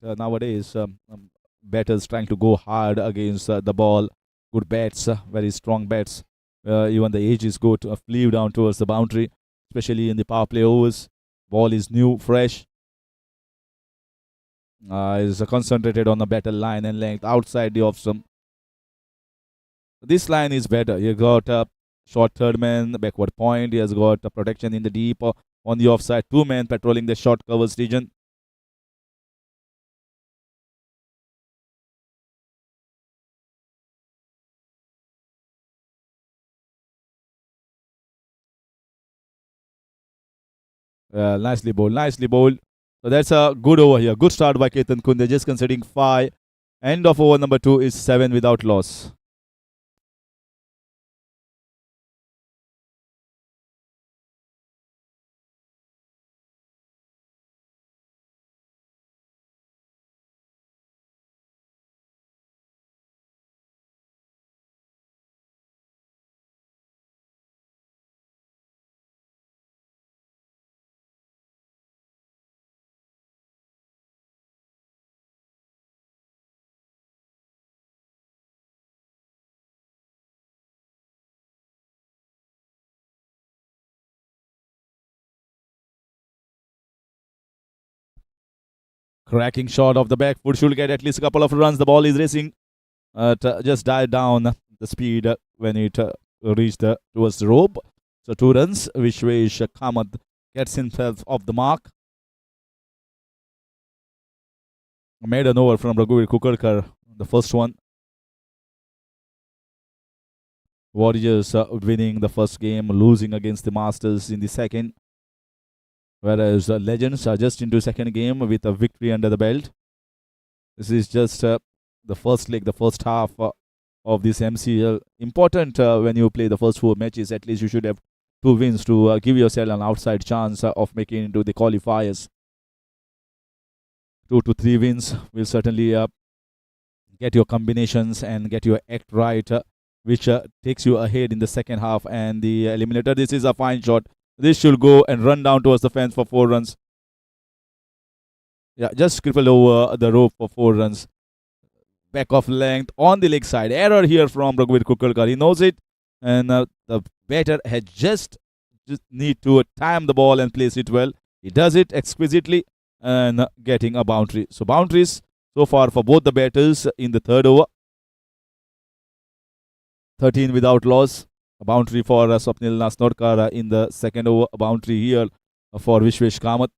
Nowadays, batters trying to go hard against the ball. Good bats, very strong bats. Even the edge is good, flew down towards the boundary, especially in the power play overs. Ball is new, fresh. Is concentrated on the better line and length outside the off stump. This line is better. You got a short third man, backward point. He has got a protection in the deep on the offside. Two men patrolling the short covers region. Nicely bowled, nicely bowled. So that's a good over here. Good start by Ketan Kunde, just conceding 5. End of over number 2 is 7 without loss. Cracking shot of the back foot should get at least a couple of runs. The ball is racing. Just died down the speed when it reached towards the rope. So 2 runs. Vishwesh Kamath gets himself off the mark. Made an over from Raghuveer Kukarkar, the first one. Warriors winning the first game, losing against the Masters in the second. Whereas Legends are just into second game with a victory under the belt. This is just the first leg, the first half of this MCL. Important when you play the first 4 matches, at least you should have 2 wins to give yourself an outside chance of making into the qualifiers. 2 to 3 wins will certainly get your combinations and get your act right, which takes you ahead in the second half and the eliminator. This is a fine shot. This should go and run down towards the fence for 4 runs. Yeah, just crippled over the rope for 4 runs. Back of length on the leg side. Error here from Raghuveer Kukarkar. He knows it. And the batter had just need to time the ball and place it well. He does it exquisitely and getting a boundary. So boundaries so far for both the batters in the third over. 13 without loss. A boundary for Swapnil Nasnorkar in the second over. A boundary here for Vishwesh Kamath.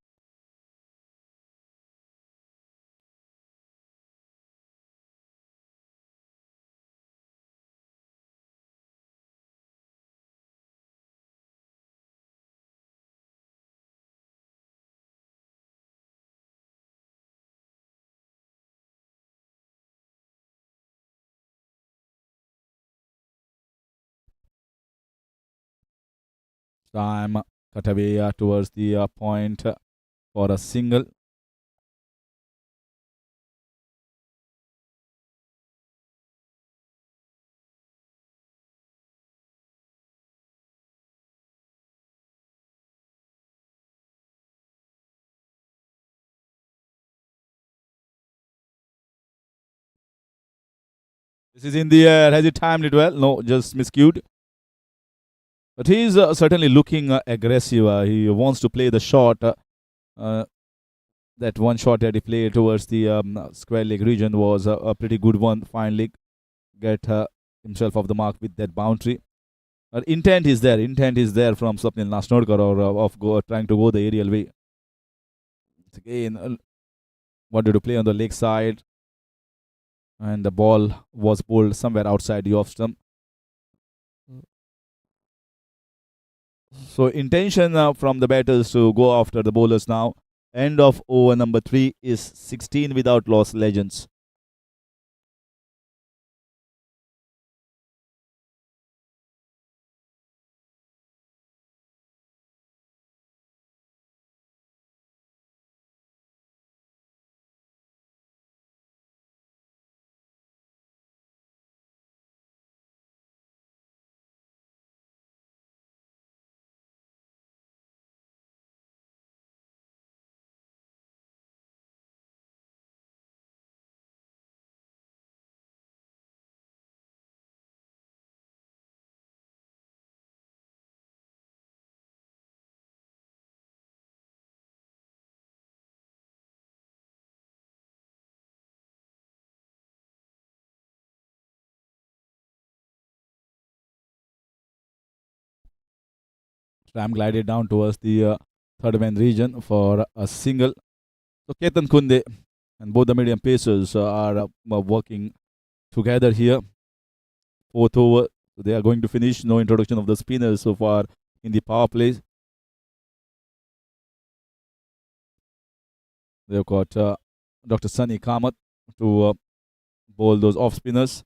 Time cut away towards the point for a single. This is in the air. Has he timed it well? No, just miscued. But he is certainly looking aggressive. He wants to play the shot. Uh, that one shot that he played towards the square leg region was a pretty good one. Finally, get himself off the mark with that boundary. Intent is there. Intent is there from Swapnil Nasnorkar or trying to go the aerial way. Again, wanted to play on the leg side, and the ball was pulled somewhere outside the off stump. So intention from the batters to go after the bowlers now. End of over number 3 is 16 without loss, Legends. Tram glided down towards the third man region for a single. So Ketan Kunde and both the medium pacers are working together here. Fourth over, they are going to finish. No introduction of the spinners so far in the power play. They've got Dr. Sunny Kamath to bowl those off spinners.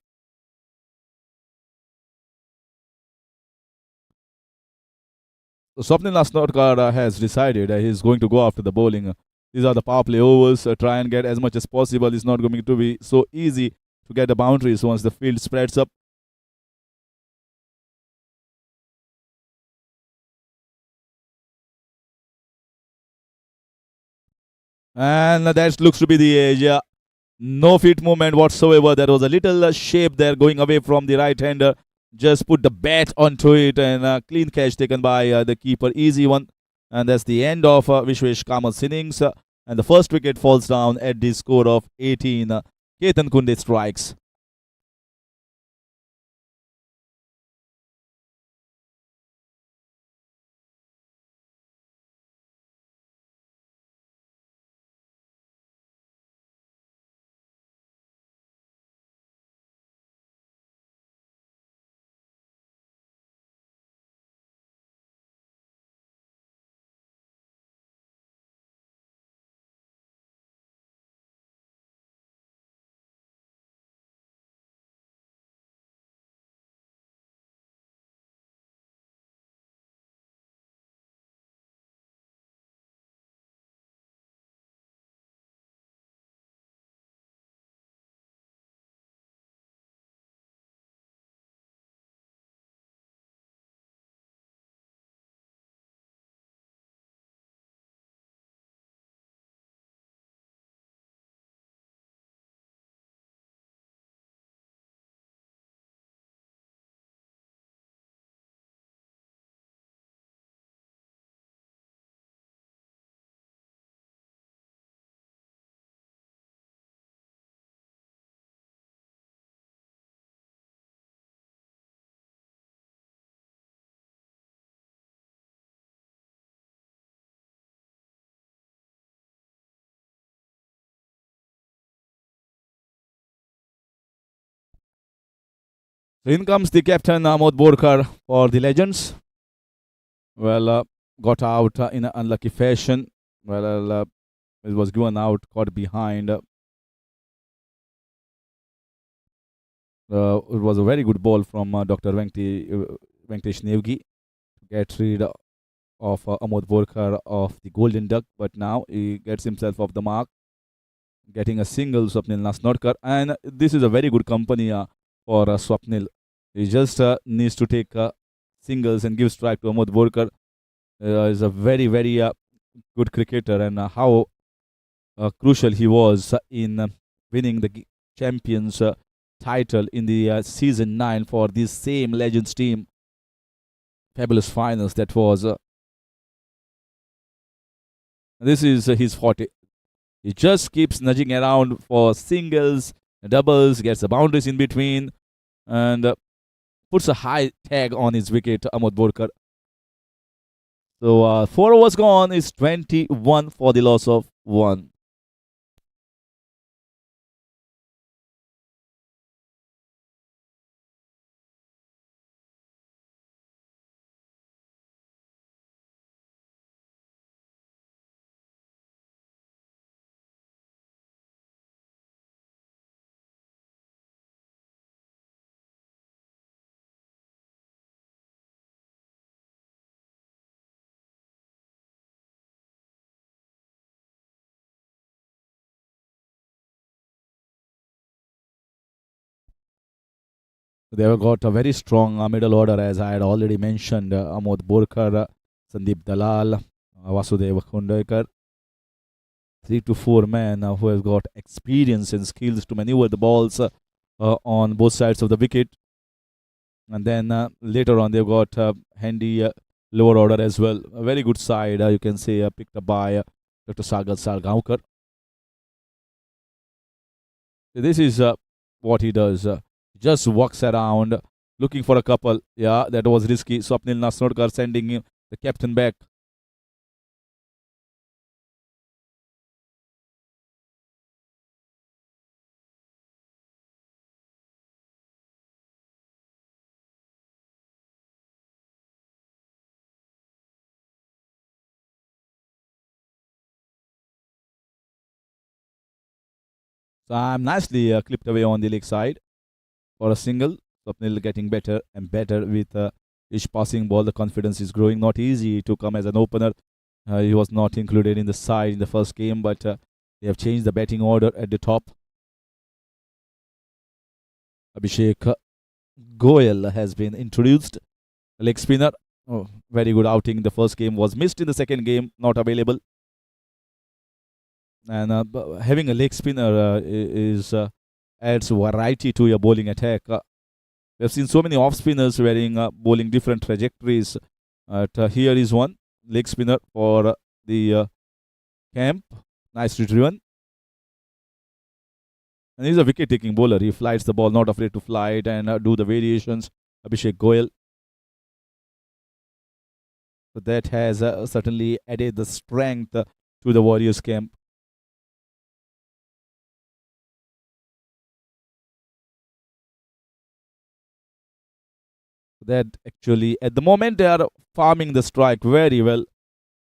So Swapnil Asnodkar has decided he's going to go after the bowling. These are the power play overs. Try and get as much as possible. It's not going to be so easy to get the boundaries once the field spreads up. And that looks to be the edge. No feet movement whatsoever. There was a little shape there going away from the right hander. Just put the bat onto it and a clean catch taken by the keeper. Easy one. And that's the end of Vishwesh Kamath's innings. And the first wicket falls down at the score of 18. Ketan Kunde strikes. So in comes the captain Amod Borkar for the Legends. Well, got out in an unlucky fashion. Well, it was given out, caught behind. It was a very good ball from Dr. Venkatesh Nevgi to get rid of Amod Borkar of the Golden Duck. But now he gets himself off the mark, getting a single, Swapnil Nasnodkar. And this is a very good company for Swapnil. He just needs to take singles and give strike to Amod Borkar. Is a very, very good cricketer, and how crucial he was in winning the champions title in the season 9 for this same Legends team. Fabulous finals that was. This is his forte. He just keeps nudging around for singles, doubles, gets the boundaries in between, and puts a high tag on his wicket, Amod Borkar. So 4 overs gone is 21 for the loss of 1. They have got a very strong middle order, as I had already mentioned. Amod Borkar, Sandip Dalal, Vasudev Khundekar. 3 to 4 men who have got experience and skills to maneuver the balls on both sides of the wicket. And then later on, they've got handy lower order as well. A very good side, you can say, picked up by Dr. Sagar Salgaonkar. This is what he does. Just walks around looking for a couple. Yeah, that was risky. Swapnil Nasnodkar sending him the captain back. So I'm nicely clipped away on the leg side for a single. Swapnil getting better and better with each passing ball. The confidence is growing. Not easy to come as an opener. He was not included in the side in the first game, but they have changed the batting order at the top. Abhishek Goyal has been introduced. Leg spinner. Oh, very good outing. The first game was missed in the second game, not available. And having a leg spinner is adds variety to your bowling attack. We have seen so many off spinners wearing bowling different trajectories. Here is one leg spinner for the camp. Nicely driven. And he's a wicket taking bowler. He flights the ball, not afraid to fly it and do the variations. Abhishek Goyal. So that has certainly added the strength to the Warriors camp. That actually, at the moment, they are farming the strike very well.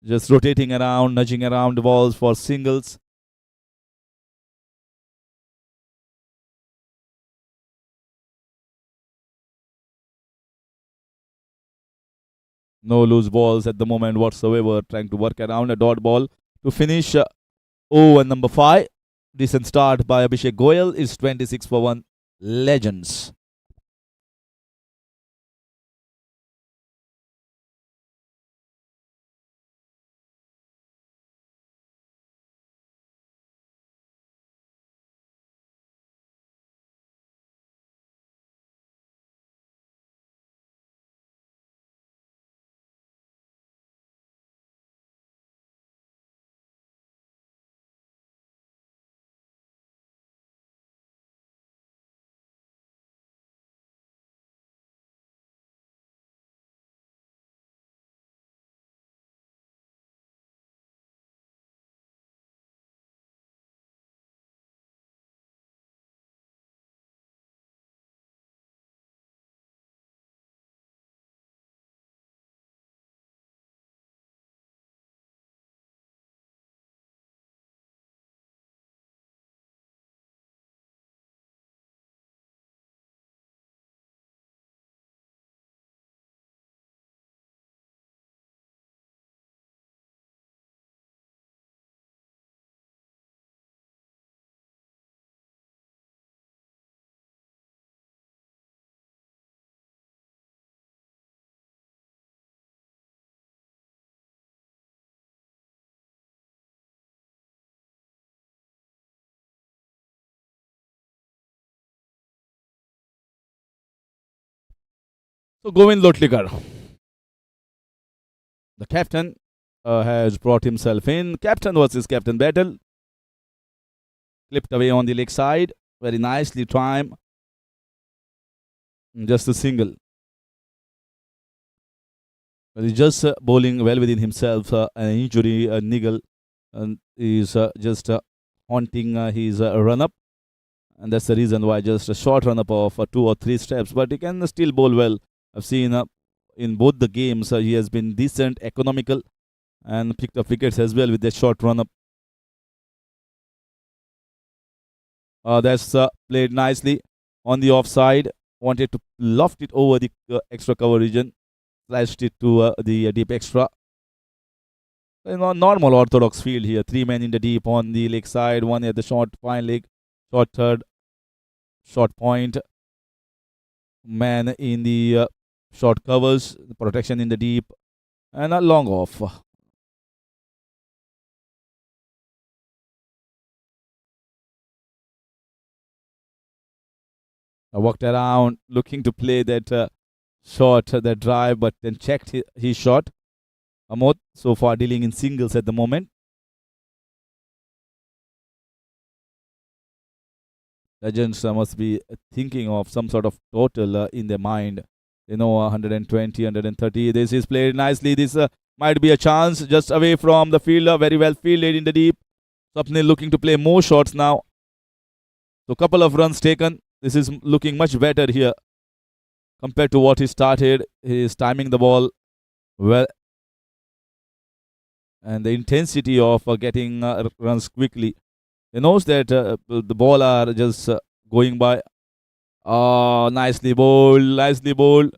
Just rotating around, nudging around the balls for singles. No loose balls at the moment whatsoever. Trying to work around a dot ball to finish over number 5. Decent start by Abhishek Goyal is 26 for 1. Legends. So Govind Lotlikar, the captain, has brought himself in. Captain versus captain battle. Clipped away on the leg side. Very nicely timed. Just a single. But he's just bowling well within himself. An injury, a niggle, is just haunting his run up. And that's the reason why just a short run up of 2 or 3 steps. But he can still bowl well. I've seen in both the games he has been decent, economical, and picked up wickets as well with that short run up. That's played nicely on the offside. Wanted to loft it over the extra cover region. Slashed it to the deep extra. Normal orthodox field here. 3 men in the deep on the leg side. 1 at the short fine leg. Short third. Short point. Man in the short covers. Protection in the deep. And a long off. I walked around looking to play that shot, that drive, but then checked his shot. Amod so far dealing in singles at the moment. Legends must be thinking of some sort of total in their mind. 120, 130. This is played nicely. This might be a chance just away from the fielder. Very well fielded in the deep. Swapnil looking to play more shots now. So, couple of runs taken. This is looking much better here compared to what he started. He is timing the ball well. And the intensity of getting runs quickly. He knows that the ball are just going by. Oh, nicely bowled, nicely bowled.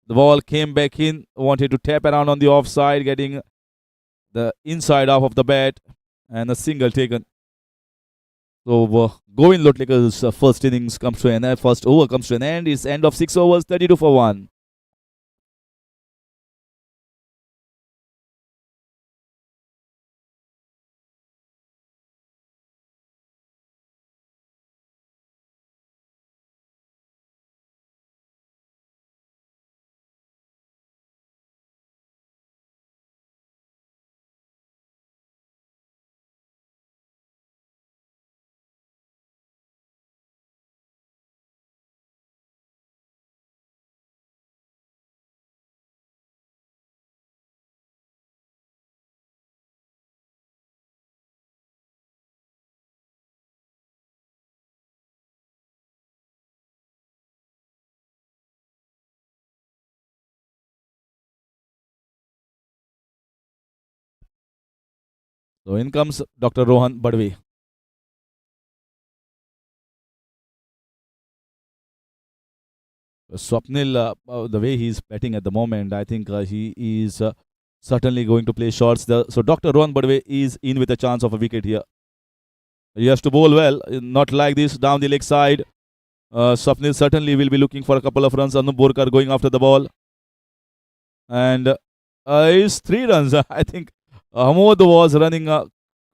The ball came back in, wanted to tap around on the offside, getting the inside half of the bat, and a single taken. So, Govind Lotliker's first innings comes to an end, first over comes to an end. It's end of 6 overs, 32 for 1. So, in comes Dr. Rohan Badwe. Swapnil, the way he's batting at the moment, I think he is certainly going to play shots. So Dr. Rohan Badwe is in with a chance of a wicket here. He has to bowl well, not like this down the leg side. Swapnil certainly will be looking for a couple of runs. Anup Borkar going after the ball. And it's 3 runs. I think Amod was running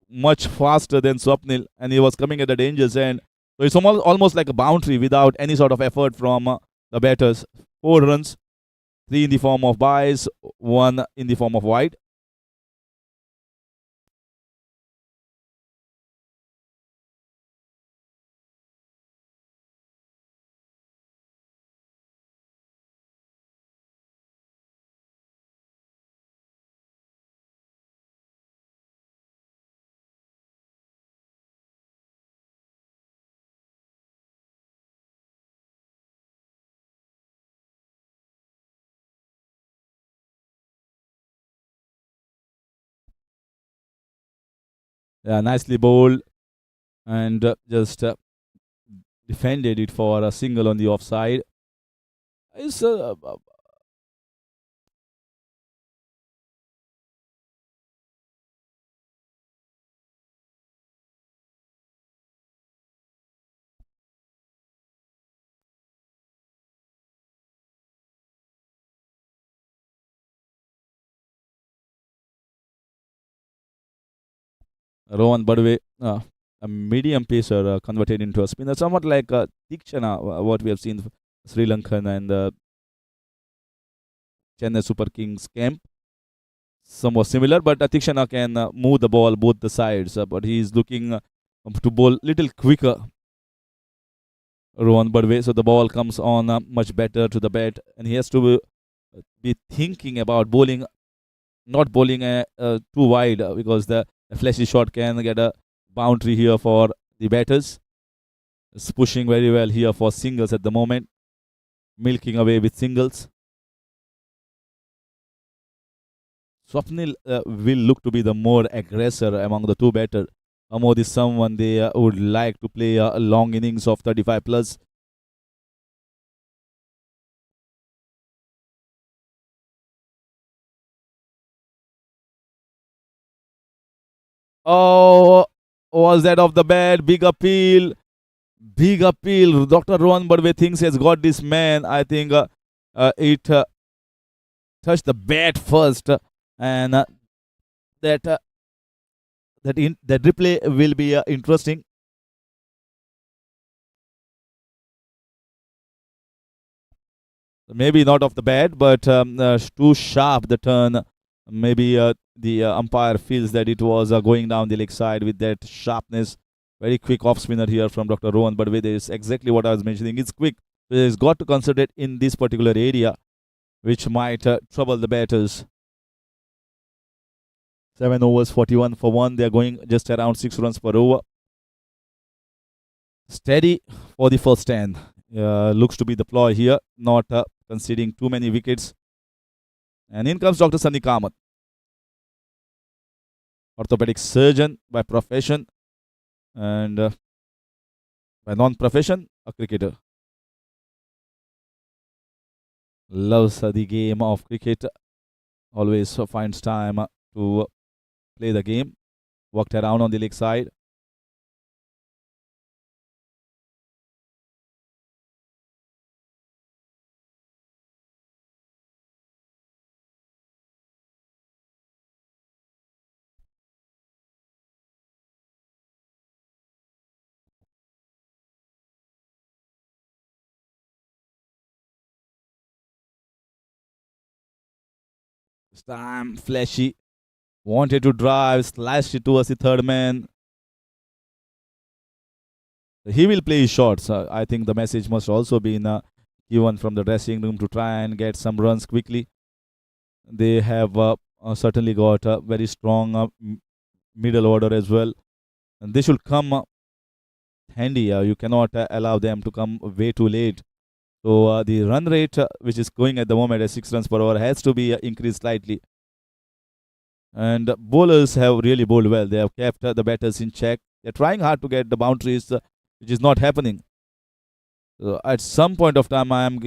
much faster than Swapnil, and he was coming at the danger's end. So it's almost like a boundary without any sort of effort from the batters. 4 runs, 3 in the form of byes, 1 in the form of wide. Yeah, nicely bowled, and just defended it for a single on the offside. It's Rohan Badwe, a medium pacer converted into a spinner, somewhat like Dikshana, what we have seen Sri Lankan and Chennai Super Kings camp. Somewhat similar, but Dikshana can move the ball both the sides, but he is looking to bowl little quicker. Rohan Badwe, so the ball comes on much better to the bat, and he has to be thinking about bowling, not bowling too wide because the flashy shot can get a boundary here for the batters. It's pushing very well here for singles at the moment, milking away with singles. Swapnil will look to be the more aggressor among the 2 batters. Amod is someone they would like to play a long innings of 35 plus. Oh, was that off the bat? Big appeal. Big appeal. Dr. Rohan Badwe thinks he has got this man. I think it touched the bat first, and that replay will be interesting. Maybe not off the bat, but too sharp the turn. Maybe the umpire feels that it was going down the leg side with that sharpness. Very quick off spinner here from Dr. Rohan, but with this exactly what I was mentioning. It's quick. He's got to concentrate in this particular area. which might trouble the batters. 7 overs, 41 for 1. They are going just around 6 runs per over. Steady for the first 10. Looks to be the ploy here, not conceding too many wickets. And in comes Dr. Sandip Dalal, orthopedic surgeon by profession and by non-profession, a cricketer. Loves the game of cricket. Always finds time to play the game. Walked around on the leg side. This time, flashy. Wanted to drive, slashed it towards the third man. He will play his shots. I think the message must also be given from the dressing room to try and get some runs quickly. They have certainly got a very strong middle order as well. And they should come handy. You cannot allow them to come way too late. So the run rate, which is going at the moment at 6 runs per over, has to be increased slightly. And bowlers have really bowled well. They have kept the batters in check. They're trying hard to get the boundaries, which is not happening. At some point of time, I am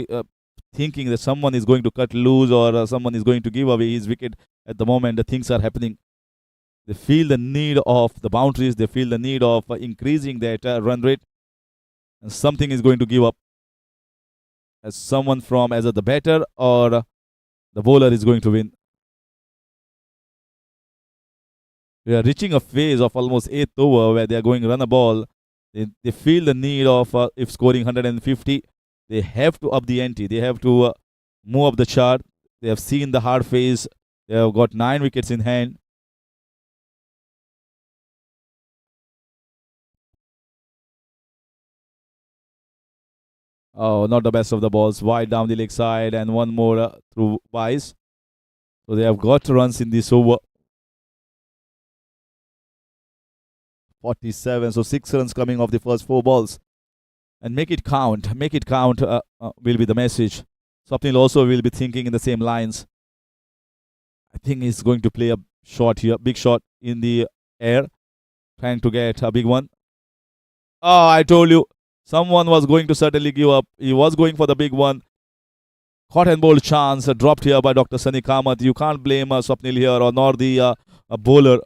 thinking that someone is going to cut loose or someone is going to give away his wicket. At the moment, the things are happening. They feel the need of the boundaries. They feel the need of increasing that run rate. And something is going to give up. As someone from either the batter or the bowler is going to win. We are reaching a phase of almost 8th over where they are going run a ball. They feel the need of, if scoring 150, they have to up the ante. They have to move up the chart. They have seen the hard phase. They have got 9 wickets in hand. Oh, not the best of the balls. Wide down the leg side and one more through Wise. So they have got runs in this over. 47. So 6 runs coming off the first 4 balls. And make it count. Make it count will be the message. Swapnil also will be thinking in the same lines. I think he's going to play a shot here. Big shot in the air. Trying to get a big one. Oh, I told you. Someone was going to certainly give up. He was going for the big one. Hot and bold chance dropped here by Dr. Sandip Dalal. You can't blame Swapnil here or nor the bowler.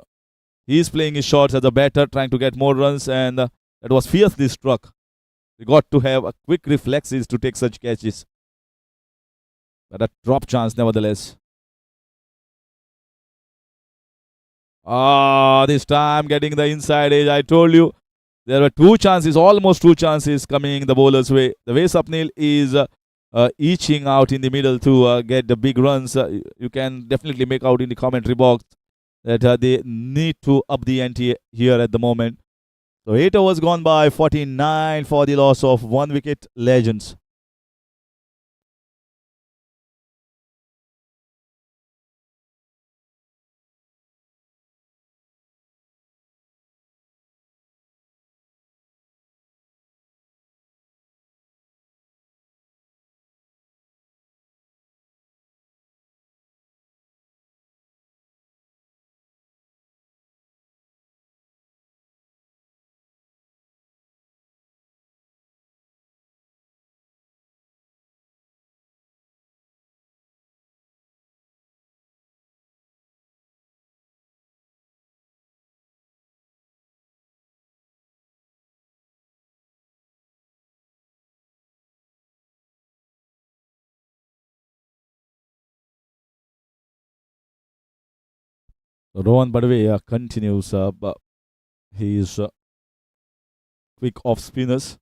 He's playing his shots as a batter, trying to get more runs, and that was fiercely struck. They got to have a quick reflexes to take such catches. But a drop chance nevertheless. This time getting the inside edge. I told you. There were 2 chances, almost 2 chances coming the bowler's way. The way Swapnil is eaching out in the middle to get the big runs, you can definitely make out in the commentary box that they need to up the ante here at the moment. So 8 overs gone by, 49 for the loss of 1 wicket. Legends. So Rohan Badwe continues. He is quick off spinners.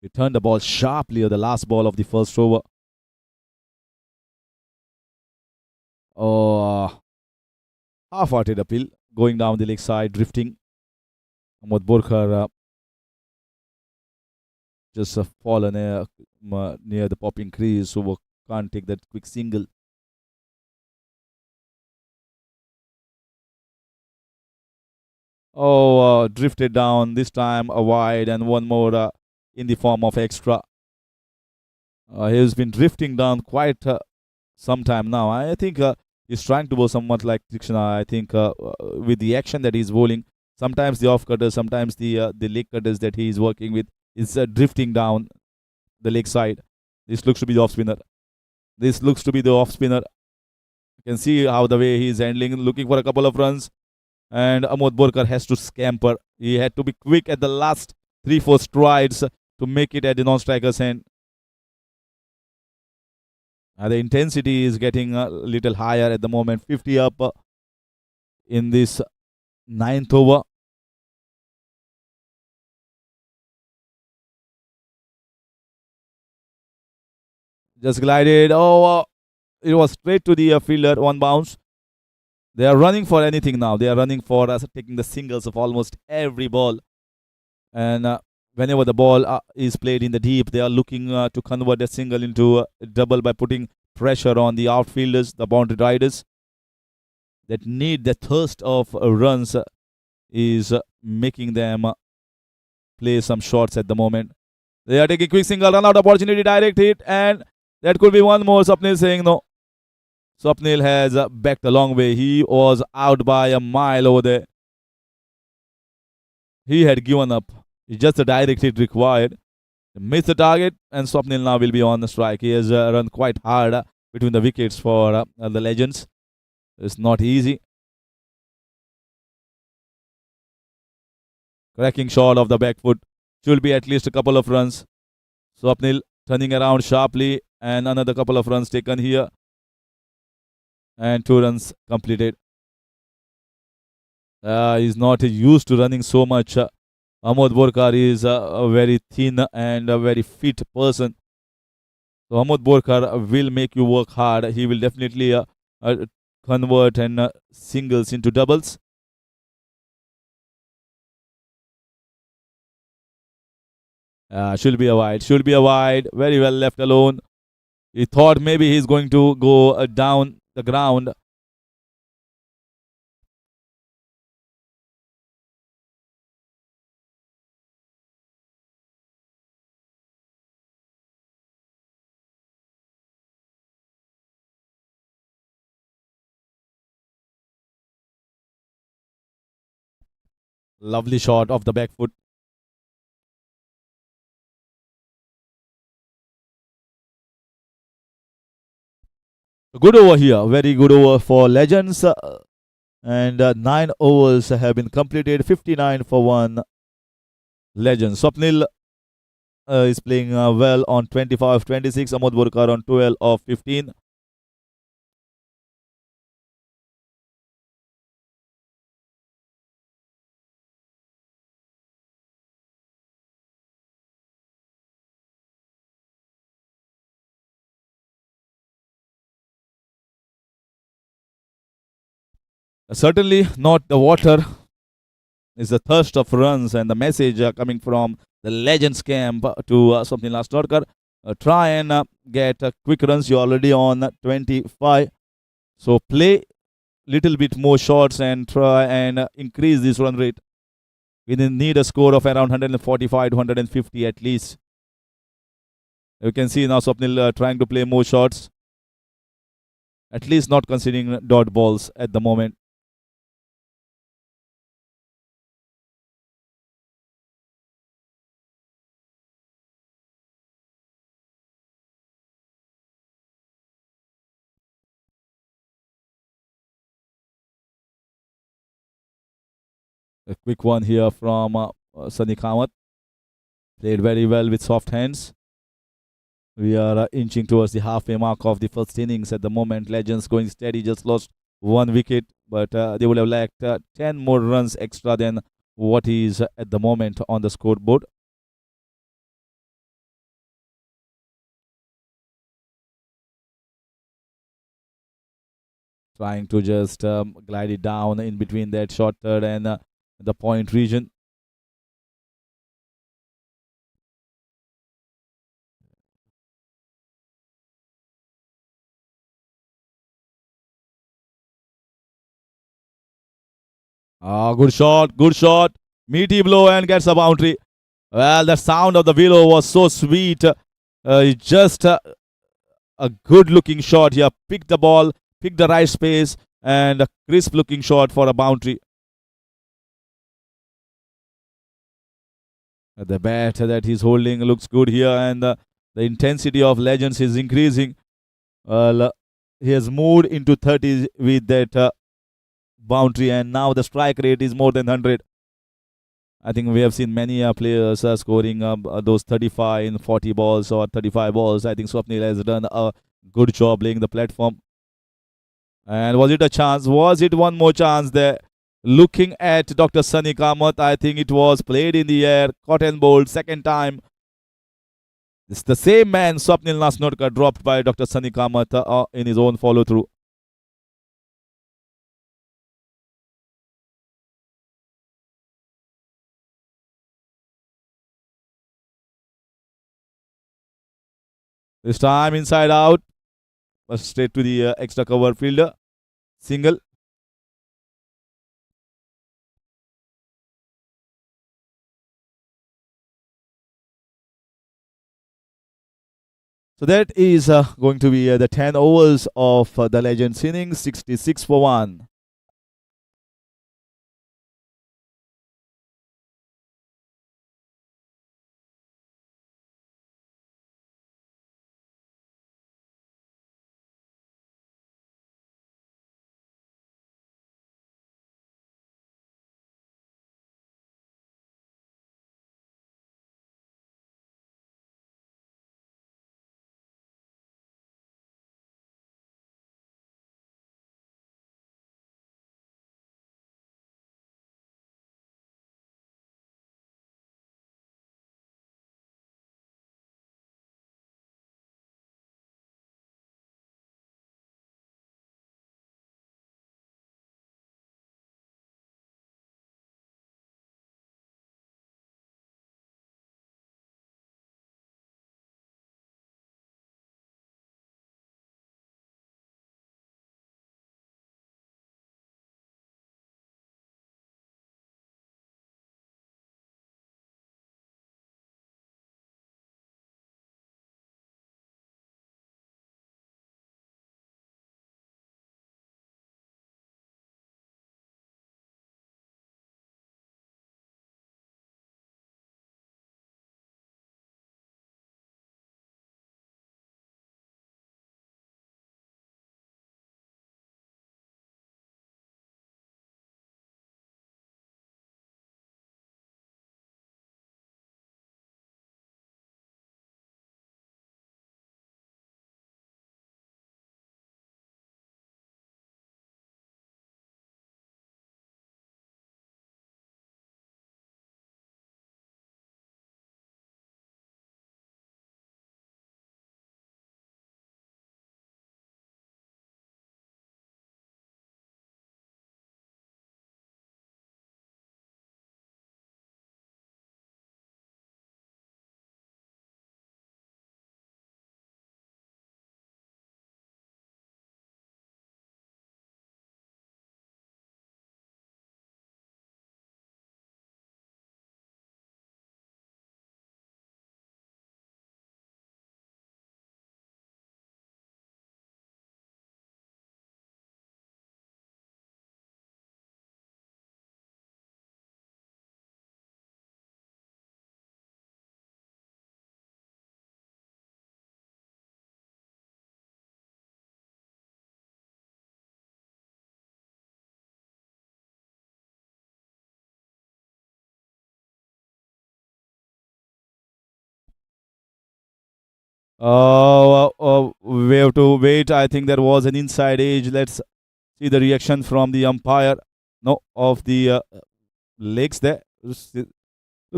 He turned the ball sharply at the last ball of the first over. Half-hearted appeal, going down the leg side, drifting. Amod Borkar just fallen near the popping crease, so can't take that quick single. Oh, drifted down this time a wide and one more in the form of extra. He's been drifting down quite some time now. I think he's trying to bowl somewhat like Krishna. I think with the action that he's bowling, sometimes the off cutters, sometimes the leg cutters that he is working with is drifting down the leg side. This looks to be the off spinner. This looks to be the off spinner. You can see how the way he's handling, looking for a couple of runs. And Amod Borkar has to scamper. He had to be quick at the last 3-4 strides to make it at the non-striker's hand. The intensity is getting a little higher at the moment. 50 up in this ninth over. Just glided. Oh, it was straight to the fielder, one bounce. They are running for anything now. They are running for taking the singles of almost every ball. And whenever the ball is played in the deep, they are looking to convert a single into a double by putting pressure on the outfielders, the boundary riders that need the thirst of runs is making them play some shots at the moment. They are taking quick single, run out opportunity, direct hit, and that could be one more. Swapnil saying no. Swapnil has backed a long way. He was out by a mile over there. He had given up. It's just a direct hit required. Missed the target, and Swapnil now will be on the strike. He has run quite hard between the wickets for the Legends. It's not easy. Cracking shot of the back foot. Should be at least a couple of runs. Swapnil turning around sharply, and another couple of runs taken here. And 2 runs completed. He's not used to running so much. Amod Borkar is a very thin and a very fit person. So Amod Borkar will make you work hard. He will definitely convert and singles into doubles. Should be a wide. Should be a wide. Very well left alone. He thought maybe he's going to go down the ground. Lovely shot of the back foot. Good over here. Very good over for Legends. And 9 overs have been completed. 59 for 1. Legends. Swapnil is playing well on 25-26. Amod Borkar on 12 of 15. Certainly not the water. Is the thirst of runs, and the message coming from the Legends camp to Swapnil Astorkar. Try and get quick runs. You're already on 25. So play little bit more shots and try and increase this run rate. We need a score of around 145 to 150 at least. You can see now Swapnil trying to play more shots. At least not considering dot balls at the moment. A quick one here from Sunny Kamath. Played very well with soft hands. We are inching towards the halfway mark of the first innings at the moment. Legends going steady, just lost 1 wicket, but they would have lacked 10 more runs extra than what is at the moment on the scoreboard. Trying to just glide it down in between that short third and the point region. Ah, good shot, good shot. Meaty blow and gets a boundary. Well, the sound of the willow was so sweet. Just a good looking shot here. Picked the ball, picked the right space, and a crisp looking shot for a boundary. The bat that he's holding looks good here, and the intensity of Legends is increasing. Well, he has moved into 30 with that boundary, and now the strike rate is more than 100. I think we have seen many players scoring those 35 in 40 balls or 35 balls. I think Swapnil has done a good job laying the platform. And was it a chance? Was it one more chance there? Looking at Dr. Sunny Kamath, I think it was played in the air, caught and bowled, second time. It's the same man, Swapnil Nasnotka, dropped by Dr. Sunny Kamath in his own follow through. This time inside out, straight to the extra cover fielder. Single. So that is going to be the 10 overs of the Legends innings, 66 for 1. We have to wait. I think there was an inside edge. Let's see the reaction from the umpire. No, of the legs there. Looks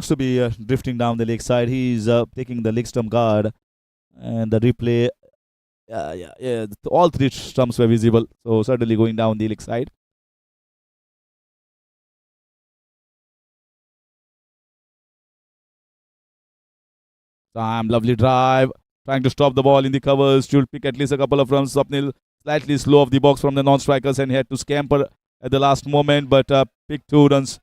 to be drifting down the leg side. He's taking the leg stump guard. And the replay. Yeah. All three stumps were visible. So certainly going down the leg side. Time, lovely drive. Trying to stop the ball in the covers. Should pick at least a couple of runs. Swapnil slightly slow off the box from the non-strikers and he had to scamper at the last moment, but picked 2 runs.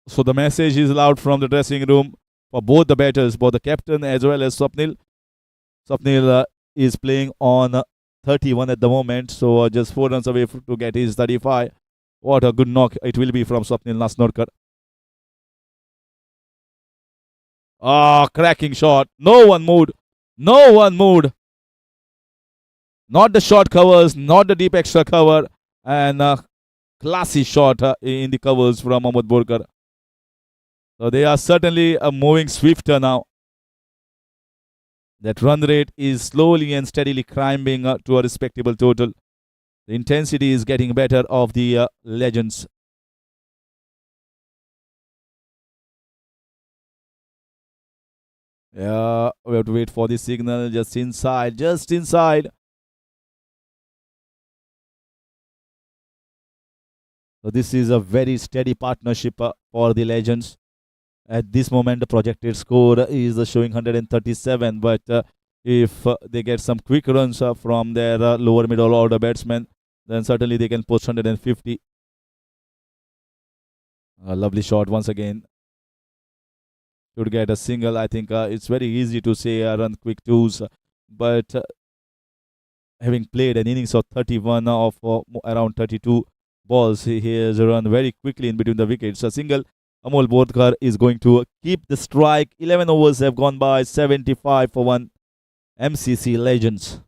So the message is loud from the dressing room for both the batters, both the captain as well as Swapnil. Swapnil is playing on 31 at the moment, so just 4 runs away to get his 35. What a good knock it will be from Swapnil Nasnorkar. Cracking shot. No one moved. No one moved. Not the short covers, not the deep extra cover, and classy shot in the covers from Amod Borkar. So they are certainly moving swifter now. That run rate is slowly and steadily climbing to a respectable total. The intensity is getting better of the legends. Yeah, we have to wait for the signal. Just inside, just inside. So this is a very steady partnership for the legends. At this moment, the projected score is showing 137. But if they get some quick runs from their lower middle order batsmen, then certainly they can post 150. A lovely shot once again. Should get a single. I think it's very easy to say run quick twos, but having played an innings of 31 of around 32 balls, he has run very quickly in between the wickets. A single. Amol Bodkar is going to keep the strike. 11 overs have gone by. 75 for 1. MCC legends.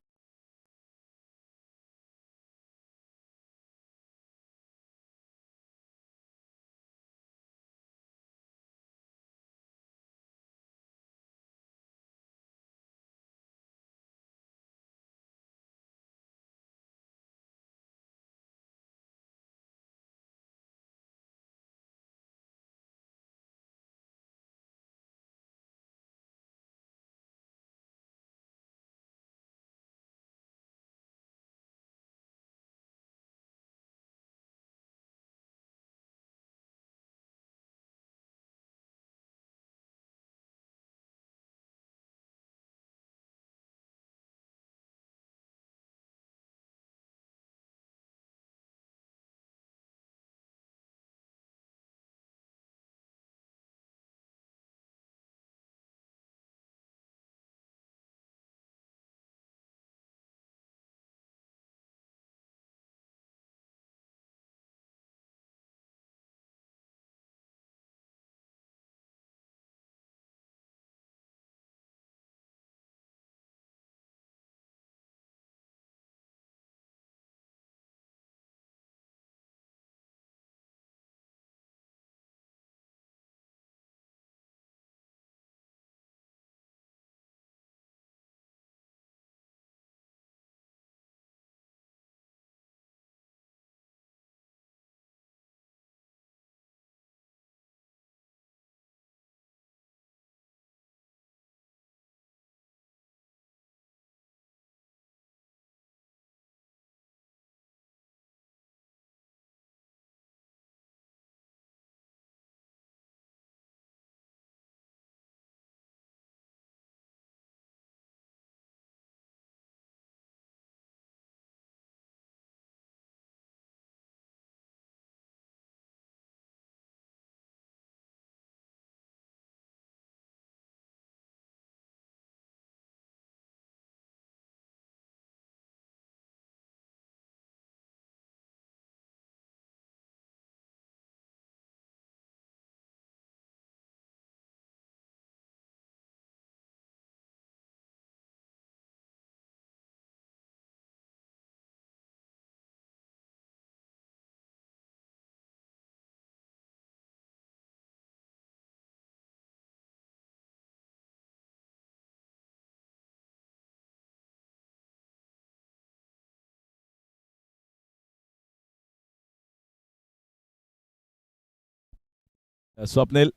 Swapnil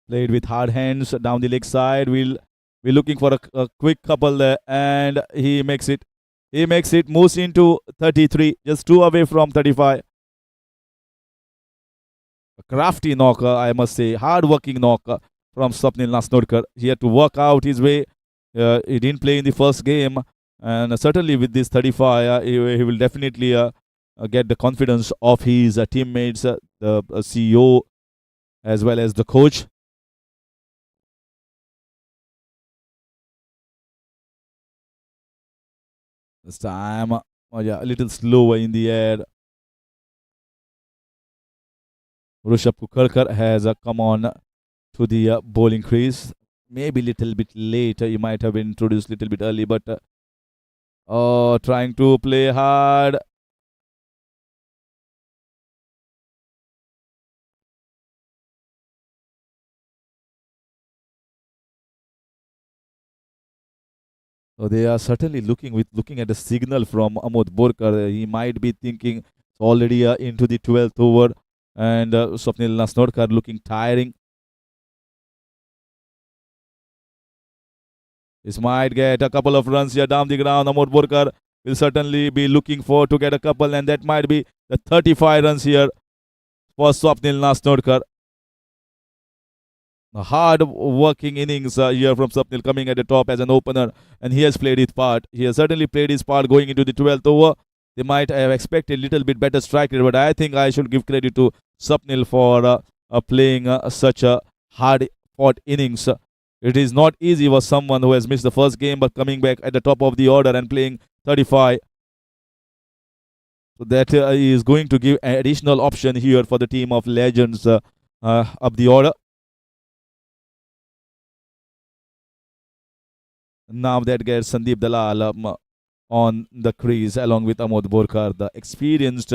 played with hard hands down the leg side. We'll be looking for a quick couple there, and he makes it. He makes it, moves into 33, just 2 away from 35. A crafty knocker, I must say, hard-working knocker from Swapnil Nasnorkar. He had to work out his way. He didn't play in the first game, and certainly with this 35, he will definitely get the confidence of his teammates, the CEO, as well as the coach. This time, yeah, a little slower in the air. Rishabh Kukarkar has come on to the bowling crease. Maybe a little bit late. He might have been introduced a little bit early, but trying to play hard. So they are certainly looking at the signal from Amod Borkar. He might be thinking it's already into the 12th over, and Swapnil Nasnodkar looking tiring. This might get a couple of runs here down the ground. Amod Borkar will certainly be looking for to get a couple, and that might be the 35 runs here for Swapnil Nasnodkar. A hard working innings here from Swapnil, coming at the top as an opener, and he has played his part. He has certainly played his part going into the 12th over. They might have expected a little bit better strike rate, but I think I should give credit to Swapnil for playing such a hard fought innings. It is not easy for someone who has missed the first game but coming back at the top of the order and playing 35. So that is going to give an additional option here for the team of legends up the order. Now that gets Sandip Dalal on the crease along with Amod Borkar, the experienced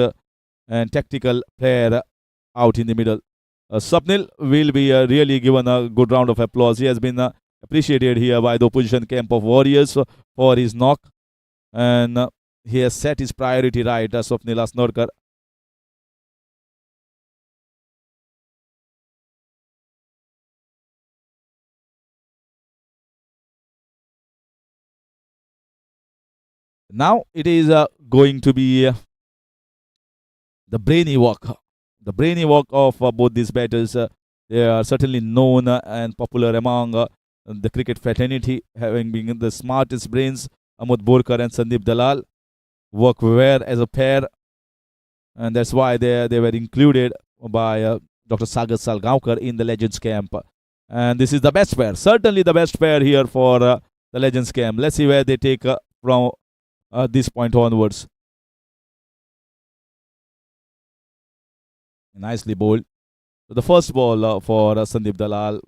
and tactical player out in the middle. Swapnil will be really given a good round of applause. He has been appreciated here by the opposition camp of Warriors for his knock, and he has set his priority right, Swapnil Nasnodkar. Now it is going to be the brainy walk. The brainy walk of both these batters. They are certainly known and popular among the cricket fraternity, having been the smartest brains. Amod Borkar and Sandip Dalal work well as a pair, and that's why they were included by Dr. Sagar Salgaonkar in the Legends camp. And this is the best pair, certainly the best pair here for the Legends camp. Let's see where they take from this point onwards. Nicely bowled. So the first ball for Sandip Dalal,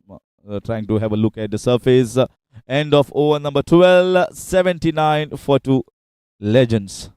trying to have a look at the surface. End of over number 12, 79 for 2 Legends.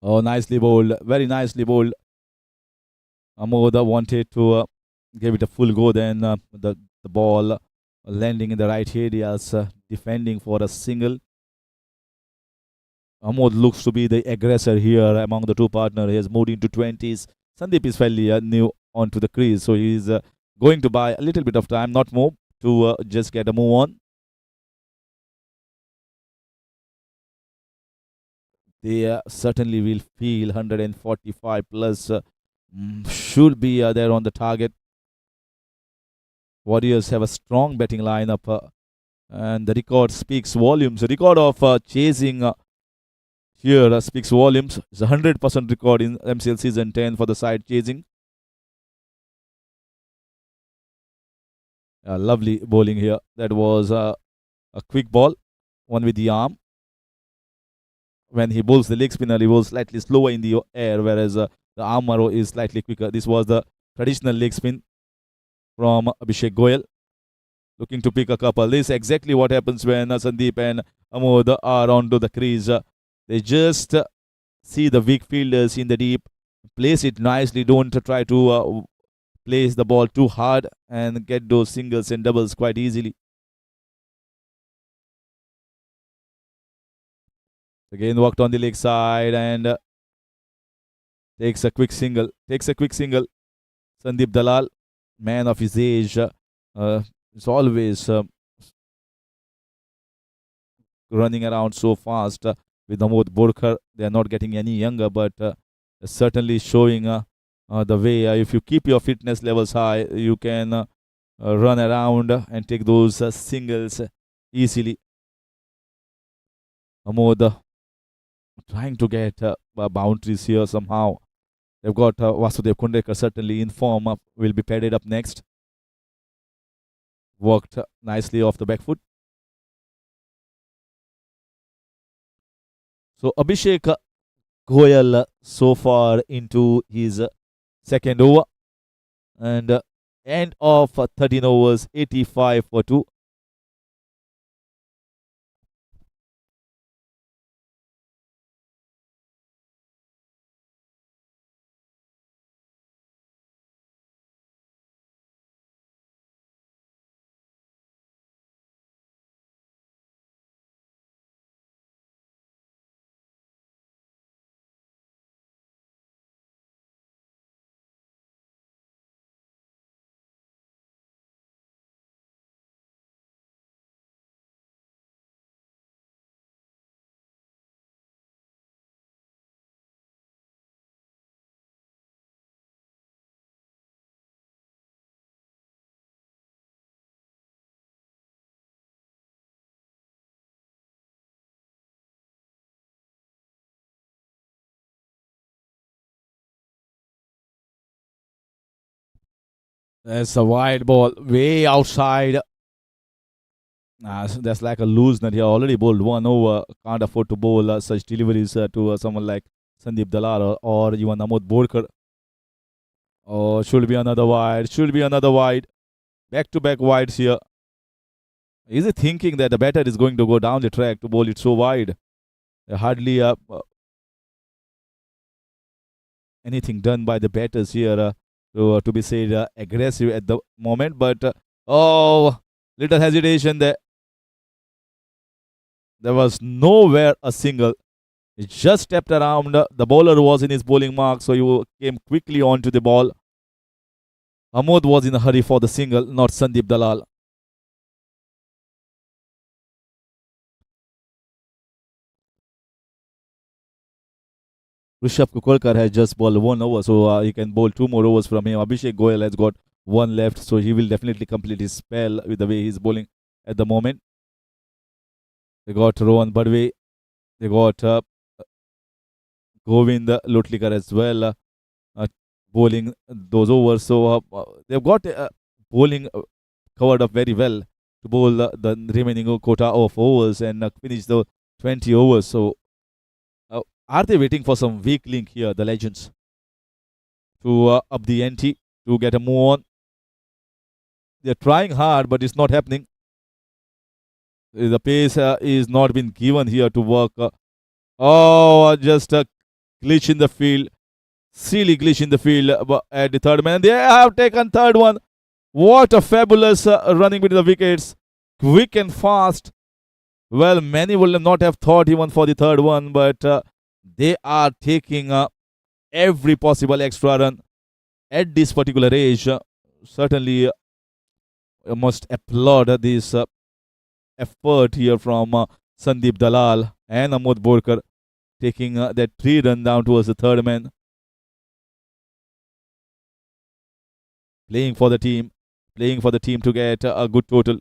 Oh, nicely bowled. Very nicely bowled. Amod wanted to give it a full go, then the ball landing in the right areas, defending for a single. Amod looks to be the aggressor here among the two partners. He has moved into 20s. Sandip is fairly new onto the crease, so he's going to buy a little bit of time, not more, to just get a move on. They certainly will feel 145 plus should be there on the target. Warriors have a strong batting lineup, and the record speaks volumes. The record of chasing here speaks volumes. It's a 100% record in MCL season 10 for the side chasing. Lovely bowling here. That was a quick ball, one with the arm. When he bowls the leg spinner, he bowls slightly slower in the air, whereas the arm arrow is slightly quicker. This was the traditional leg spin from Abhishek Goyal, looking to pick a couple. This is exactly what happens when Sandip and Amod are onto the crease. They just see the weak fielders in the deep, place it nicely. Don't try to place the ball too hard and get those singles and doubles quite easily. Again worked on the leg side and takes a quick single. Sandip Dalal, man of his age, is always running around so fast with Amod Borkar. They are not getting any younger, but certainly showing the way. If you keep your fitness levels high, you can run around and take those singles easily. Amod trying to get boundaries here somehow. They've got Vasudev Kundekar certainly in form. Will be padded up next. Worked nicely off the back foot. So Abhishek Goyal so far into his second over, and end of 13 overs, 85 for 2. That's a wide ball, way outside. That's like a loose nut here. Already bowled 1 over. Can't afford to bowl such deliveries to someone like Sandip Dalal or even Amod Borkar. Oh, should be another wide. Back to back wides here. Is he thinking that the batter is going to go down the track to bowl it so wide? Hardly anything done by the batters here to be said aggressive at the moment. But little hesitation there. There was nowhere a single. It just stepped around. The bowler was in his bowling mark, so he came quickly onto the ball. Amod was in a hurry for the single, not Sandip Dalal. Rishabh Kukolkar has just bowled 1 over, so he can bowl 2 more overs from him. Abhishek Goyal has got 1 left, so he will definitely complete his spell with the way he's bowling at the moment. They got Rohan Badwe. They got Govind Lotlikar as well bowling those overs. So they've got bowling covered up very well to bowl the remaining quota of overs and finish the 20 overs. So are they waiting for some weak link here, the legends, to up the ante, to get a move on? They're trying hard, but it's not happening. The pace is not been given here to work. Just a glitch in the field. Silly glitch in the field at the third man. They have taken third one. What a fabulous running between the wickets. Quick and fast. Well, many will not have thought even for the third one, but they are taking every possible extra run at this particular age. Certainly must applaud this effort here from Sandip Dalal and Amod Borkar, taking that 3 run down towards the third man. Playing for the team to get a good total.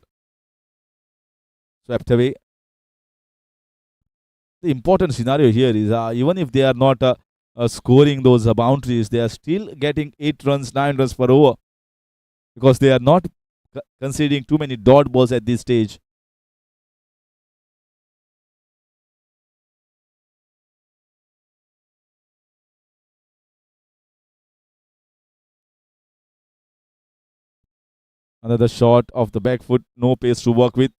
Swept away. The important scenario here is even if they are not scoring those boundaries, they are still getting 8 runs, 9 runs per over, because they are not conceding too many dot balls at this stage. Another shot of the back foot, no pace to work with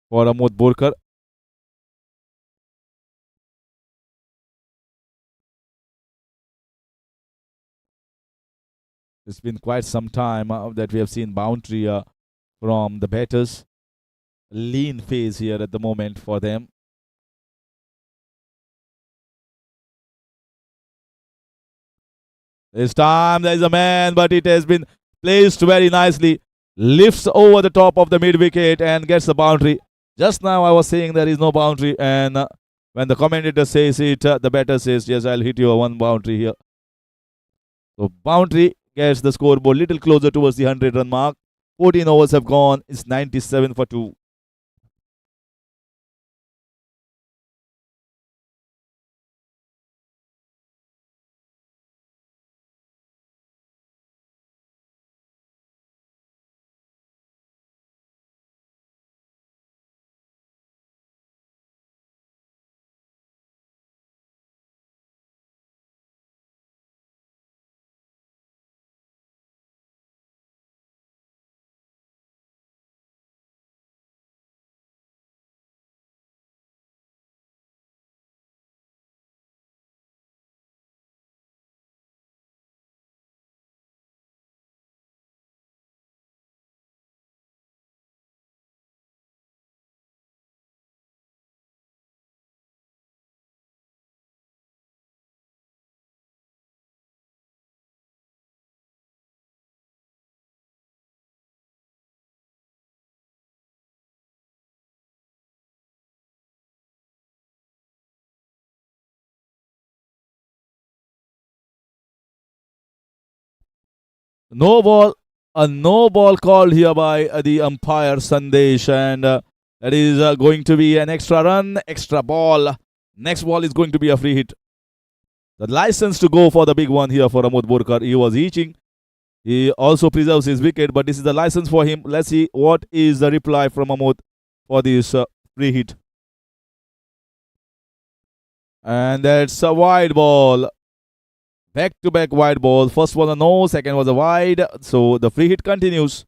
for Amod Borkar. It's been quite some time that we have seen boundary from the batters. Lean phase here at the moment for them. This time there is a man, but it has been placed very nicely. Lifts over the top of the mid wicket and gets the boundary. Just now I was saying there is no boundary, and when the commentator says it, the batter says, yes, I'll hit you a one boundary here. So boundary gets the scoreboard little closer towards the 100-run mark. 14 overs have gone. It's 97 for 2. No ball, a no ball called here by the umpire Sandesh, and that is going to be an extra run, extra ball. Next ball is going to be a free hit. The license to go for the big one here for Amod Borkar. He was reaching. He also preserves his wicket, but this is the license for him. Let's see what is the reply from Amod for this free hit. And that's a wide ball. Back-to-back wide balls. First was a no, second was a wide. So the free hit continues.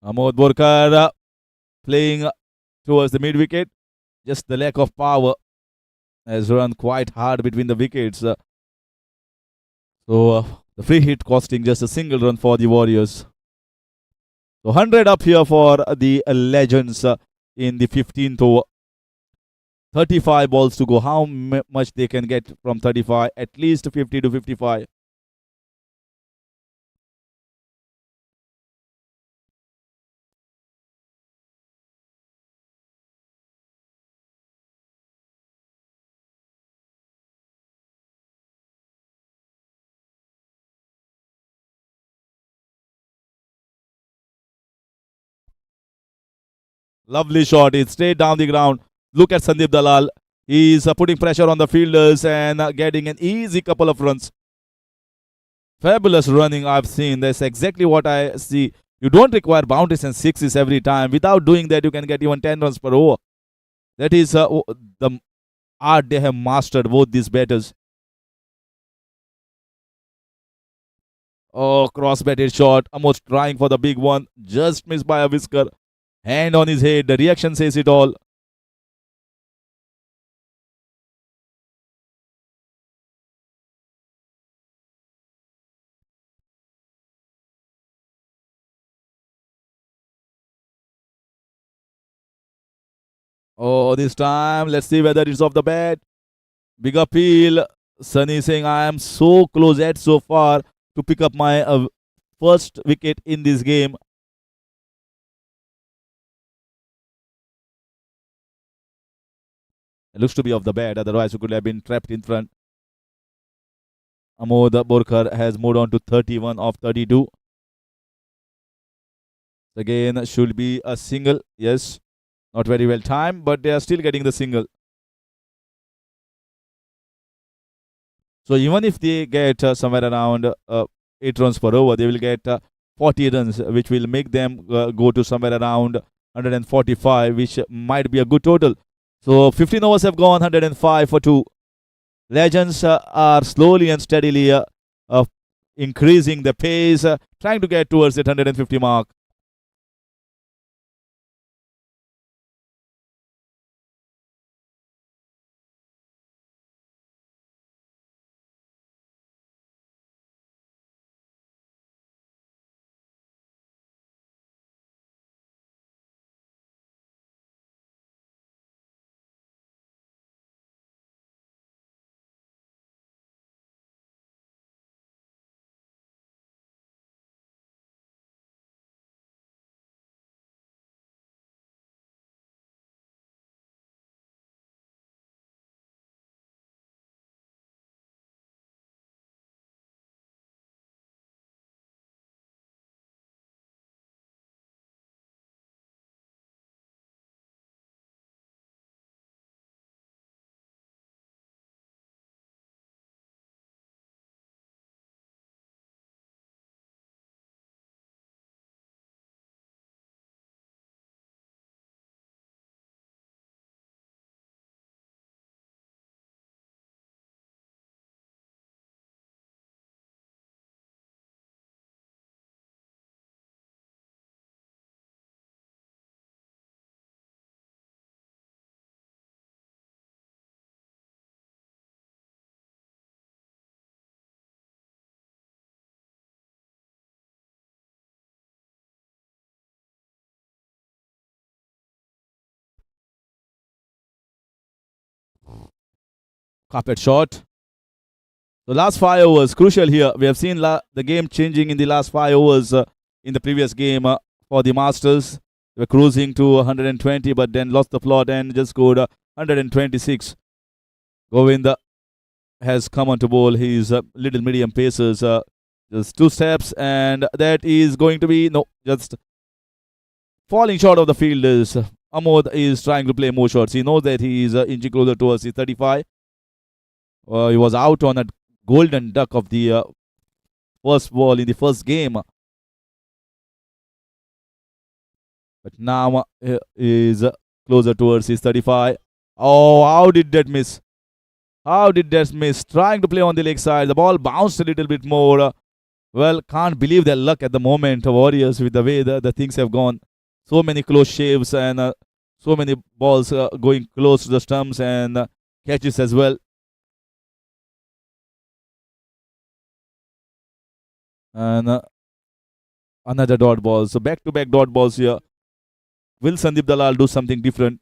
Amod Borkar playing towards the mid-wicket. Just the lack of power has run quite hard between the wickets. So the free hit costing just a single run for the Warriors. So 100 up here for the Legends in the 15th over. 35 balls to go. How much they can get from 35? At least 50 to 55. Lovely shot. It's straight down the ground. Look at Sandip Dalal. He's putting pressure on the fielders and getting an easy couple of runs. Fabulous running I've seen. That's exactly what I see. You don't require boundaries and sixes every time. Without doing that, you can get even 10 runs per over. That is the art they have mastered, both these batters. Oh, cross-batted shot. Almost trying for the big one. Just missed by a whisker. Hand on his head. The reaction says it all. Oh, this time, let's see whether it's off the bat. Big appeal. Sunny saying, I am so close yet so far to pick up my first wicket in this game. It looks to be off the bat, otherwise we could have been trapped in front. Amod Borkar has moved on to 31 of 32. Again, should be a single. Yes, not very well timed, but they are still getting the single. So even if they get somewhere around 8 runs per over, they will get 40 runs, which will make them go to somewhere around 145, which might be a good total. So 15 overs have gone, 105 for 2. Legends are slowly and steadily uh, increasing the pace, trying to get towards that 150 mark. Carpet shot. The last 5 overs, crucial here. We have seen the game changing in the last 5 overs in the previous game for the Masters. They were cruising to 120, but then lost the plot and just scored 126. Govinda has come onto bowl. He's little medium paces, just 2 steps, and that is going to be no, just falling short of the fielders. Amod is trying to play more shots. He knows that he is inching closer towards the 35. He was out on a golden duck of the first ball in the first game, but now is closer towards his 35. Oh, how did that miss? How did that miss? Trying to play on the leg side. The ball bounced a little bit more. Well, can't believe their luck at the moment, Warriors, with the way the things have gone. So many close shaves and so many balls going close to the stumps and catches as well. And another dot ball. So back to back dot balls here. Will Sandip Dalal do something different?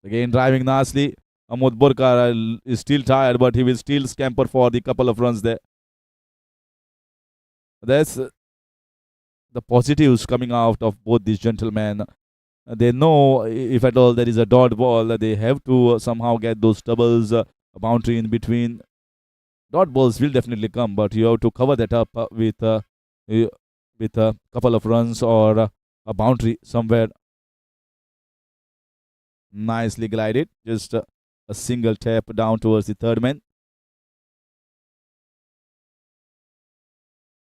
Again, driving nicely. Amod Borkar is still tired, but he will still scamper for the couple of runs there. That's the positives coming out of both these gentlemen. They know if at all there is a dot ball, they have to somehow get those doubles, a boundary in between. Dot balls will definitely come, but you have to cover that up with a couple of runs or a boundary somewhere. Nicely glided, just a single tap down towards the third man.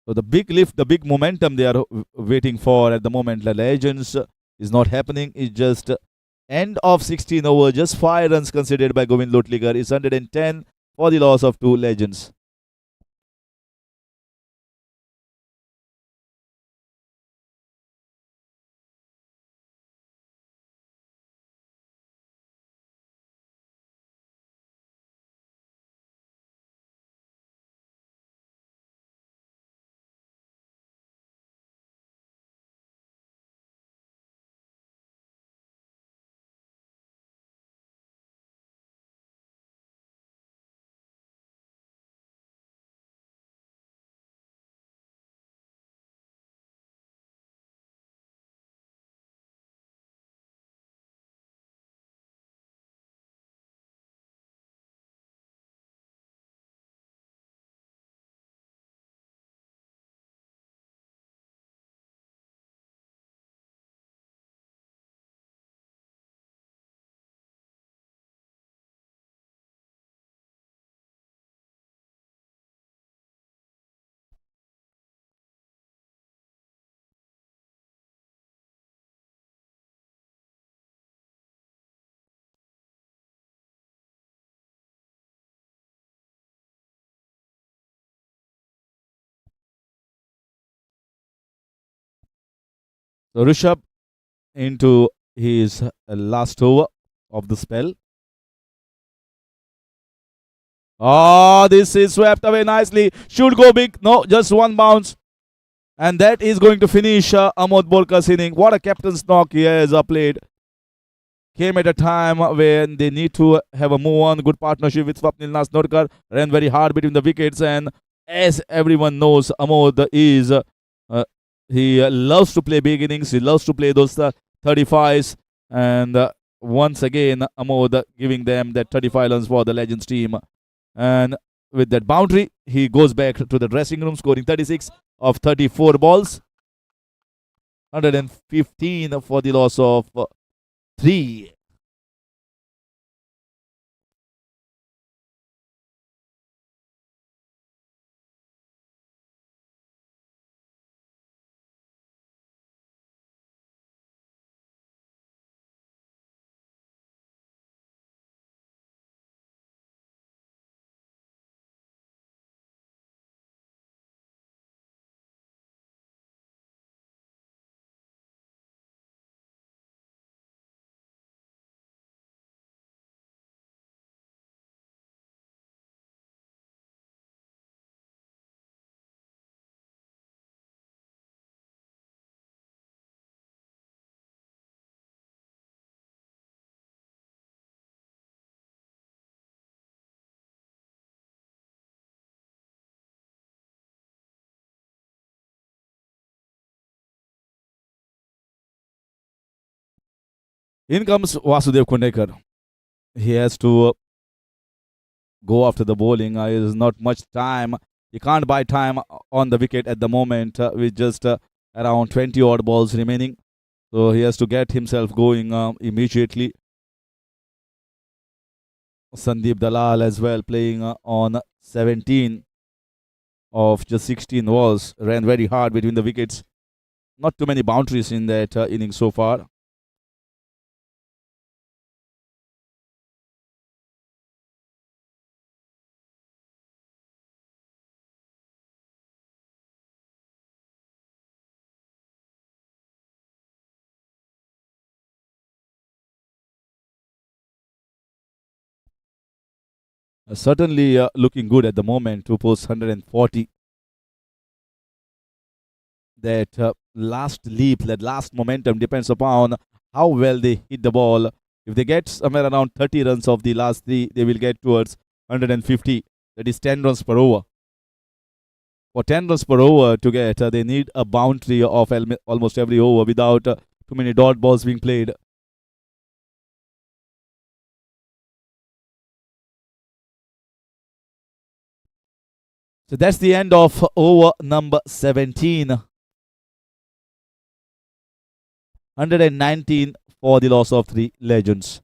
So the big lift, the big momentum they are waiting for at the moment, the Legends is not happening. It's just end of 16 over, just 5 runs considered by Govind Lotlikar. It's 110 for the loss of 2 Legends. So Rishabh into his last over of the spell. Oh, this is swept away nicely. Should go big. No, just one bounce. And that is going to finish Amod Bolkar's inning. What a captain's knock he has played. Came at a time when they need to have a move on. Good partnership with Swapnil Nasnodkar. Ran very hard between the wickets. And as everyone knows, Amod is he loves to play big innings. He loves to play those 35s. And once again, Amod giving them that 35 runs for the Legends team. And with that boundary, he goes back to the dressing room, scoring 36 of 34 balls. 115 for the loss of 3. In comes Vasudev Kundekar. He has to go after the bowling. There's not much time. He can't buy time on the wicket at the moment with just around 20 odd balls remaining. So he has to get himself going immediately. Sandip Dalal as well playing on 17 of just 16 balls. Ran very hard between the wickets. Not too many boundaries in that inning so far. Certainly looking good at the moment to post 140. That last leap, that last momentum depends upon how well they hit the ball. If they get somewhere around 30 runs of the last 3, they will get towards 150. That is 10 runs per over. For 10 runs per over to get, they need a boundary of almost every over without too many dot balls being played. So that's the end of over number 17. 119 for the loss of 3 Legends.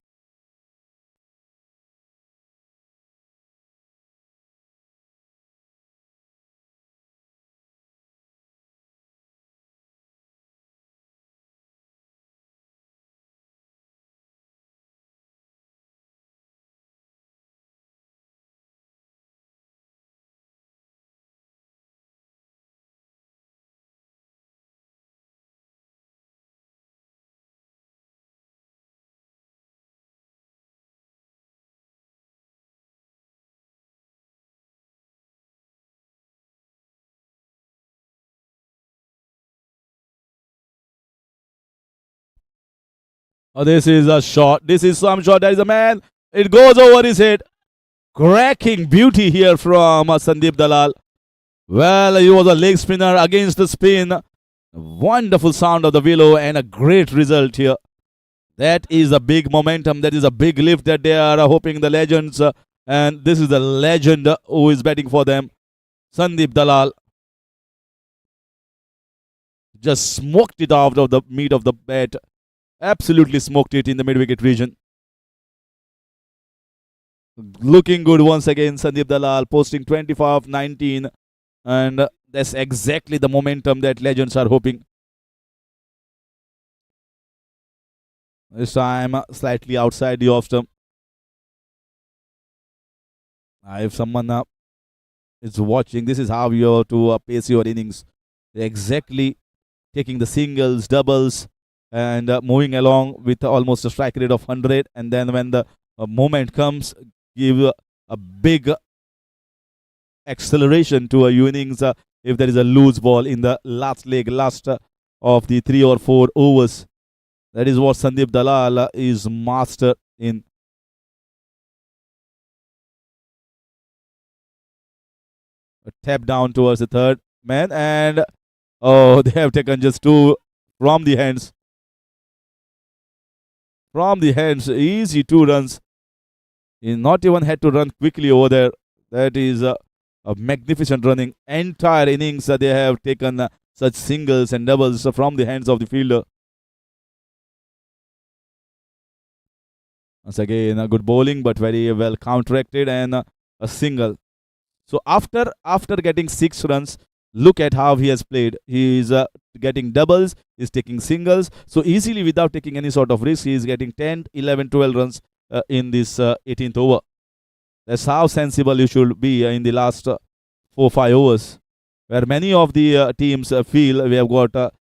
Oh, this is a shot. This is some shot. There is a man. It goes over his head. Cracking beauty here from Sandip Dalal. Well, he was a leg spinner against the spin. Wonderful sound of the willow and a great result here. That is a big momentum. That is a big lift that they are hoping the Legends. And this is the legend who is batting for them. Sandip Dalal. Just smoked it out of the meat of the bat. Absolutely smoked it in the mid-wicket region. Looking good once again, Sandip Dalal posting 25 19. And that's exactly the momentum that Legends are hoping. This time slightly outside the off stump. If someone is watching, this is how you have to pace your innings. Exactly taking the singles, doubles, and moving along with almost a strike rate of 100. And then when the moment comes, give a big acceleration to a innings if there is a loose ball in the last leg, last of the 3 or 4 overs. That is what Sandip Dalal is master in. A tap down towards the third man, and oh, they have taken just 2 from the hands. From the hands, easy 2 runs. He not even had to run quickly over there. That is a magnificent running. Entire innings they have taken such singles and doubles from the hands of the fielder. Once again, a good bowling, but very well counteracted, and a single. So after getting 6 runs, look at how he has played. He is getting doubles, he's taking singles. So easily, without taking any sort of risk, he is getting 10, 11, 12 runs in this 18th over. That's how sensible you should be in the last 4, 5 overs, where many of the teams feel we have got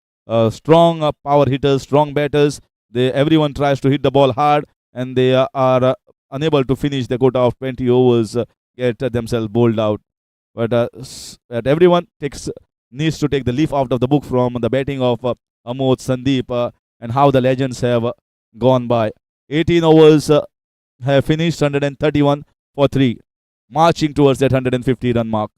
strong power hitters, strong batters. Everyone tries to hit the ball hard, and they are unable to finish the quota of 20 overs, get themselves bowled out. But everyone needs to take the leaf out of the book from the batting of Amod, Sandip, and how the legends have gone by. 18 overs have finished 131 for 3, marching towards that 150 run mark.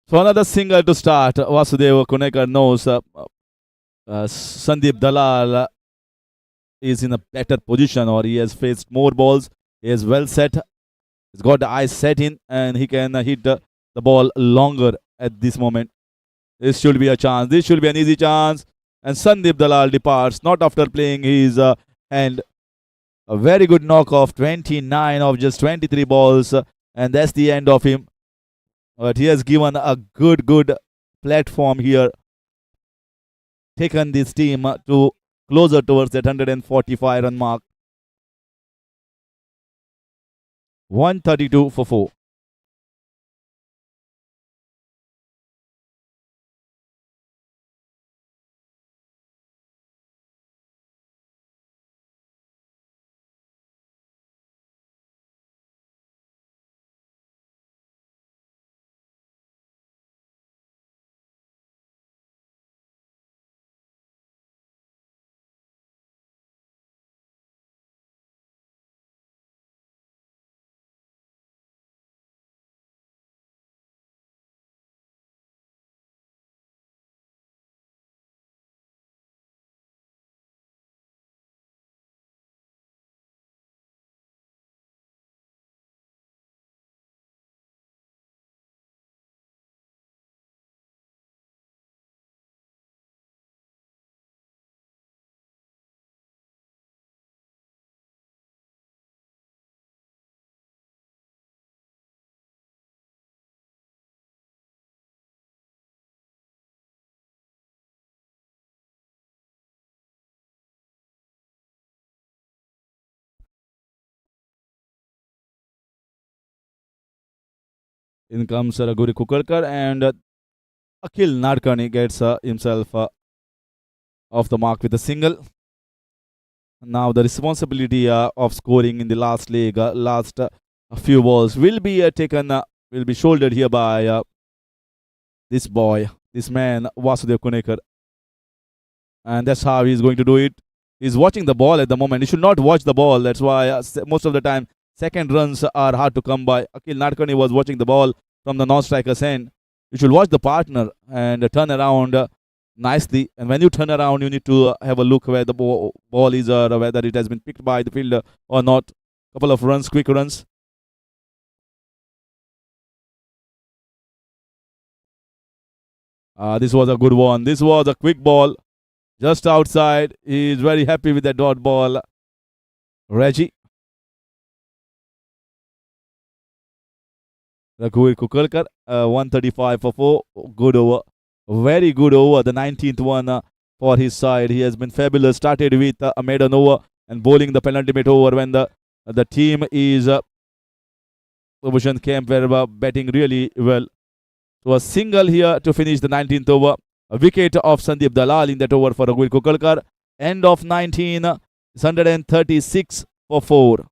So another single to start. Vasudeva Kunekar knows Sandip Dalal is in a better position, or he has faced more balls. He is well set. He's got the eyes set in, and he can hit the ball longer at this moment. This should be a chance. This should be an easy chance. And Sandip Dalal departs, not after playing his hand. A very good knock of 29 of just 23 balls, and that's the end of him. But he has given a good platform here. Taken this team to closer towards that 145 run mark. 132 for 4. In comes Raguri Kukarkar, and Akhil Nadkarni gets himself off the mark with a single. Now the responsibility of scoring in the last leg, last few balls will be taken, will be shouldered here by this boy, this man, Vasudev Kunekar. And that's how he's going to do it. He's watching the ball at the moment. He should not watch the ball. That's why most of the time second runs are hard to come by. Akhil Nadkarni was watching the ball from the non-striker's end. You should watch the partner and turn around nicely. And when you turn around, you need to have a look where the ball is or whether it has been picked by the fielder or not. Couple of runs, quick runs. This was a good one. This was a quick ball just outside. He is very happy with that dot ball. Reggie. Raghuveer Kukalkar, 135 for 4. Good over. Very good over. The 19th one for his side. He has been fabulous. Started with a maiden over and bowling the penultimate over when the team is Bhushan Camp were batting really well. So a single here to finish the 19th over. A wicket of Sandip Dalal in that over for Raghuveer Kukalkar. End of 19, 136 for 4.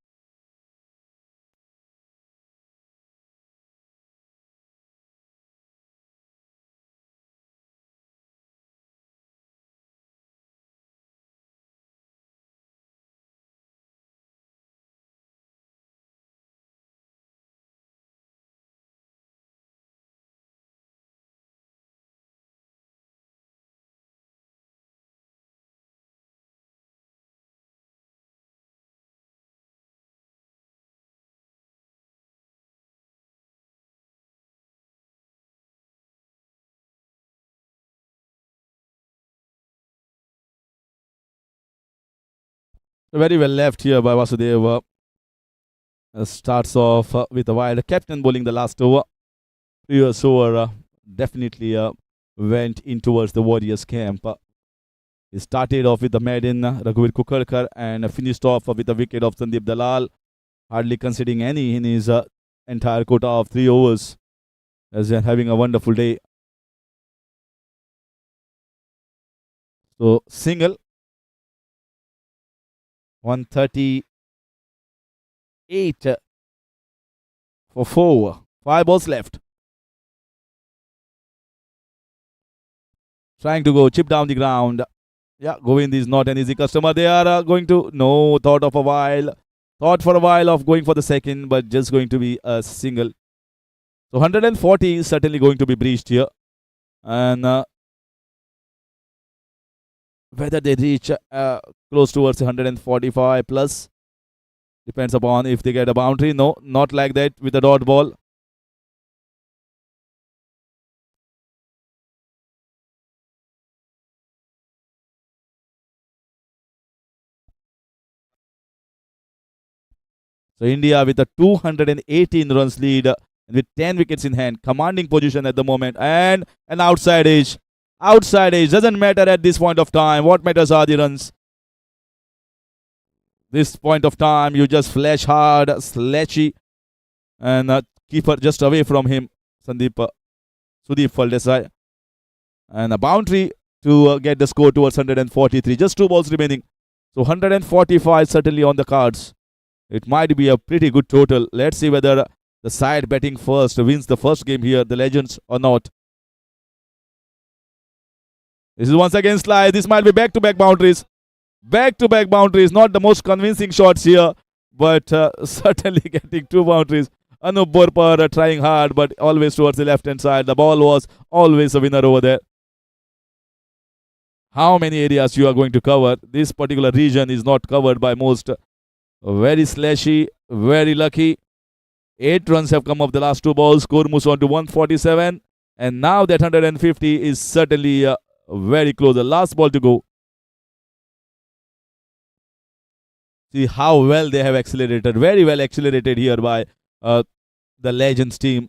Very well left here by Vasudeva. Starts off with a wide. Captain bowling the last over. Previous over definitely went in towards the Warriors camp. He started off with the maiden Raghuveer Kukalkar and finished off with a wicket of Sandip Dalal, hardly conceding any in his entire quota of 3 overs. As they are having a wonderful day. So single, 138 for 4. 5 balls left. Trying to go chip down the ground. Yeah, Govind is not an easy customer. They are going to, no, thought for a while of going for the second, but just going to be a single. So 140 is certainly going to be breached here. And whether they reach close towards 145 plus depends upon if they get a boundary. No, not like that with a dot ball. So India with a 218 runs lead with 10 wickets in hand, commanding position at the moment, and an outside edge. Outside edge doesn't matter at this point of time. What matters are the runs. This point of time, you just flash hard, slashy, and keeper just away from him. Sudip Faldesai. And a boundary to get the score towards 143. Just 2 balls remaining. So 145 certainly on the cards. It might be a pretty good total. Let's see whether the side batting first wins the first game here, the Legends, or not. This is once again slide. This might be back-to-back boundaries. Back-to-back boundaries. Not the most convincing shots here, but certainly getting 2 boundaries. Anup Borpar trying hard, but always towards the left-hand side. The ball was always a winner over there. How many areas you are going to cover? This particular region is not covered by most. Very slashy, very lucky. 8 runs have come off the last 2 balls. Score moves on to 147. And now that 150 is certainly very close. The last ball to go. See how well they have accelerated. Very well accelerated here by the Legends team.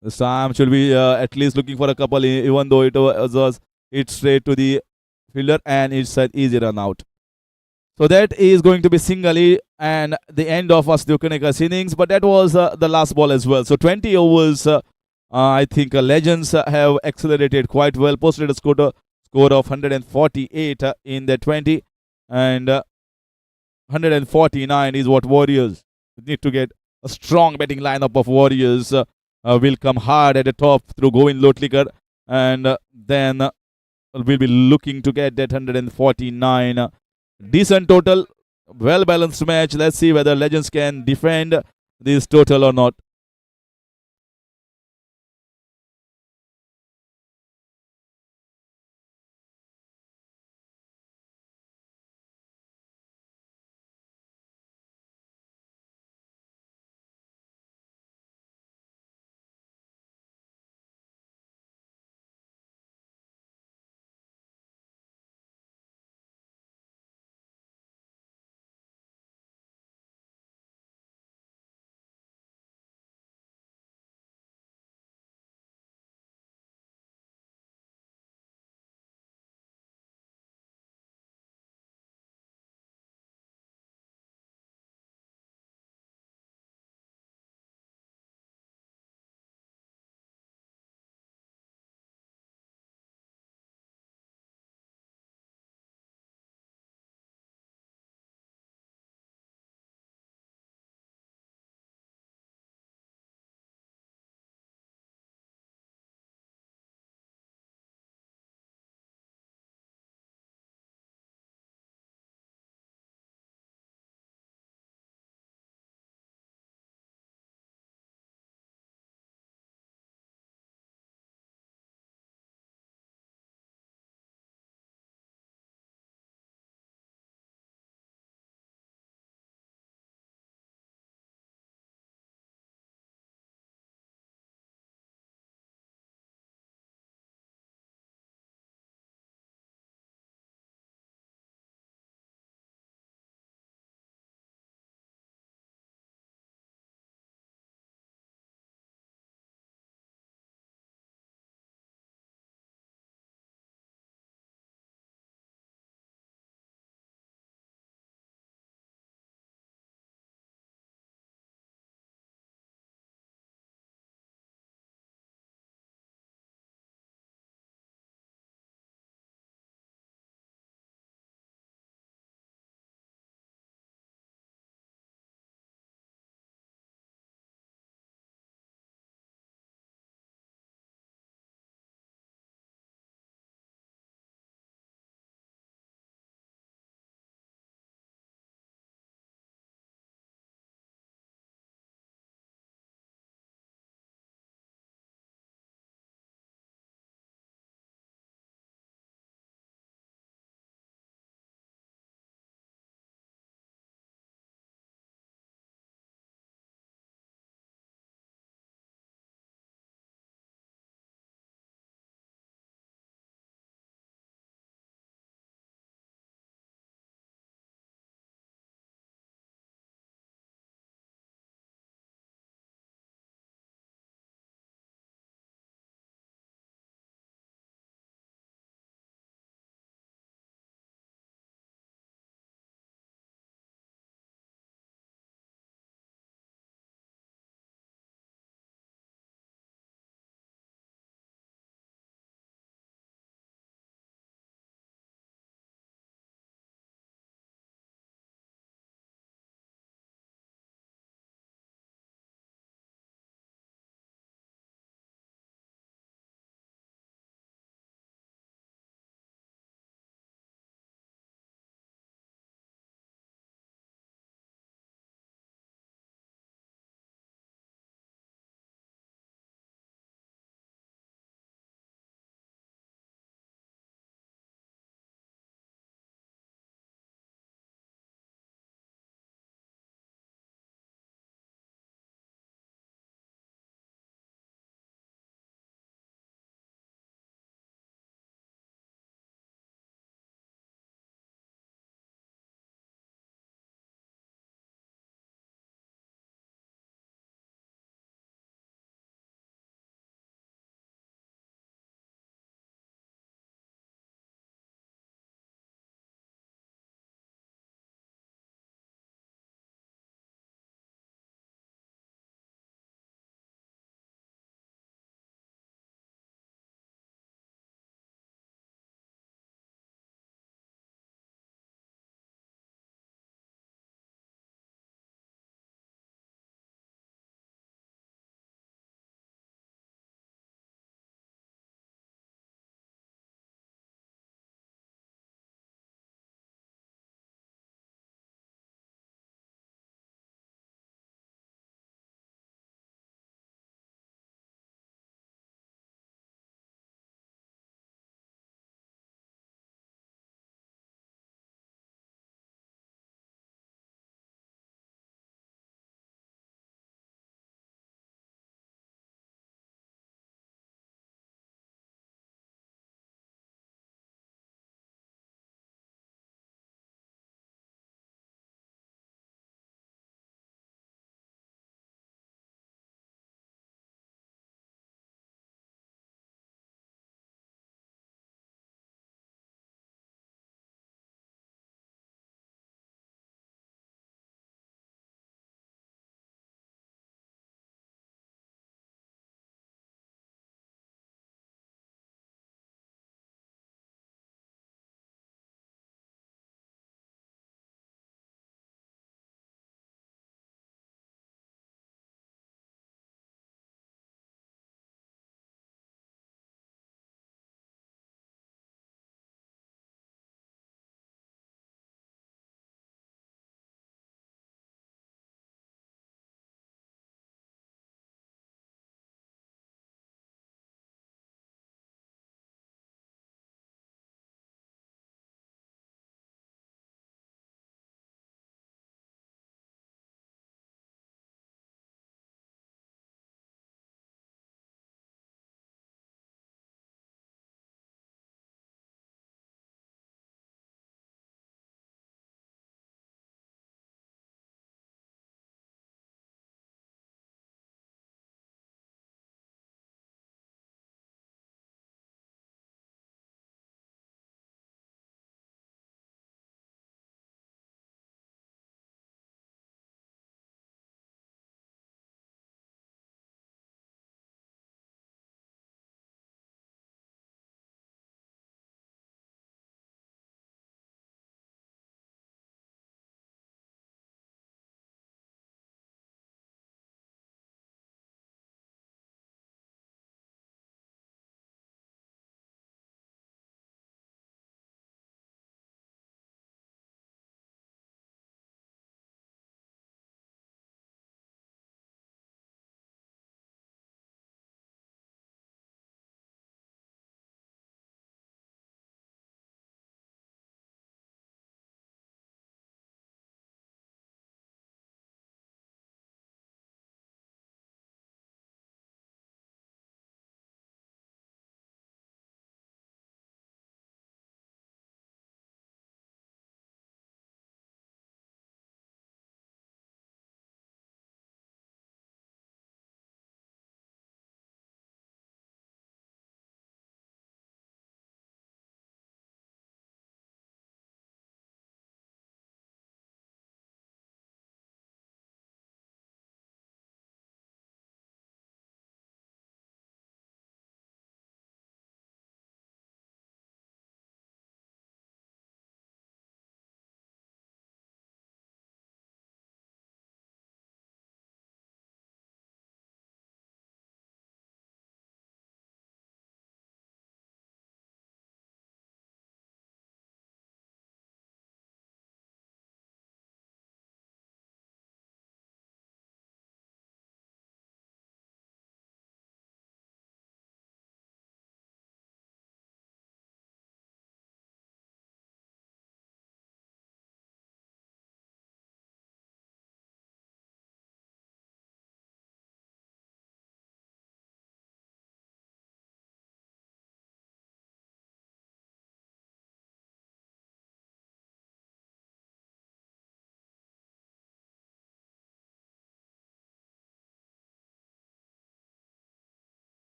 This time should be at least looking for a couple, even though it was hit straight to the fielder and it's an easy run out. So that is going to be single and the end of Vasudeva Kaneka's innings, but that was the last ball as well. So 20 overs, I think Legends have accelerated quite well, posted a score of 148 in the 20, and 149 is what Warriors need to get. A strong batting lineup of Warriors will come hard at the top through Govind Lotlikar, and then we'll be looking to get that 149. Decent total, well balanced match. Let's see whether Legends can defend this total or not.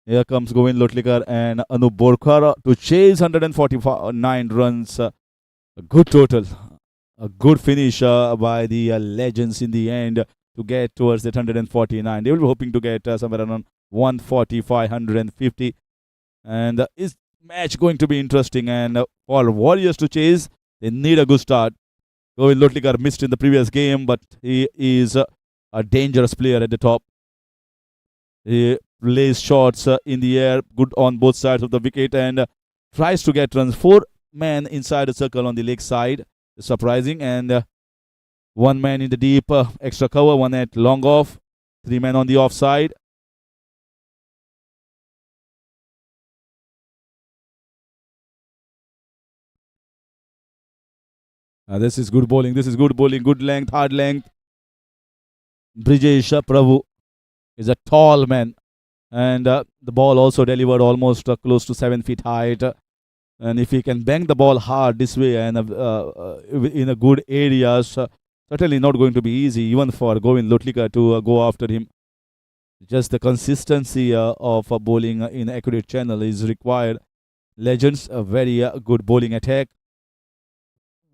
Here comes Govind Lotlikar and Anup Borkar to chase 149 runs. A good total. A good finish by the legends in the end to get towards that 149. They will be hoping to get somewhere around 145, 150. And is match going to be interesting? And for Warriors to chase, they need a good start. Govind Lotlikar missed in the previous game, but he is a dangerous player at the top. He lays shots in the air, good on both sides of the wicket, and tries to get runs. Four men inside the circle on the leg side. Surprising. And one man in the deep extra cover, one at long off, three men on the offside. This is good bowling. This is good bowling. Good length, hard length. Brijesh Prabhu is a tall man. And the ball also delivered almost close to 7 feet height. And if he can bang the ball hard this way and in a good areas, certainly not going to be easy even for Govind Lotlikar to go after him. Just the consistency of bowling in accurate channel is required. Legends, a very good bowling attack.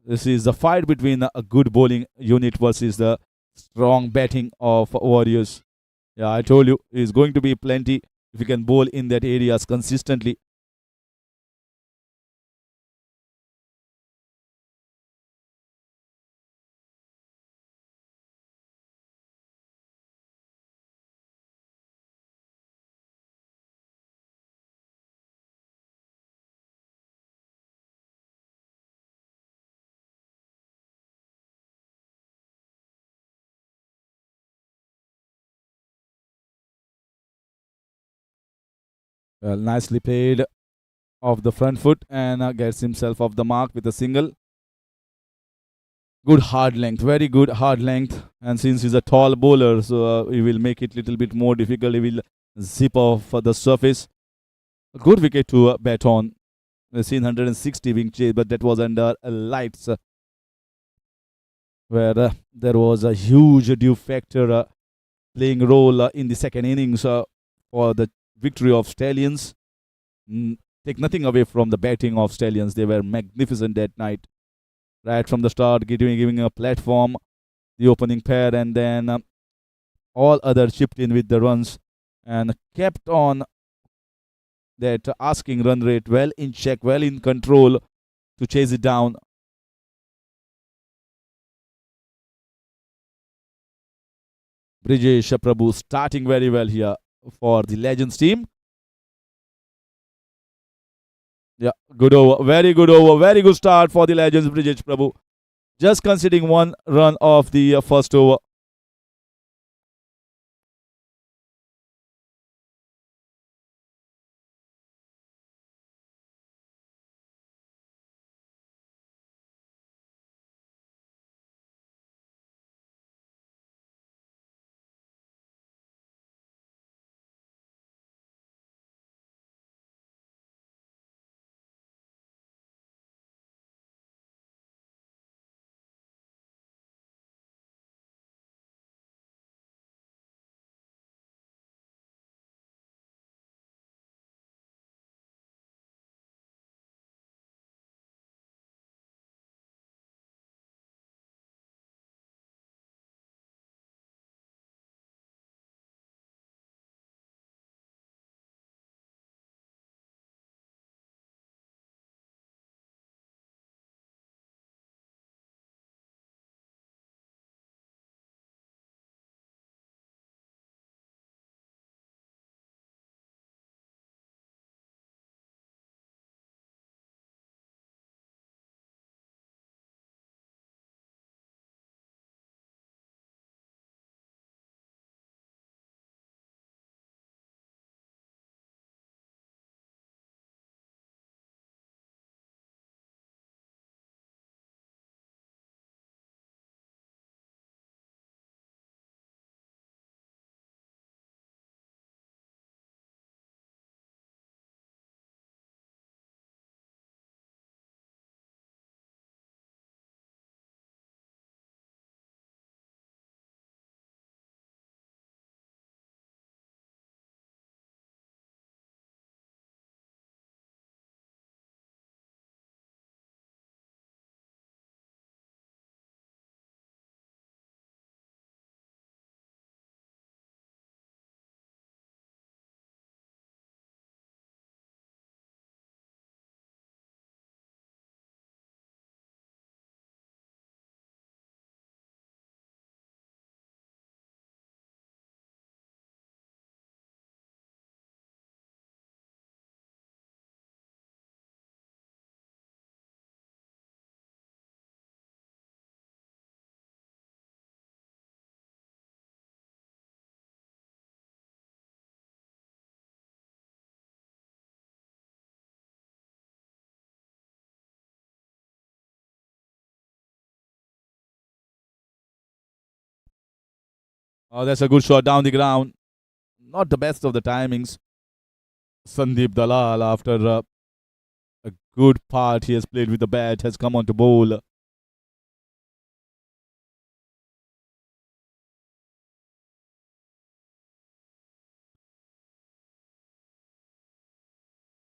This is the fight between a good bowling unit versus the strong batting of Warriors. Yeah, I told you, it's going to be plenty if you can bowl in that areas consistently. Well, nicely played off the front foot and gets himself off the mark with a single. Good hard length, very good hard length. And since he's a tall bowler, so he will make it a little bit more difficult. He will zip off the surface. A good wicket to bat on. We've seen 160 being chased, but that was under lights, where there was a huge dew factor playing a role in the second innings for the victory of Stallions. Take nothing away from the batting of Stallions. They were magnificent that night. Right from the start, giving a platform, the opening pair, and then all others chipped in with the runs and kept on that asking run rate well in check, well in control to chase it down. Brijesh Prabhu starting very well here for the Legends team. Yeah, good over, very good over, very good start for the Legends, Brijesh Prabhu. Just conceding one run of the first over. Oh, that's a good shot down the ground. Not the best of the timings. Sandip Dalal, after a good part he has played with the bat, has come on to bowl.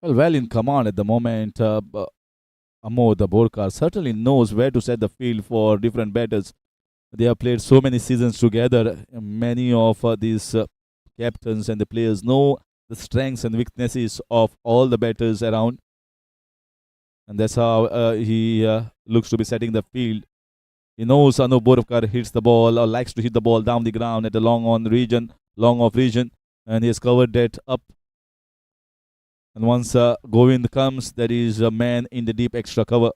Well in command at the moment. Amod, the Borkar, certainly knows where to set the field for different batters. They have played so many seasons together. Many of these captains and the players know the strengths and weaknesses of all the batters around. And that's how he looks to be setting the field. He knows Anu Borkar hits the ball or likes to hit the ball down the ground at the long off region. And he has covered that up. And once Govind comes, there is a man in the deep extra cover.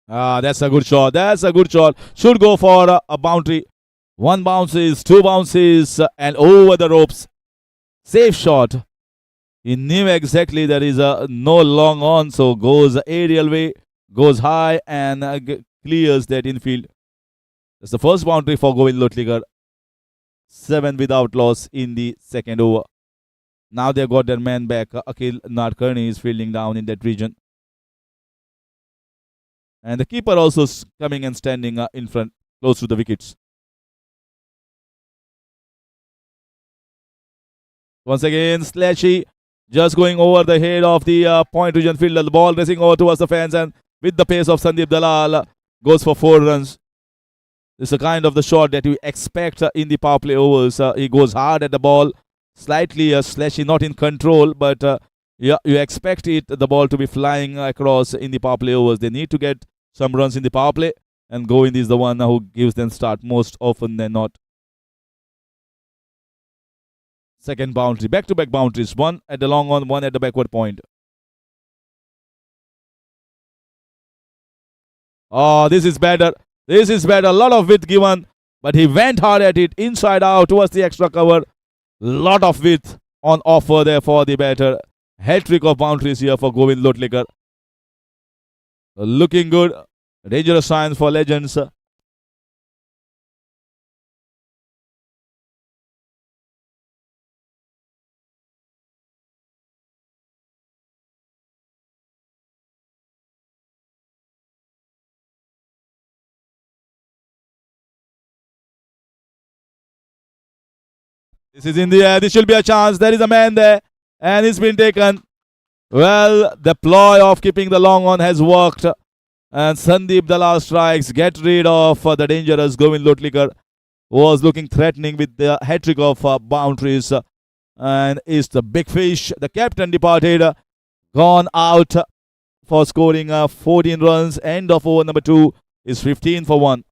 That's a good shot. That's a good shot. Should go for a boundary. One bounces, two bounces, and over the ropes. Safe shot. He knew exactly there is no long on, so goes aerial way, goes high, and clears that infield. That's the first boundary for Govind Lotlikar. 7 without loss in the second over. Now they've got their man back. Akhil Nadkarni is fielding down in that region. And the keeper also coming and standing in front, close to the wickets. Once again, Slashy just going over the head of the point region fielder. The ball racing over towards the fence, and with the pace of Sandip Dalal, goes for 4 runs. This is the kind of the shot that you expect in the power play overs. He goes hard at the ball, slightly Slashy not in control, but yeah, you expect the ball to be flying across in the power play overs. They need to get some runs in the power play, and Govind is the one who gives them start most often than not. Second boundary, back-to-back boundaries, one at the long on, one at the backward point. Oh, this is better. This is better. A lot of width given, but he went hard at it, inside out towards the extra cover. Lot of width on offer there for the batter. Hat-trick of boundaries here for Govind Lotlikar. Looking good. Dangerous signs for legends. This is in the air. This should be a chance. There is a man there, and it's been taken. Well, the ploy of keeping the long on has worked. And Sandip Dalal strikes. Get rid of the dangerous Govind Lotlikar, who was looking threatening with the hat-trick of boundaries. And is the big fish. The captain departed. Gone out for scoring 14 runs. End of over number 2 is 15 for 1.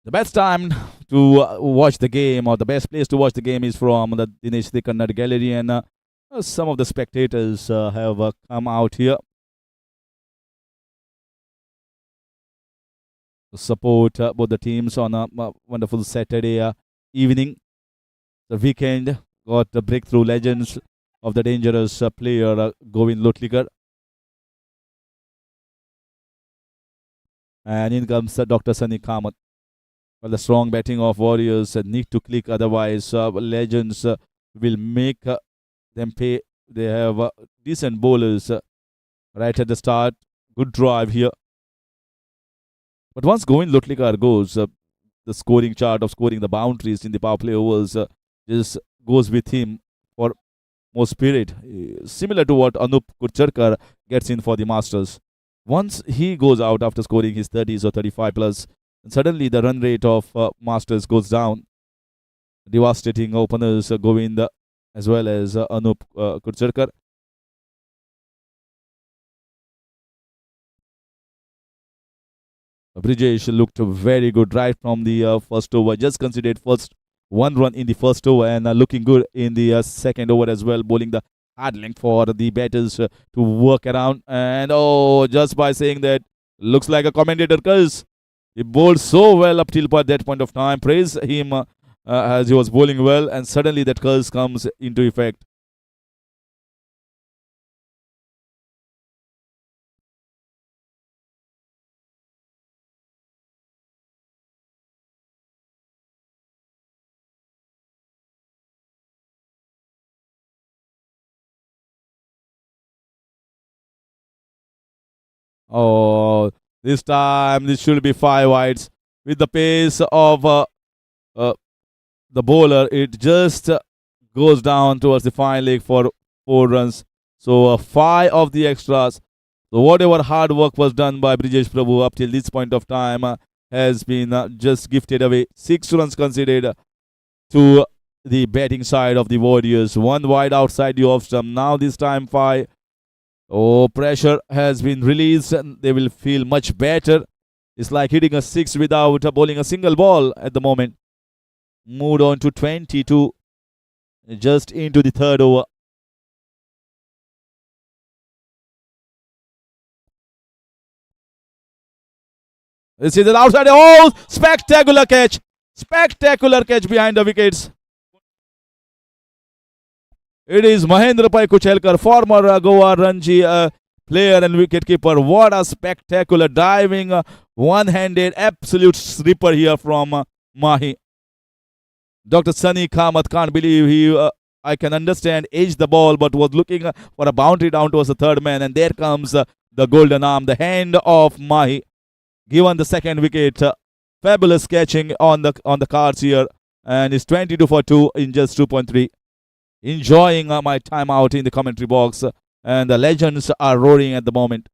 The best time to watch the game, or the best place to watch the game, is from the Dinesh Kannad Gallery, and some of the spectators have come out here. to support both the teams on a wonderful Saturday evening. The weekend got the breakthrough legends of the dangerous player Govind Lotlikar. And in comes Dr. Sunny Kamath. Well, the strong batting of Warriors need to click, otherwise, legends will make them pay. They have decent bowlers right at the start. Good drive here. But once Govind Lotlikar goes, the scoring chart of scoring the boundaries in the power play overs just goes with him for more spirit, similar to what Anup Kurcharkar gets in for the Masters. Once he goes out after scoring his 30s or 35 plus, suddenly the run rate of Masters goes down, devastating openers Govind as well as Anup Kurcharkar. Brijesh looked very good right from the first over. Just considered first one run in the first over and looking good in the second over as well, bowling the hard length for the batters to work around. And oh, just by saying that, looks like a commentator because he bowled so well up till that point of time. Praise him as he was bowling well, and suddenly that curse comes into effect. Oh, this time this should be five wides. With the pace of uh, the bowler, it just goes down towards the fine leg for 4 runs. So five of the extras. So whatever hard work was done by Brijesh Prabhu up till this point of time has been just gifted away. 6 runs conceded to the batting side of the Warriors. One wide outside the off stump. Now this time five. Oh, pressure has been released and they will feel much better. It's like hitting a six without bowling a single ball at the moment. Moved on to 22, just into the third over. This is an outside. Oh, spectacular catch! Spectacular catch behind the wickets. It is Mahendra Pai Kuchelkar, former Goa Ranji player and wicketkeeper. What a spectacular diving, one-handed, absolute sweeper here from Mahi. Dr. Sunny Kamath can't believe he, I can understand, edged the ball, but was looking for a boundary down towards the third man. And there comes the golden arm, the hand of Mahi, given the second wicket. Fabulous catching on the cards here. And it's 22 for 2 in just 2.3. Enjoying my time out in the commentary box. And the legends are roaring at the moment.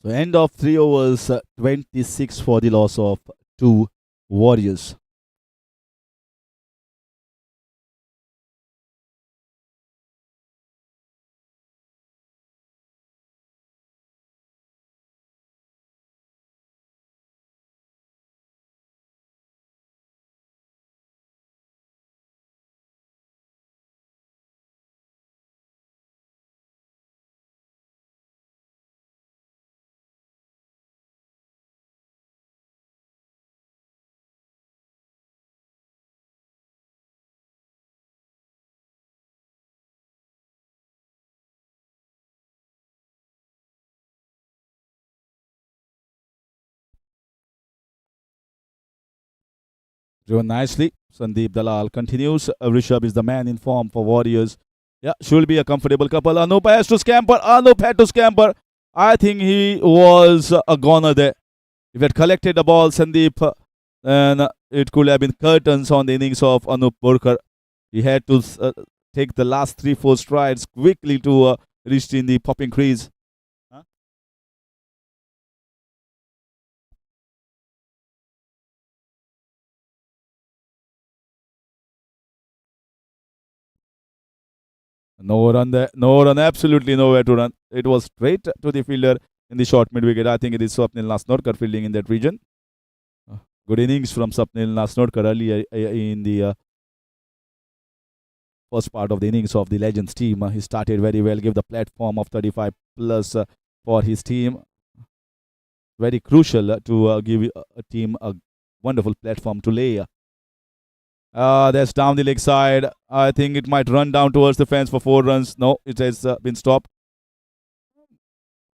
So end of 3 overs, 26 for the loss of 2 Warriors. Driven nicely. Sandip Dalal continues. Rishabh is the man in form for Warriors. Yeah, should be a comfortable couple. Anup has to scamper. Anup had to scamper. I think he was a goner there. If he had collected the ball, Sandeep, then it could have been curtains on the innings of Anup Borkar. He had to take the last 3-4 strides quickly to reach in the popping crease. Huh? No run there. No run. Absolutely nowhere to run. It was straight to the fielder in the short mid wicket. I think it is Swapnil Nasnorkar fielding in that region. Good innings from Swapnil Nasnorkar earlier in the first part of the innings of the Legends team. He started very well, gave the platform of 35 plus for his team. Very crucial to give a team a wonderful platform to lay. That's down the leg side. I think it might run down towards the fence for 4 runs. No, it has been stopped.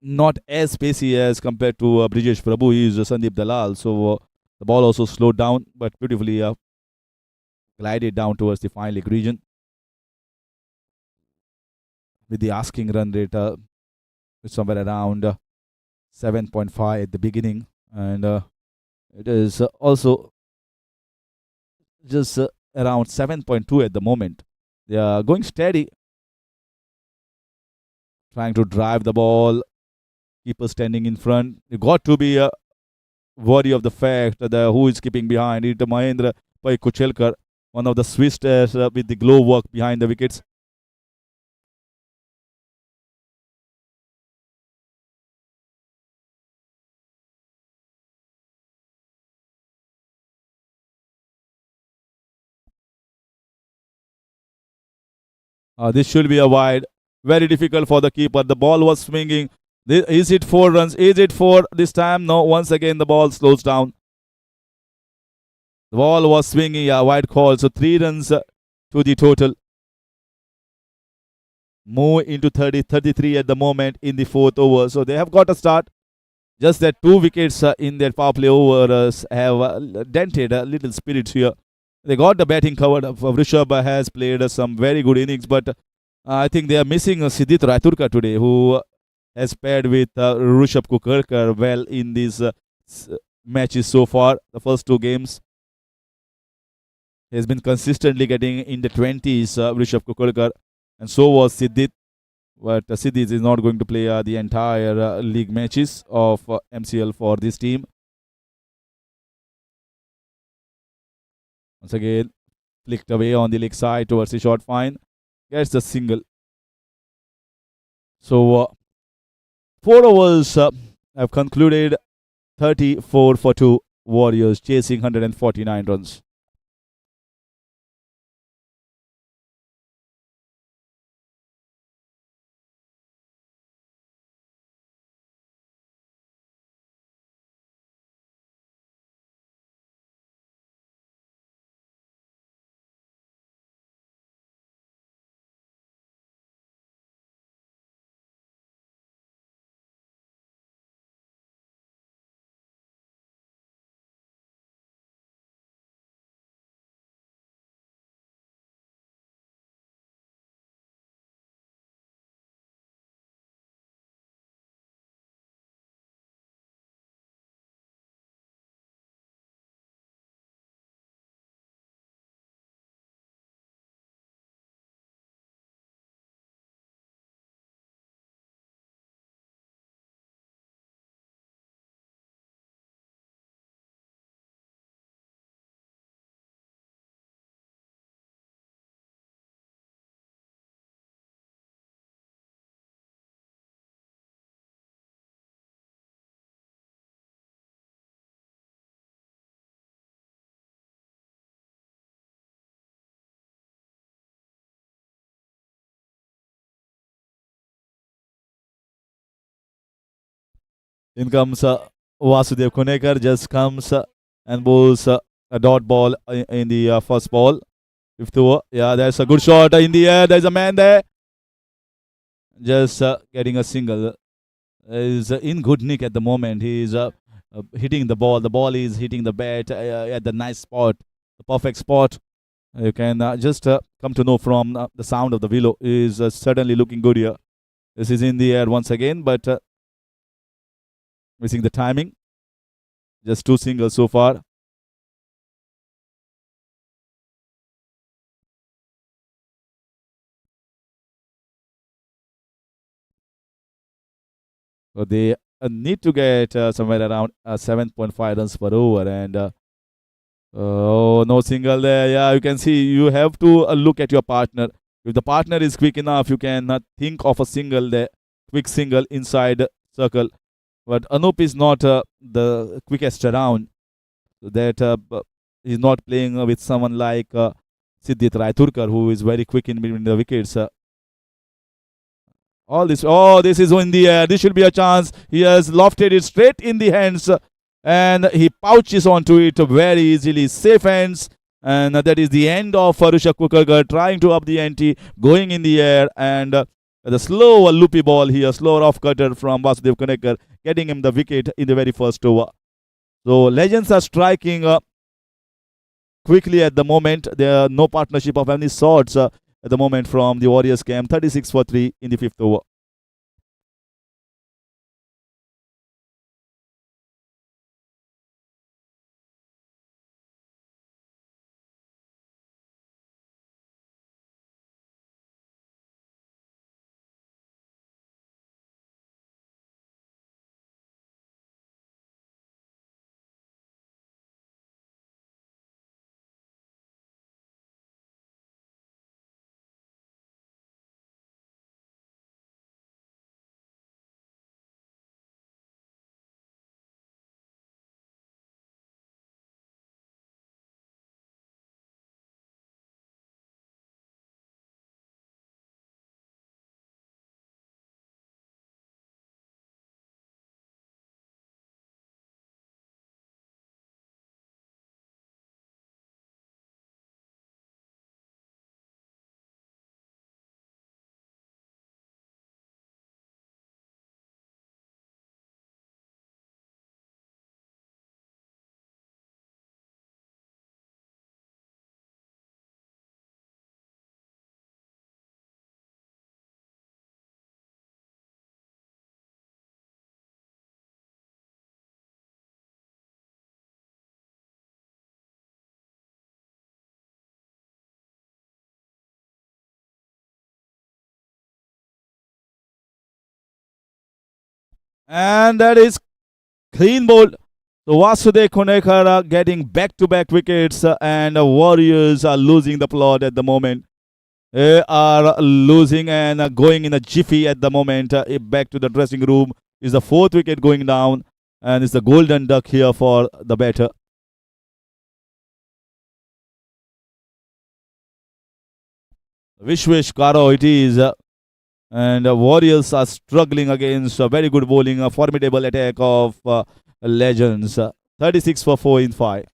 Not as spacey as compared to Brijesh Prabhu. He is Sandip Dalal. So the ball also slowed down, but beautifully glided down towards the fine leg region. With the asking run rate somewhere around 7.5 at the beginning, and it is also just around 7.2 at the moment. They are going steady, trying to drive the ball. Keeper standing in front. You got to be worry of the fact that who is keeping behind. It Mahendra Pai Kuchelkar, one of the swiftest with the glow work behind the wickets. This should be a wide. Very difficult for the keeper. The ball was swinging. Is it 4 runs? Is it 4 this time? No. Once again, the ball slows down. The ball was swinging. Yeah, wide call. So 3 runs to the total. Move into 33 at the moment in the 4th over. So they have got a start. Just that 2 wickets in their power play overs have dented a little spirit here. They got the batting covered. Rishabh has played some very good innings, but I think they are missing Siddhit Raiturka today, who has paired with Rishabh Kukarkar well in these matches so far. The first 2 games, he has been consistently getting in the 20s, Rishabh Kukarkar, and so was Siddhit. But Siddhit is not going to play the entire league matches of MCL for this team. Once again, flicked away on the leg side towards the short fine. Gets the single. So 4 overs have concluded 34 for 2. Warriors chasing 149 runs. In comes Vasudev Kunekar, just comes and bowls a dot ball in the first ball. Fifth over. Yeah, there's a good shot in the air. There's a man there. Just getting a single. Is in good nick at the moment. He is hitting the ball. The ball is hitting the bat at the nice spot, the perfect spot. You can just come to know from the sound of the willow. Is certainly looking good here. This is in the air once again, but missing the timing. Just two singles so far. So they need to get somewhere around 7.5 runs per over. And oh, no single there. Yeah, you can see you have to look at your partner. If the partner is quick enough, you can think of a single there, quick single inside circle. But Anup is not the quickest around. So that he's not playing with someone like Siddhit Raiturkar, who is very quick in between the wickets. All this, oh, this is in the air. This should be a chance. He has lofted it straight in the hands and he pouches onto it very easily. Safe hands. And that is the end of Rusha Kukargar trying to up the ante, going in the air. And the slow loopy ball here, slow off cutter from Vasudev Kunekar, getting him the wicket in the very first over. So legends are striking quickly at the moment. There are no partnership of any sorts at the moment from the Warriors camp. 36 for 3 in the fifth over. And that is clean bowled. So Vasudev Kunekar getting back-to-back wickets and Warriors are losing the plot at the moment. They are losing and going in a jiffy at the moment. Back to the dressing room. Is the fourth wicket going down and it's the golden duck here for the batter. Vishwesh Karo it is. And Warriors are struggling against a very good bowling, a formidable attack of legends. 36 for 4 in 5.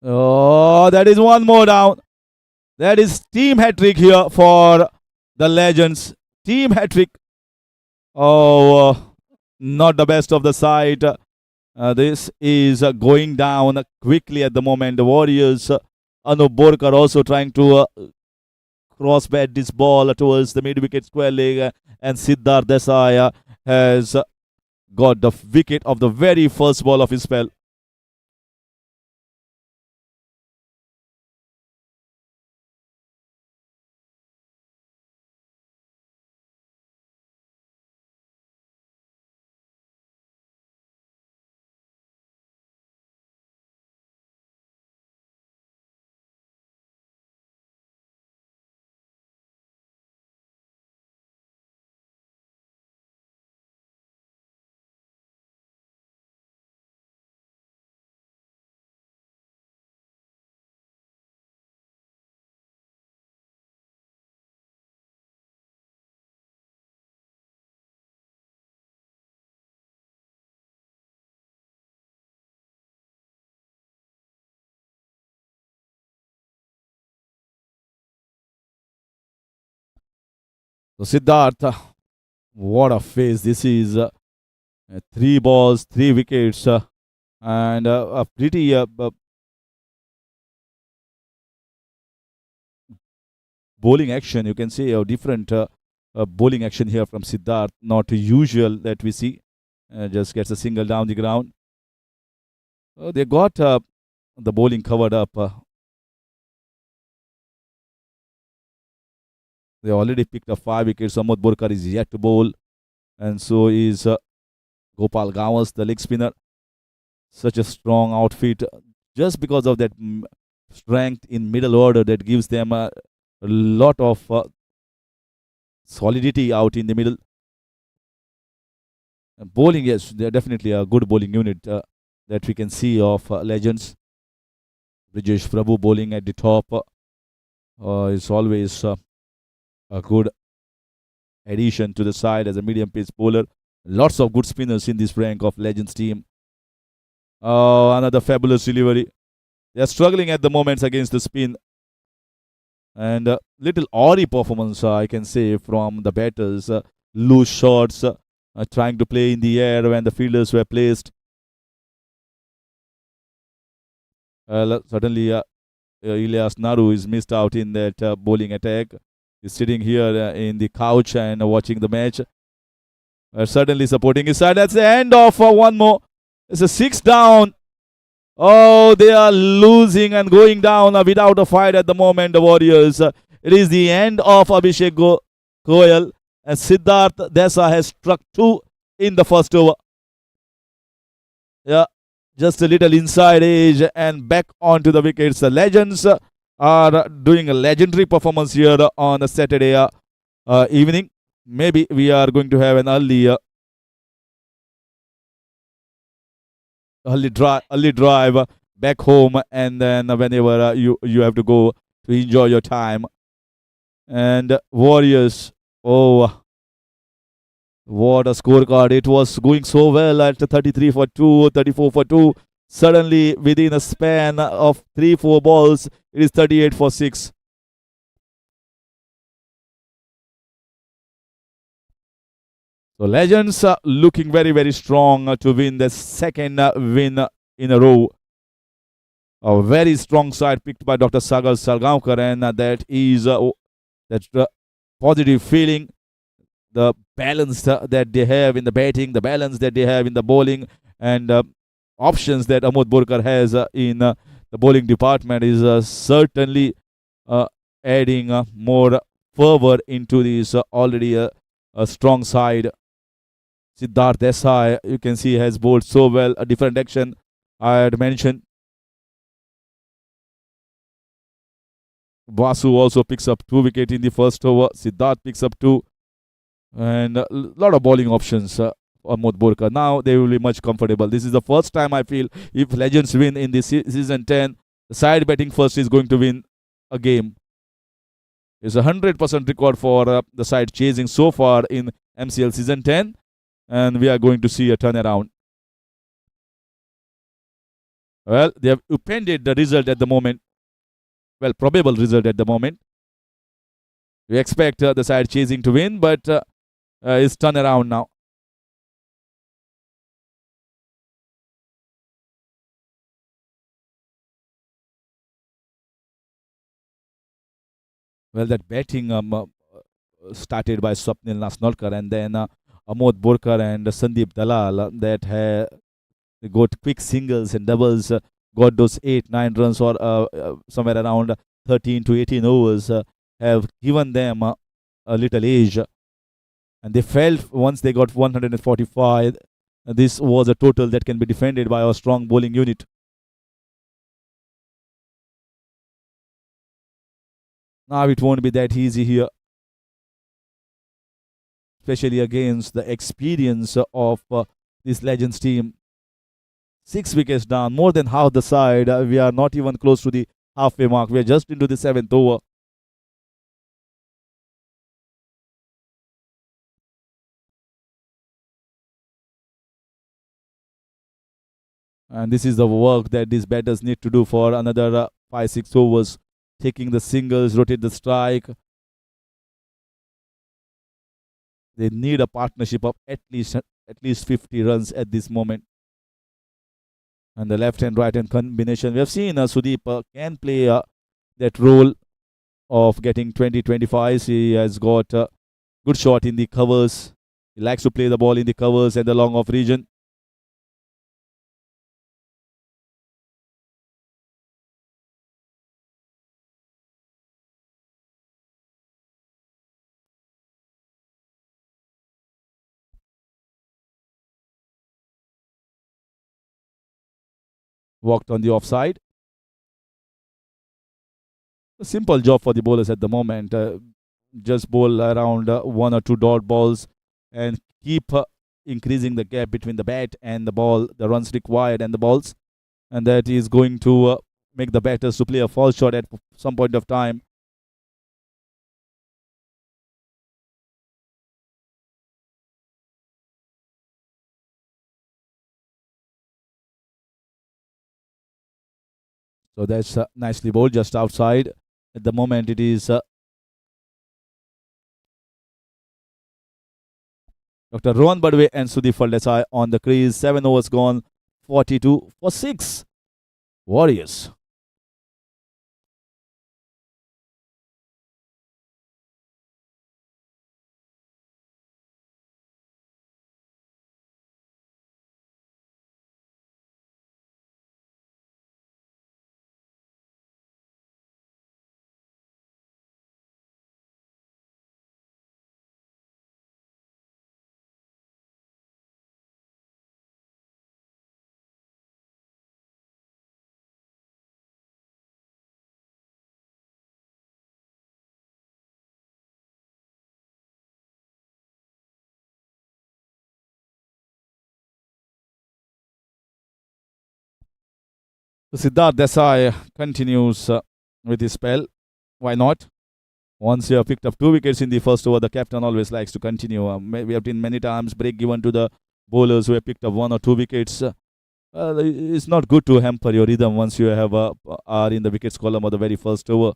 Oh, that is one more down. That is team hat-trick here for the Legends. Team hat-trick. Oh, not the best of the side. This is going down quickly at the moment. The Warriors, Amod Borkar also trying to cross bat this ball towards the mid-wicket square leg, and Siddharth Desai has got the wicket of the very first ball of his spell. So Siddharth, what a face this is. 3 balls, 3 wickets, and a pretty bowling action. You can see a different bowling action here from Siddharth, not usual that we see. Just gets a single down the ground. They got the bowling covered up. They already picked up 5 wickets. Amod Borkar is yet to bowl, and so is Gopal Gawas, the leg spinner. Such a strong outfit, just because of that strength in middle order that gives them a lot of solidity out in the middle. Bowling, yes, they're definitely a good bowling unit that we can see of Legends. Brijesh Prabhu bowling at the top is always a good addition to the side as a medium pace bowler. Lots of good spinners in this rank of Legends team. Another fabulous delivery. They are struggling at the moments against the spin. And little awry performance, I can say, from the batters. Loose shots, trying to play in the air when the fielders were placed. Certainly, Ilyas Naru is missed out in that bowling attack. He's sitting here in the couch and watching the match. Certainly supporting his side. That's the end of one more. It's a 6 down. Oh, they are losing and going down without a fight at the moment, the Warriors. It is the end of Abhishek Goyal, and Siddharth Desai has struck 2 in the first over. Yeah, just a little inside edge and back onto the wickets. The Legends are doing a legendary performance here on a Saturday evening. Maybe we are going to have an early drive back home, and then whenever you have to go to enjoy your time. And Warriors, oh, what a scorecard. It was going so well at 33 for 2, 34 for 2. Suddenly, within a span of 3-4 balls, it is 38 for 6. So Legends looking very, very strong to win the second win in a row. A very strong side picked by Dr. Sagar Salgaonkar, and that is that positive feeling, the balance that they have in the batting, the balance that they have in the bowling, and options that Amod Borkar has in the bowling department is certainly adding more fervor into this already a strong side. Siddharth Desai, you can see, has bowled so well. A different action I had mentioned. Vasu also picks up 2 wickets in the first over. Siddharth picks up 2. And a lot of bowling options for Amod Borkar. Now they will be much comfortable. This is the first time I feel if Legends win in this season 10, the side batting first is going to win a game. It's a 100% record for the side chasing so far in MCL season 10. And we are going to see a turnaround. Well, they have upended the result at the moment. Well, probable result at the moment. We expect the side chasing to win, but it's turned around now. Well, that batting started by Swapnil Nasnolkar and then Amod Borkar and Sandip Dalal they got quick singles and doubles, got those 8, 9 runs or somewhere around 13 to 18 overs, have given them a little edge. And they felt once they got 145, this was a total that can be defended by our strong bowling unit. Now it won't be that easy here, especially against the experience of this Legends team. 6 wickets down, more than half the side. We are not even close to the halfway mark. We are just into the 7th over. And this is the work that these batters need to do for another 5, 6 overs. Taking the singles, rotate the strike. They need a partnership of at least 50 runs at this moment. And the left and right hand combination. We have seen Sudip can play that role of getting 20-25s. He has got a good shot in the covers. He likes to play the ball in the covers and the long off region. Walked on the offside. A simple job for the bowlers at the moment. Just bowl around 1 or 2 dot balls and keep increasing the gap between the bat and the ball, the runs required and the balls. And that is going to make the batters to play a false shot at some point of time. So that's nicely bowled just outside. At the moment, it is Dr. Rohan Badwe and Sudip Desai on the crease. 7 overs gone, 42 for 6. Warriors. So Siddharth Desai continues with his spell. Why not? Once you have picked up 2 wickets in the first over, the captain always likes to continue. We have seen many times break given to the bowlers who have picked up 1 or 2 wickets. It's not good to hamper your rhythm once you have are in the wickets column of the very first over.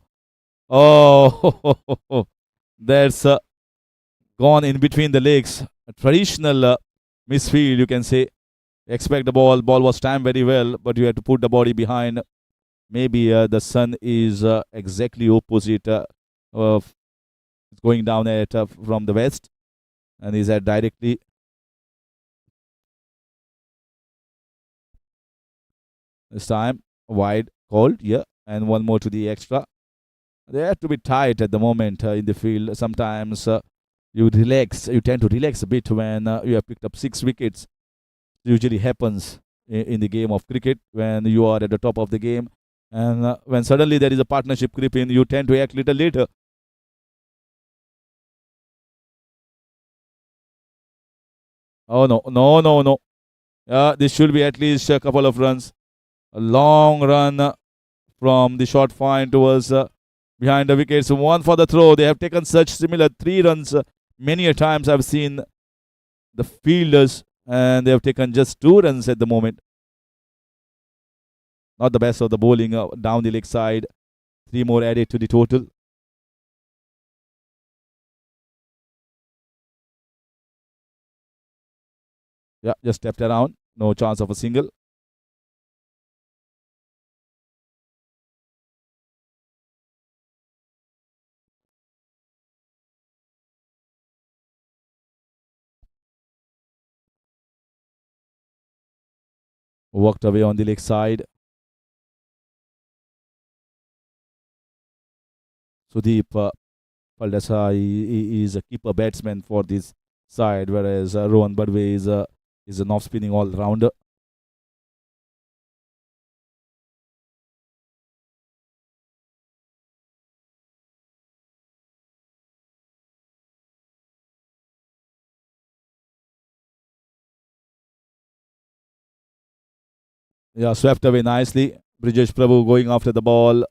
Oh, that's gone in between the legs. A traditional misfield, you can say. Expect the ball. Ball was timed very well, but you had to put the body behind. Maybe the sun is exactly opposite. It's going down at from the west, and is at directly. This time wide called, yeah, and one more to the extra. They have to be tight at the moment in the field. Sometimes you relax. You tend to relax a bit when you have picked up 6 wickets. Usually happens in the game of cricket when you are at the top of the game, and when suddenly there is a partnership creep in, you tend to act little later. Oh no, no, no, no. This should be at least a couple of runs. A long run from the short fine towards behind the wickets. One for the throw. They have taken such similar 3 runs many a times. I've seen the fielders, and they have taken just 2 runs at the moment. Not the best of the bowling down the leg side. 3 more added to the total. Yeah, just stepped around. No chance of a single. Walked away on the leg side. Sudip Faldesa is a keeper batsman for this side, whereas Rohan Badwe is an off-spinning all-rounder. Yeah, swept away nicely. Brijesh Prabhu going after the ball.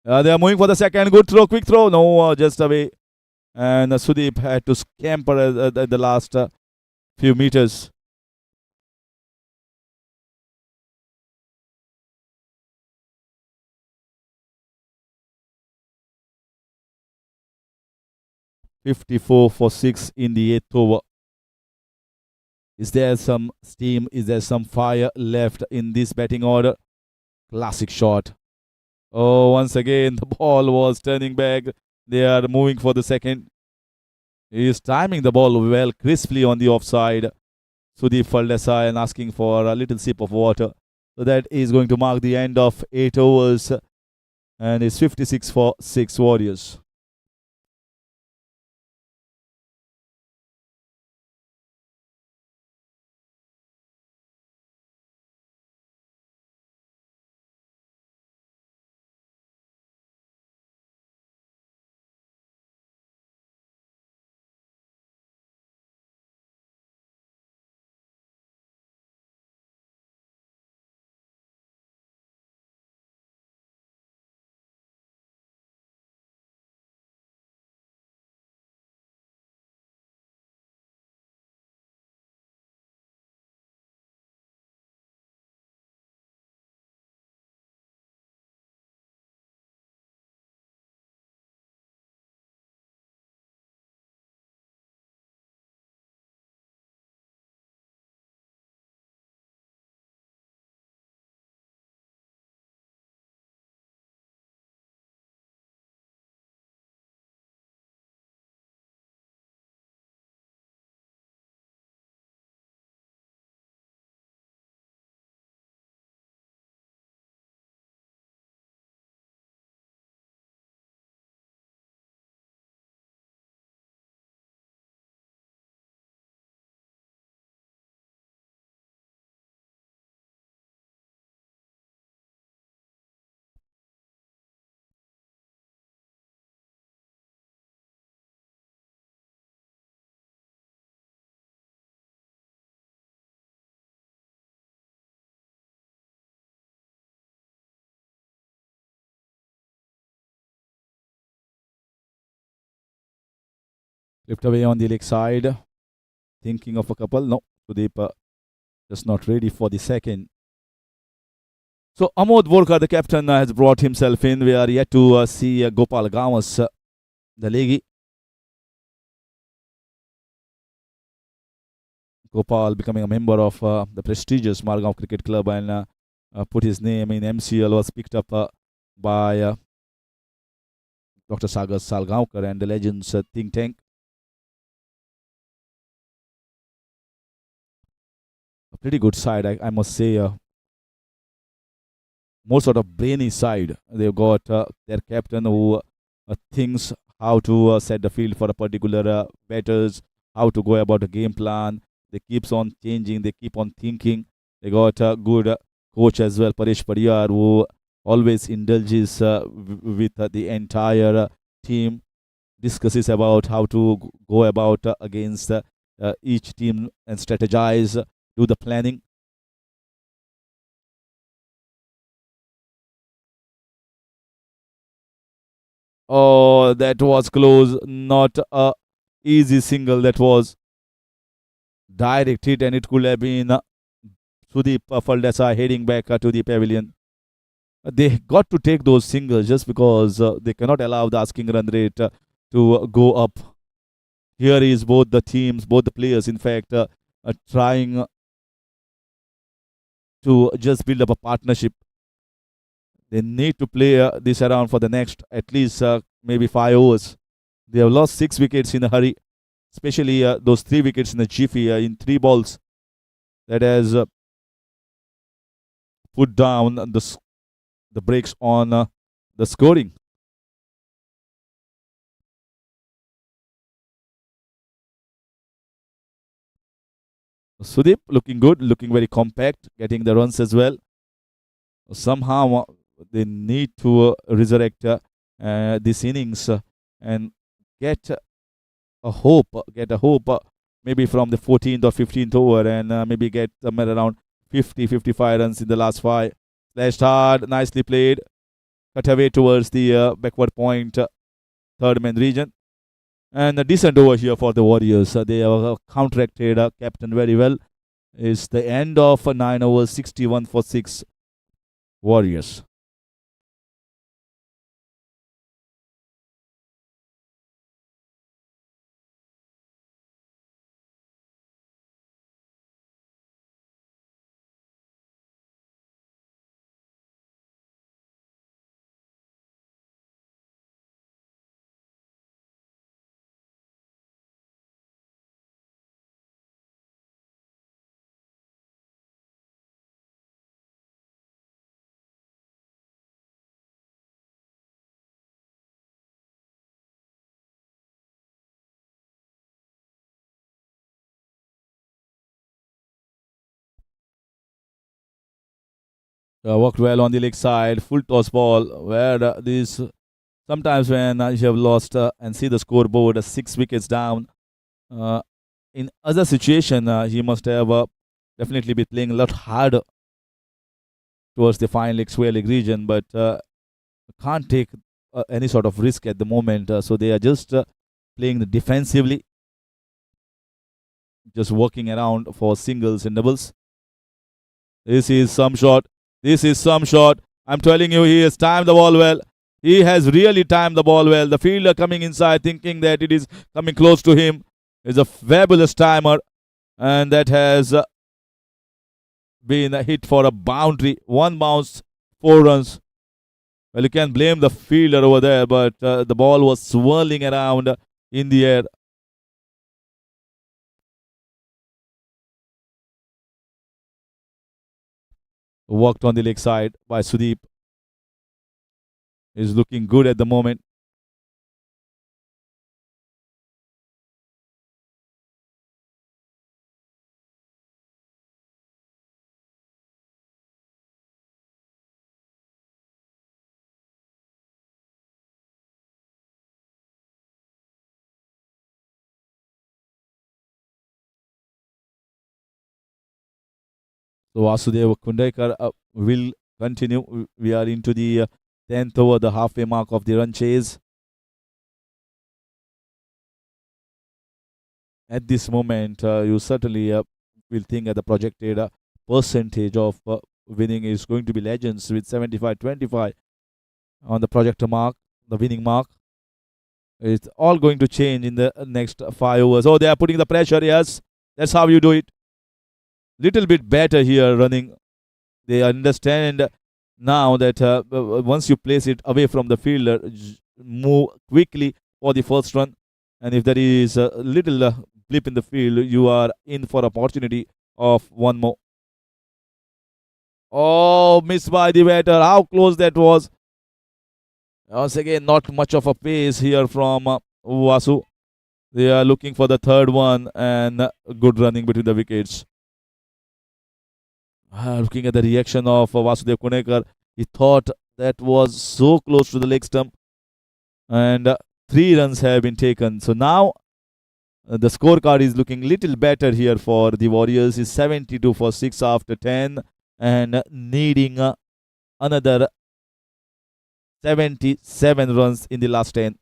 They are moving for the second. Good throw, quick throw. No, just away. And Sudip had to scamper at the last few meters. .54 for 6 in the 8th over. Is there some steam? Is there some fire left in this batting order? Classic shot. Oh, once again, the ball was turning back. They are moving for the second. He is timing the ball well, crisply on the offside. Sudip Faldesa and asking for a little sip of water. So that is going to mark the end of 8 overs. And it's 56 for 6 Warriors. Lift away on the leg side. Thinking of a couple. No, Sudip just not ready for the second. So Amod Volkar, the captain, has brought himself in. We are yet to see Gopal Gawas, the leggy. Gopal becoming a member of the prestigious Margao Cricket Club and put his name in MCL, was picked up by Dr. Sagar Salgaonkar and the Legends think tank. A pretty good side, I must say. More sort of brainy side. They've got their captain who thinks how to set the field for a particular batters, how to go about a game plan. They keeps on changing. They keep on thinking. They got a good coach as well, Paresh Pariyar, who always indulges with the entire team, discusses about how to go about against each team and strategize, do the planning. Oh, that was close. Not a easy single. That was direct hit, and it could have been Sudip Faldesa heading back to the pavilion. They got to take those singles just because they cannot allow the asking run rate to go up. Here is both the teams, both the players, in fact, trying to just build up a partnership. They need to play this around for the next at least maybe 5 overs. They have lost 6 wickets in a hurry, especially those 3 wickets in the jiffy in 3 balls. That has put down the brakes on the scoring. Sudip looking good, looking very compact, getting the runs as well. Somehow they need to resurrect this innings and get get a hope, maybe from the 14th or 15th over, and maybe get somewhere around 50, 55 runs in the last five. Slashed hard, nicely played, cut away towards the backward point, third man region. And a decent over here for the Warriors. They have counteracted captain very well. It's the end of 9 overs, 61 for 6 Warriors. Worked well on the leg side, full toss ball, where this sometimes when you have lost and see the scoreboard 6 wickets down. Uh, in other situation, he must have definitely be playing a lot harder towards the fine leg, square leg region, but can't take any sort of risk at the moment. So they are just playing defensively, just working around for singles and doubles. This is some shot. This is some shot. I'm telling you, he has timed the ball well. He has really timed the ball well. The fielder coming inside, thinking that it is coming close to him, is a fabulous timer, and that has been a hit for a boundary. One bounce, 4 runs. Well, you can blame the fielder over there, but the ball was swirling around in the air. Worked on the leg side by Sudip. Is looking good at the moment. So Vasudev Kundekar will continue. We are into the 10th over, the halfway mark of the run chase. At this moment, you certainly will think that the projected percentage of winning is going to be legends with 75-25 on the projector mark, the winning mark. It's all going to change in the next 5 overs. Oh, they are putting the pressure. Yes, that's how you do it. Little bit better here running. They understand now that once you place it away from the fielder, move quickly for the first run. And if there is a little blip in the field, you are in for opportunity of one more. Oh, missed by the batter. How close that was. Once again, not much of a pace here from Vasu. They are looking for the third one, and good running between the wickets. Looking at the reaction of Vasudev Kunekar, he thought that was so close to the leg stump, and 3 runs have been taken. So now the scorecard is looking little better here for the Warriors. Is 72 for 6 after 10, and needing another 77 runs in the last 10.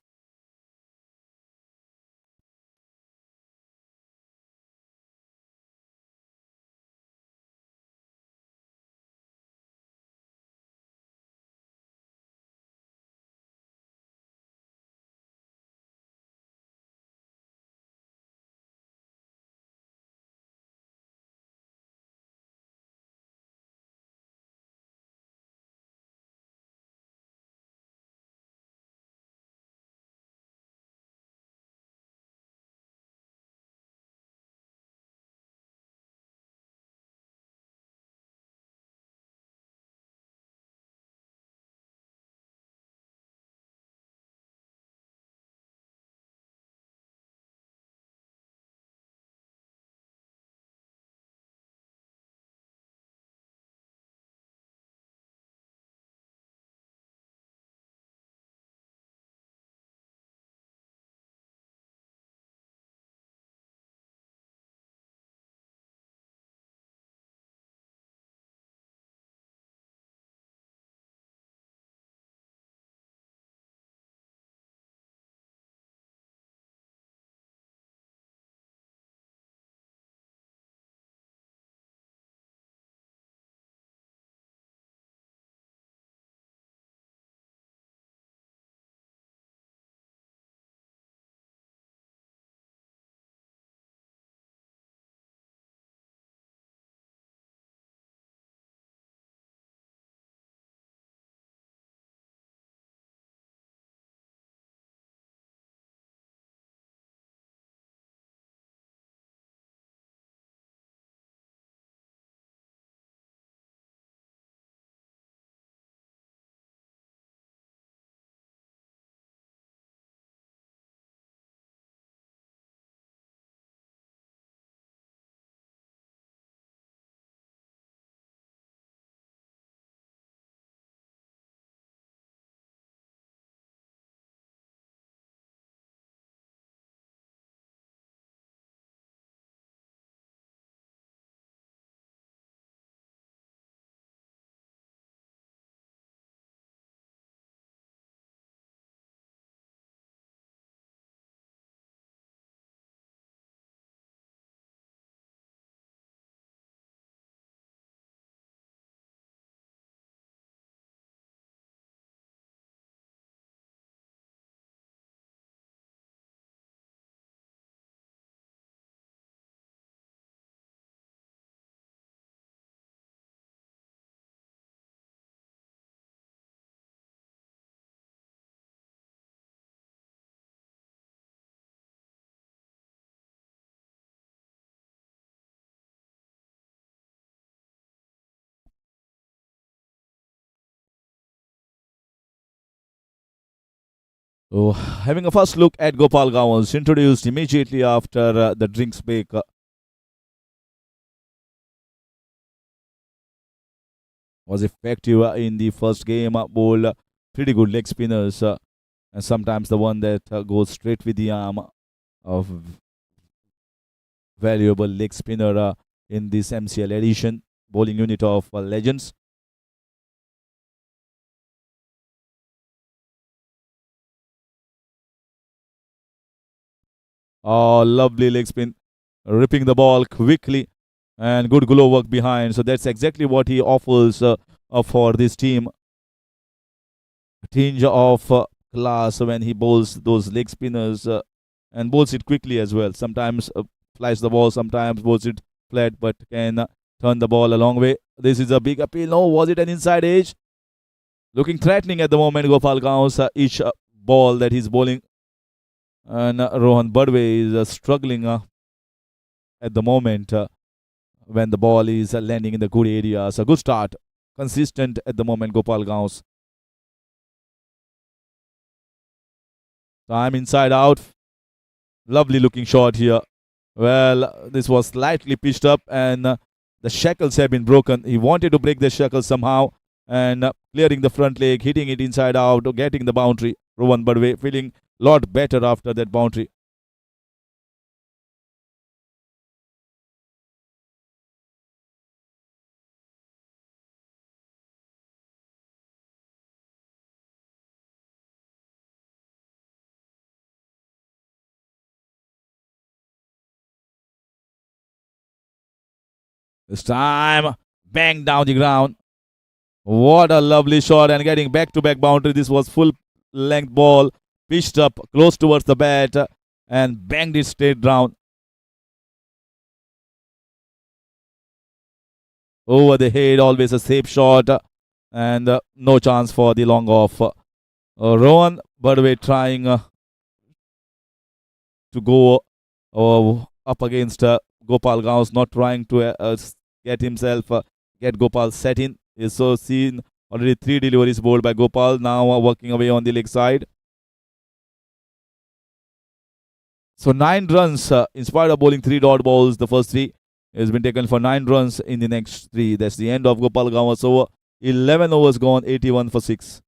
So, having a first look at Gopal Gawans, introduced immediately after the drinks break. Was effective in the first game, bowled pretty good leg spinners, and sometimes the one that goes straight with the arm of valuable leg spinner in this MCL edition, bowling unit of legends. Oh, lovely leg spin, ripping the ball quickly, and good glove work behind. So that's exactly what he offers for this team. A tinge of class when he bowls those leg spinners and bowls it quickly as well. Sometimes flies the ball, sometimes bowls it flat, but can turn the ball a long way. This is a big appeal. No, was it an inside edge? Looking threatening at the moment, Gopal Gaun's each ball that he's bowling. And Rohan Badwe is struggling at the moment when the ball is landing in the good areas. A good start. Consistent at the moment, Gopal Gaun's. Time inside out. Lovely looking shot here. Well, this was slightly pitched up and the shackles have been broken. He wanted to break the shackles somehow and clearing the front leg, hitting it inside out, getting the boundary. Rohan Badwe feeling a lot better after that boundary. This time, bang down the ground. What a lovely shot and getting back to back boundary. This was full length ball, pitched up close towards the bat and banged it straight down. Over the head, always a safe shot and no chance for the long off. Rohan Badwe trying to go up against Gopal Gaus, not trying to get himself, get Gopal set in. Is so seen already three deliveries bowled by Gopal, now working away on the leg side. So 9 runs, in spite of bowling three dot balls, the first three has been taken for 9 runs in the next three. That's the end of Gopal Gawas over. 11 overs gone, 81 for 6.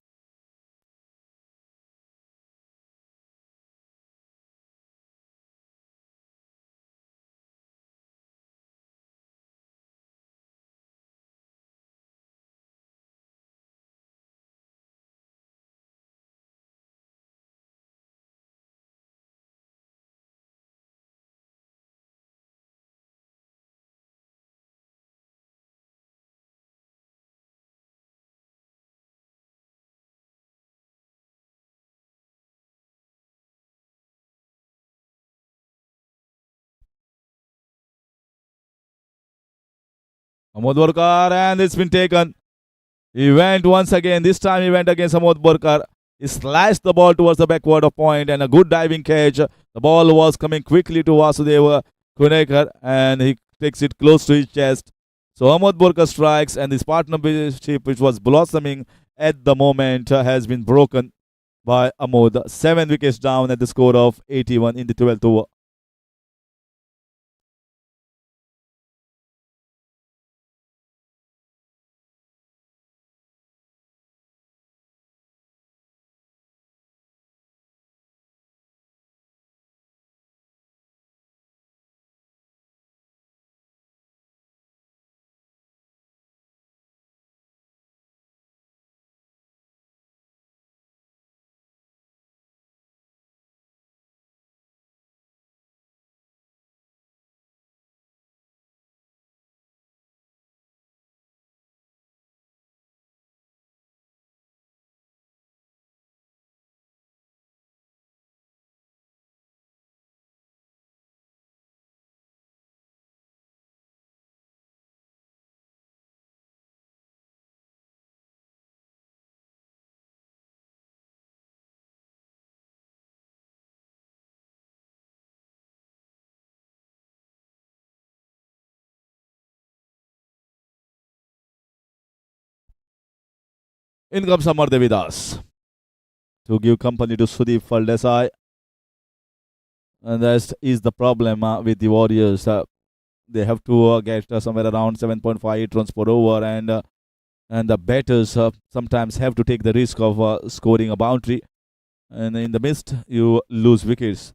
Amod Borkar, and it's been taken. He went once again. This time he went against Amod Borkar. He sliced the ball towards the backward of point and a good diving catch. The ball was coming quickly to Vasudeva Kunekar and he takes it close to his chest. So Amod Borkar strikes and this partnership which was blossoming at the moment has been broken by Amod. 7 wickets down at the score of 81 in the 12th over. In comes Amar Devidas. to give company to Sudip Faldesai. And that is the problem with the Warriors. They have to get somewhere around 7.58 runs per over, and the batters sometimes have to take the risk of scoring a boundary, and in the midst you lose wickets.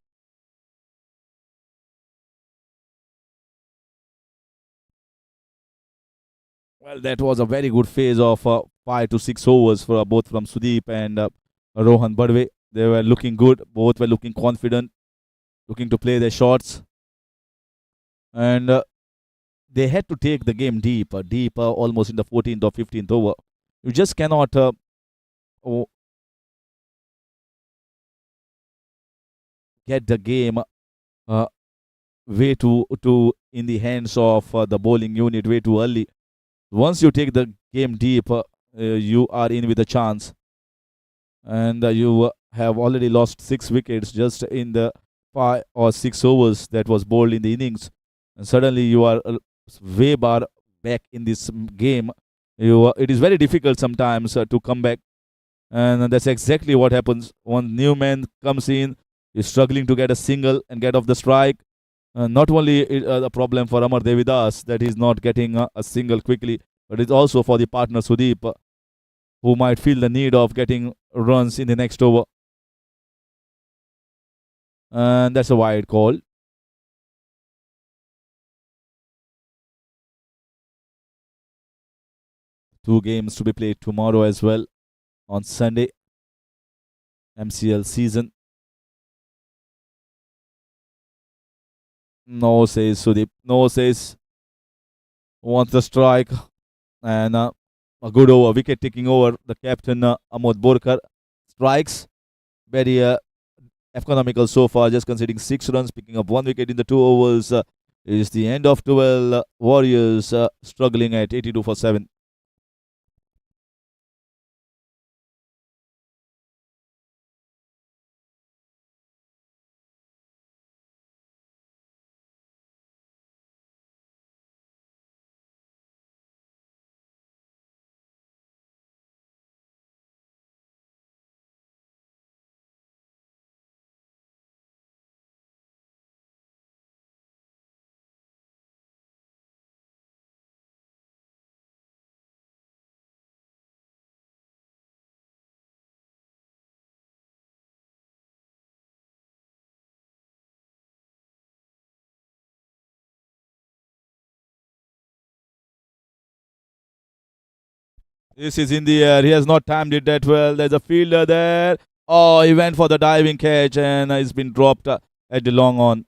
Well, that was a very good phase of 5 to 6 overs for both from Sudeep and Rohan Badwe. They were looking good. Both were looking confident, looking to play their shots, and they had to take the game deep, almost in the 14th or 15th over. You just cannot get the game uh, way too in the hands of the bowling unit way too early. Once you take the game deep, you are in with a chance, and you have already lost 6 wickets just in the 5 or 6 overs that was bowled in the innings, and suddenly you are way bar back in this game. It is very difficult sometimes to come back, and that's exactly what happens. One new man comes in, is struggling to get a single and get off the strike. Not only the problem for Amar Devidas that he's not getting a single quickly, but it's also for the partner Sudeep, who might feel the need of getting runs in the next over. And that's a wide call. Two games to be played tomorrow as well on Sunday. MCL season. No, says Sudip. No, says wants the strike. And a good over, wicket taking over. The captain Amod Borkar strikes. Very economical so far, just conceding 6 runs, picking up 1 wicket in the 2 overs. Is the end of 12. Warriors struggling at 82 for 7. This is in the air. He has not timed it that well. There's a fielder there. Oh, he went for the diving catch and he's been dropped at the long on.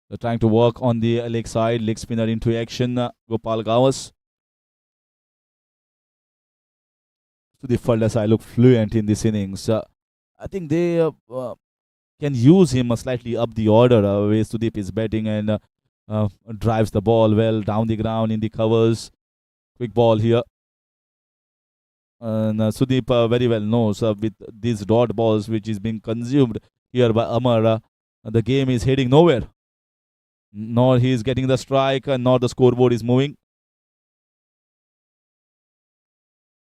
They're trying to work on the leg side, leg spinner into action. Gopal Gawas. To the fielders, I look fluent in this innings. I think they can use him slightly up the order. Where Sudip is batting and drives the ball well down the ground in the covers. Quick ball here. And Sudip very well knows with these dot balls which is being consumed here by Amar, the game is heading nowhere. Nor he is getting the strike, nor the scoreboard is moving.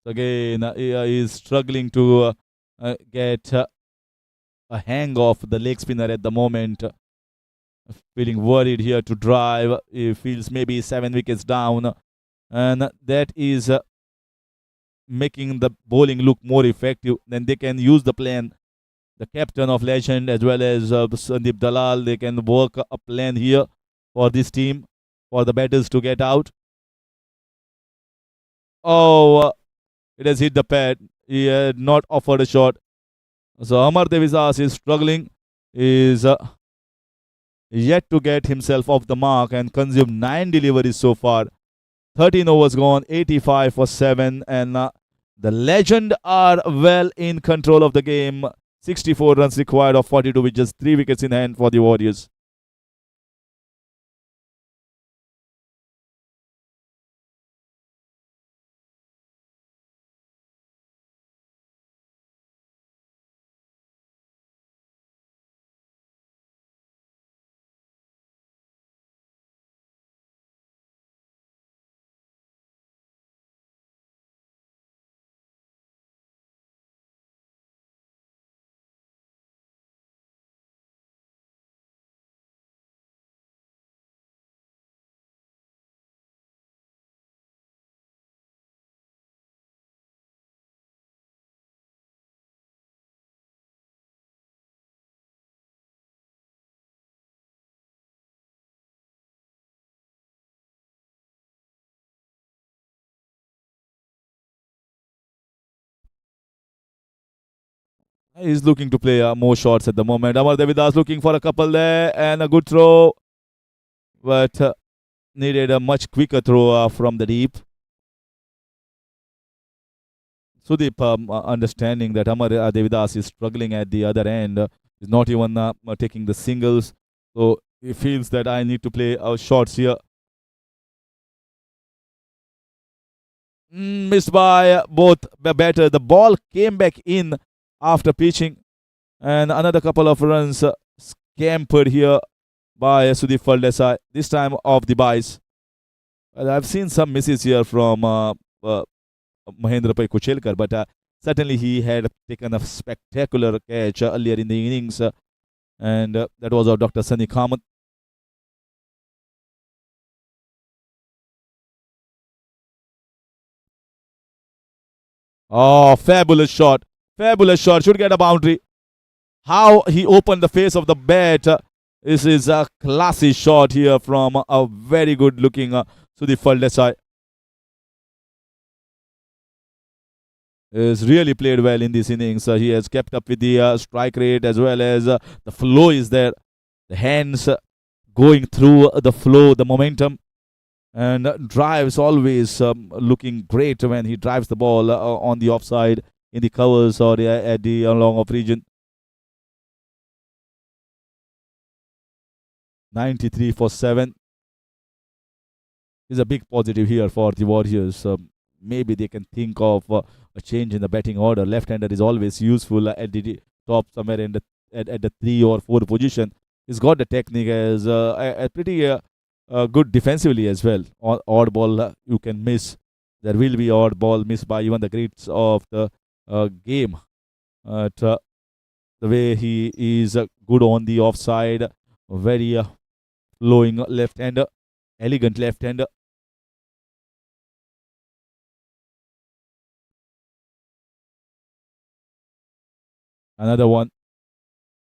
Again, he is struggling to get a hang of the leg spinner at the moment. Feeling worried here to drive. He feels maybe 7 wickets down. And that is making the bowling look more effective. Then they can use the plan the captain of legend, as well as Sandip Dalal. They can work a plan here for this team, for the batters to get out. Oh, it has hit the pad. He had not offered a shot. So Amar Devisas is struggling, is yet to get himself off the mark and consumed 9 deliveries so far. 13 overs gone, 85 for 7, and the legend are well in control of the game. 64 runs required of 42 with just 3 wickets in hand for the Warriors. He's looking to play more shots at the moment. Amar Devidas looking for a couple there and a good throw, but needed a much quicker throw from the deep. Sudip, understanding that Amar Devidas is struggling at the other end, is not even taking the singles. So he feels that I need to play shots here. Missed by both batter. The ball came back in after pitching, and another couple of runs scampered here by Sudip Faldesai, this time off the bice. Well, I've seen some misses here from Mahendra Pai Kuchelkar, but certainly he had taken a spectacular catch earlier in the innings, and that was of Dr. Sunny Kamath. Oh, fabulous shot. Fabulous shot. Should get a boundary. How he opened the face of the bat. This is a classy shot here from a very good looking Sudip Faldesai. Is really played well in this innings. He has kept up with the strike rate, as well as the flow is there. The hands going through the flow, the momentum, and drives always looking great when he drives the ball on the offside, in the covers, or at the long off region. 93 for 7 is a big positive here for the Warriors. Maybe they can think of a change in the batting order. Left-hander is always useful at the top, somewhere in at the 3 or 4 position. He's got the technique as a pretty good defensively as well. Odd ball you can miss. There will be odd ball missed by even the greats of the game. The way he is good on the offside, very flowing left-hander, elegant left-hander. Another one.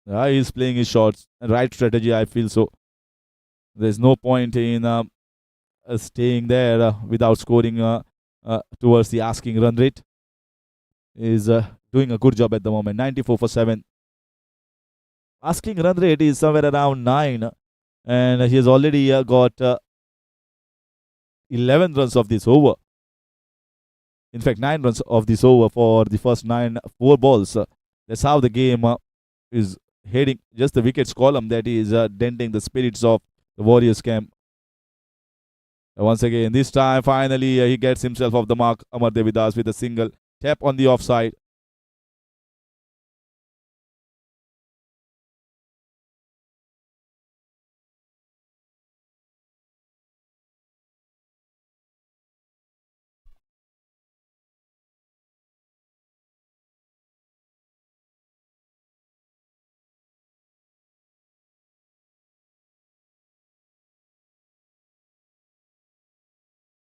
He's playing his shots. Right strategy, I feel so. There's no point in staying there without scoring towards the asking run rate. Is doing a good job at the moment. 94 for 7. Asking run rate is somewhere around 9, and he has already got 11 runs of this over. In fact, 9 runs of this over for the first 4 balls. That's how the game is heading. Just the wickets column that is denting the spirits of the Warriors camp. Once again, this time finally he gets himself off the mark. Amar Devidas with a single tap on the offside.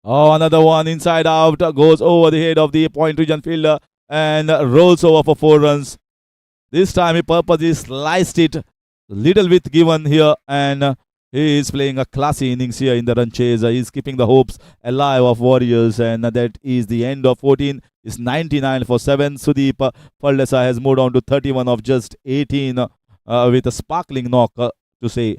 Oh, another one inside out, goes over the head of the point region fielder and rolls over for 4 runs. This time he purposely sliced it. Little width given here, and he is playing a classy innings here in the run chase. He's keeping the hopes alive of Warriors, and that is the end of 14. It's 99 for 7. Sudip Faldesa has moved on to 31 of just 18 with a sparkling knock to say.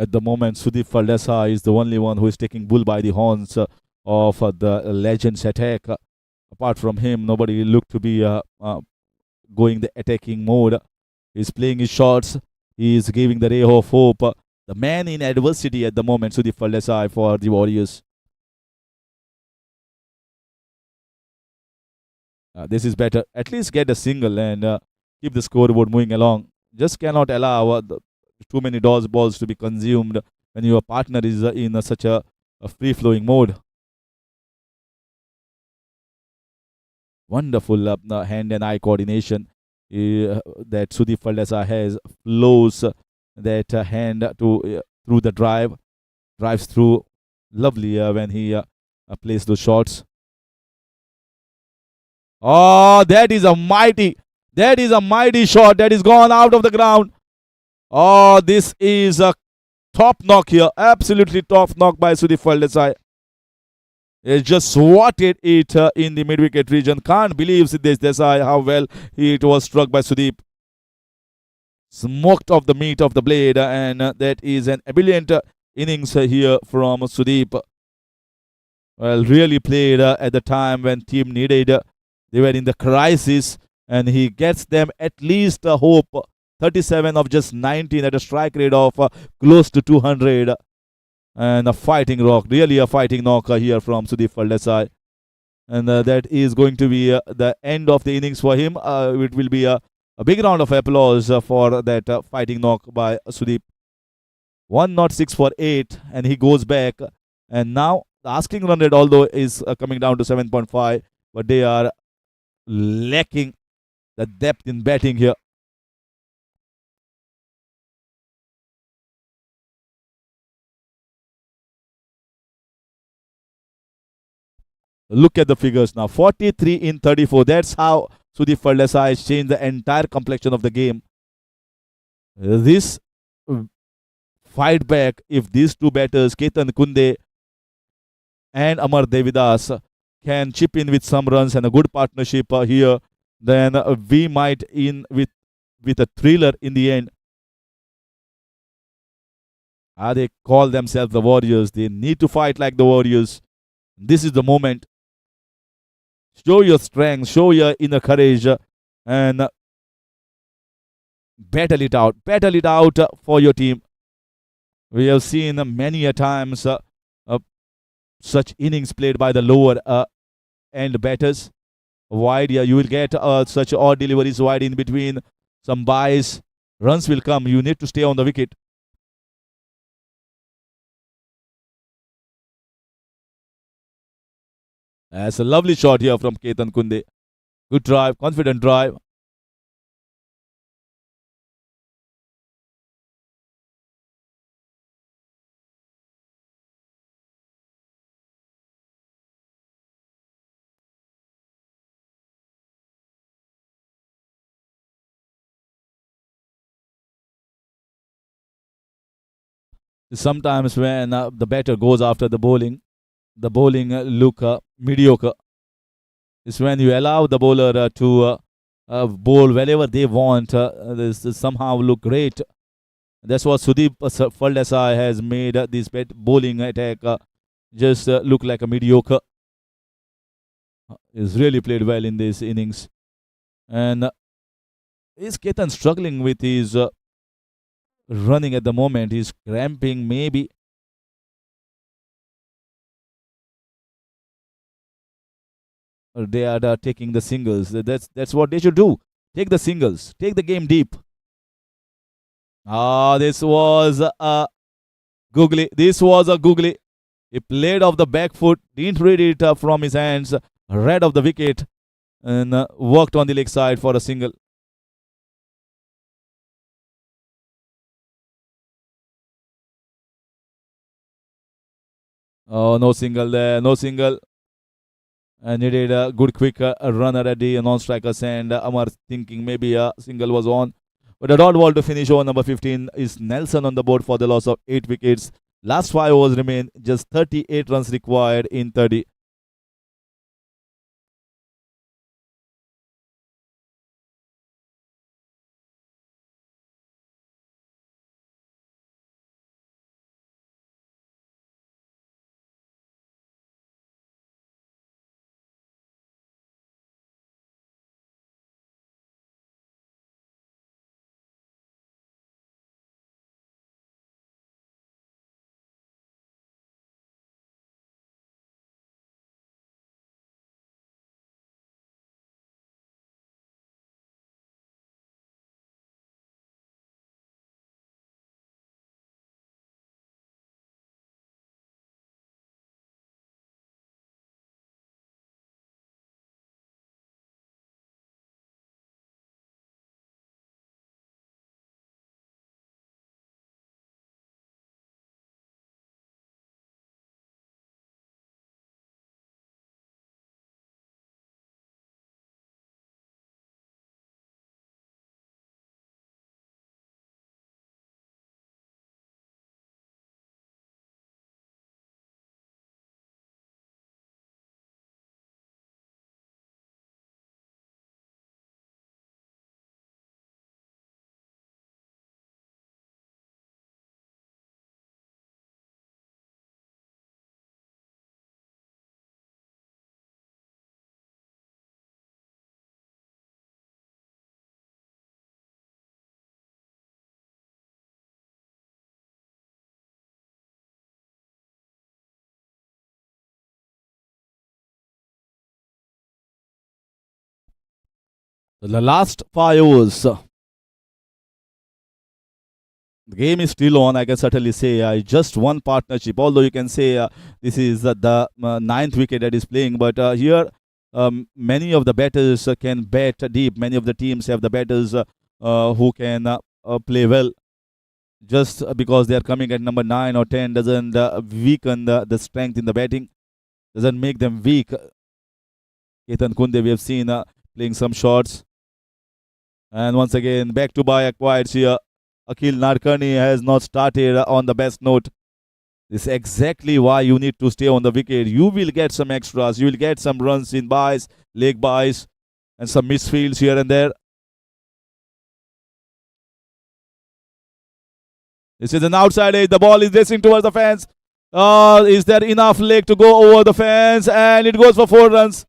At the moment, Sudip Faldesa is the only one who is taking bull by the horns of the Legends attack. Apart from him, nobody looked to be going the attacking mode. He's playing his shots. He is giving the ray of hope. The man in adversity at the moment, Sudip Faldesa for the Warriors. This is better. At least get a single and keep the scoreboard moving along. Just cannot allow too many dodge balls to be consumed when your partner is in such a free-flowing mode. Wonderful hand and eye coordination that Sudip Faldesa has. Flows that hand to through the drives through. Lovely when he plays those shots. Oh, that is a mighty shot that is gone out of the ground. Oh, this is a top knock here. Absolutely top knock by Sudip Faldesa. He just swatted it in the mid-wicket region. Can't believe Siddesh Desai how well it was struck by Sudip. Smoked off the meat of the blade, and that is an ebullient innings here from Sudip. Well, really played at the time when team needed. They were in the crisis, and he gets them at least a hope. 37 of just 19 at a strike rate of close to 200. And a fighting rock, really a fighting knocker here from Sudip Faldesa. And that is going to be the end of the innings for him. It will be a big round of applause for that fighting knock by Sudip. 106 for 8, and he goes back. And now the asking run rate, although, is coming down to 7.5, but they are lacking the depth in batting here. Look at the figures now. 43 in 34. That's how Sudip Faldesa has changed the entire complexion of the game. This fight back, if these two batters, Ketan Kunde and Amar Devidas, can chip in with some runs and a good partnership here, then we might in with a thriller in the end. They call themselves the Warriors. They need to fight like the Warriors. This is the moment. Show your strength, show your inner courage, and battle it out. Battle it out for your team. We have seen many a times such innings played by the lower end batters. Wide, yeah, you will get such odd deliveries wide in between. Some byes. Runs will come. You need to stay on the wicket. That's a lovely shot here from Ketan Kunde. Good drive, confident drive. Sometimes when the batter goes after the bowling look mediocre. It's when you allow the bowler to bowl wherever they want. This somehow look great. That's what Sudip Faldesa has made this bowling attack just look like a mediocre. He's really played well in this innings. And is Ketan struggling with his running at the moment? He's cramping maybe. they are taking the singles. That's what they should do. Take the singles. Take the game deep. This was a googly. This was a googly. He played off the back foot, didn't read it from his hands, read off the wicket, and worked on the leg side for a single. Oh, no single there, no single. And he did a good quick runner at the non-strikers, and Amar thinking maybe a single was on. But a dot ball to finish over number 15 is Nelson on the board for the loss of 8 wickets. Last 5 overs remain, just 38 runs required in 30. The last 5 overs. The game is still on, I can certainly say. Just one partnership, although you can say this is the ninth wicket that is playing. But here, many of the batters can bat deep. Many of the teams have the batters who can play well. Just because they are coming at number 9 or 10 doesn't weaken the strength in the batting, doesn't make them weak. Ketan Kunde, we have seen playing some shots. And once again, back to buy acquired here. Akhil Narkani has not started on the best note. This is exactly why you need to stay on the wicket. You will get some extras. You will get some runs in buys, leg buys, and some misfields here and there. This is an outside edge. The ball is racing towards the fence. Is there enough leg to go over the fence? And it goes for 4 runs.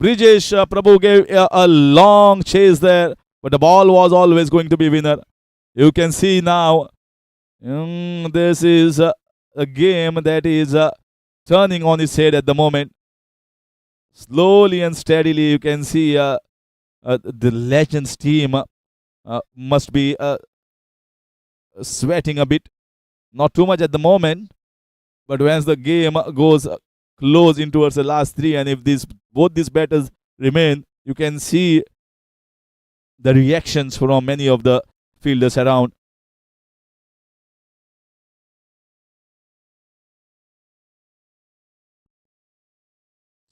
Brijesh Prabhu gave a long chase there, but the ball was always going to be winner. You can see now, this is a game that is turning on its head at the moment. Slowly and steadily, you can see the Legends team must be sweating a bit. Not too much at the moment, but once the game goes close in towards the last 3, and if both these batters remain, you can see the reactions from many of the fielders around.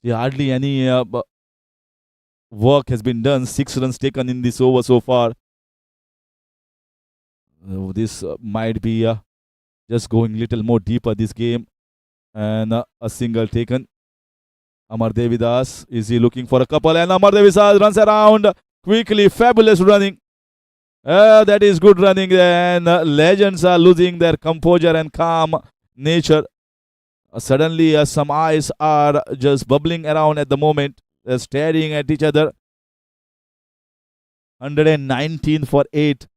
Hardly any work has been done. 6 runs taken in this over so far. This might be just going a little more deeper this game. And a single taken. Amar Devidas, is he looking for a couple? And Amar Devidas runs around quickly. Fabulous running. That is good running. And Legends are losing their composure and calm nature. Suddenly, some eyes are just bubbling around at the moment. They're staring at each other. 119 for 8.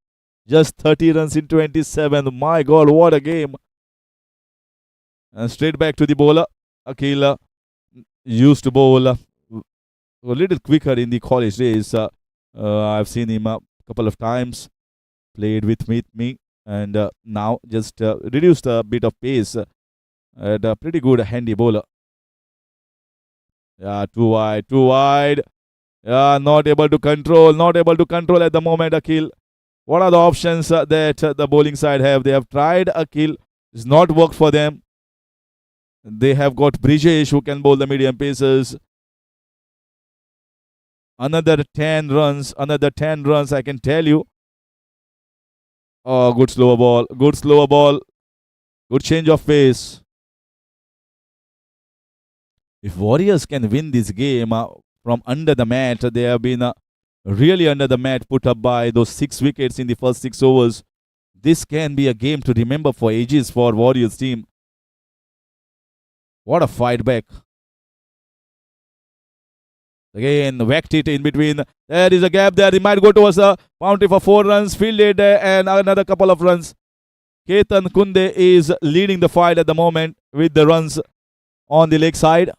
Just 30 runs in 27. My God, what a game. And straight back to the bowler. Akhil used to bowl a little quicker in the college days. I've seen him a couple of times, played with me, and now just reduced a bit of pace. And a pretty good handy bowler. Yeah, too wide, too wide. Yeah, not able to control, not able to control at the moment. Akhil, what are the options that the bowling side have? They have tried Akhil, it's not worked for them. They have got Brijesh who can bowl the medium paces. Another 10 runs, another 10 runs, I can tell you. Oh, good slower ball, good slower ball, good change of pace. If Warriors can win this game from under the mat, they have been really under the mat, put up by those 6 wickets in the first 6 overs. This can be a game to remember for ages for Warriors team. What a fight back. Again, whacked it in between. There is a gap there. He might go towards the boundary for 4 runs. Fielded and another couple of runs. Ketan Kunde is leading the fight at the moment with the runs on the leg side.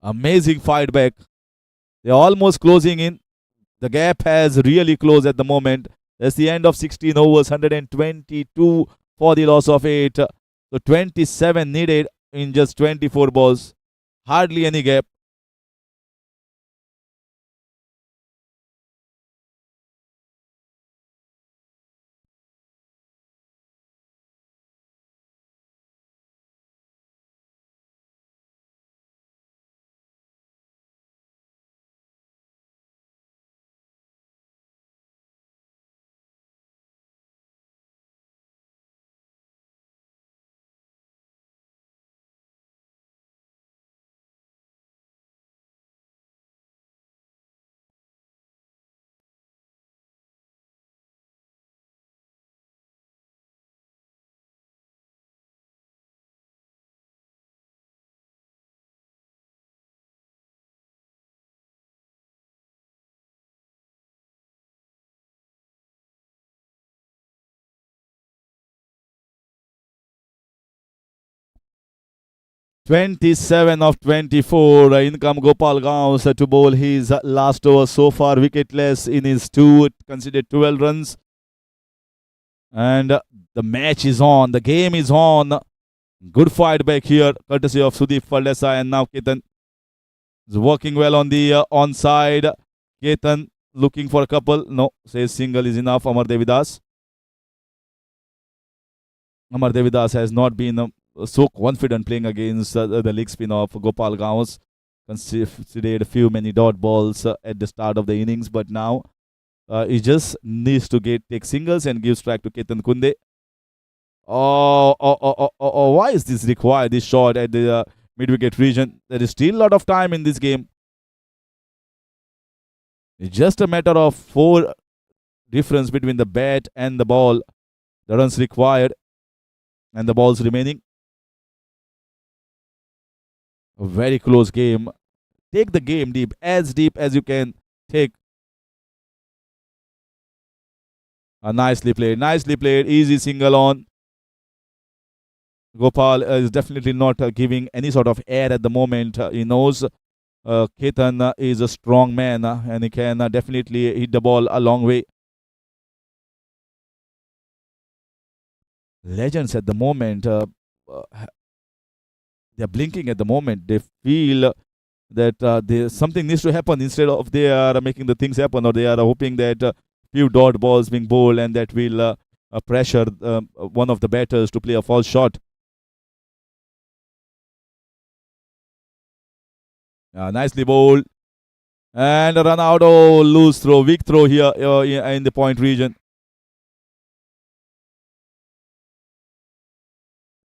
Amazing fight back. They're almost closing in. The gap has really closed at the moment. That's the end of 16 overs, 122 for the loss of 8. So 27 needed in just 24 balls. Hardly any gap. "27 of 24. In come Gopal Gaus to bowl his last over so far, wicketless in his 2, considered 12 runs. And the match is on, the game is on. Good fight back here, courtesy of Sudip Faldesa, and now Ketan is working well on the onside. Ketan looking for a couple. No, says single is enough. Amar Devidas. Amar Devidas has not been so confident playing against the leg spin of Gopal Gaus. Considered a few many dot balls at the start of the innings, but now he just needs to take singles and give strike to Ketan Kunde. Why is this required, this shot at the mid-wicket region? There is still a lot of time in this game. It's just a matter of 4 difference between the bat and the ball. The runs required and the balls remaining. A very close game. Take the game deep as you can take. Nicely played. Easy single on. Gopal is definitely not giving any sort of air at the moment. He knows Ketan is a strong man and he can definitely hit the ball a long way. Legends at the moment, they're blinking at the moment. They feel that something needs to happen instead of they are making the things happen, or they are hoping that few dot balls being bowled and that will pressure one of the batters to play a false shot. Nicely bowled. And a run out. Oh, loose throw, weak throw here in the point region.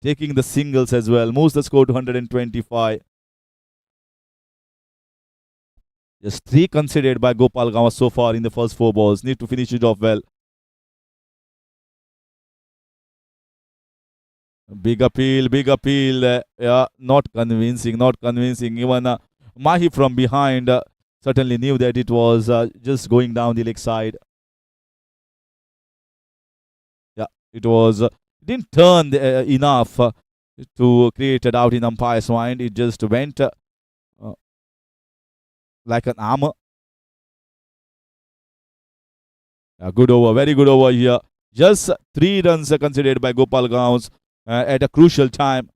Taking the singles as well. Moves the score to 125. Just 3 considered by Gopal Gaus so far in the first 4 balls. Need to finish it off well. Big appeal. Not convincing. Even Mahi from behind certainly knew that it was just going down the leg side. Yeah, it was. Didn't turn enough to create a doubt in umpire's mind. It just went like an armor. A good over, very good over here. Just 3 runs are considered by Gopal Gauns at a crucial time.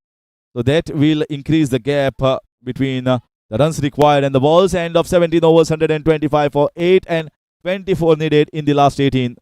So that will increase the gap between the runs required and the balls. End of 17 overs, 125 for 8 and 24 needed in the last 18.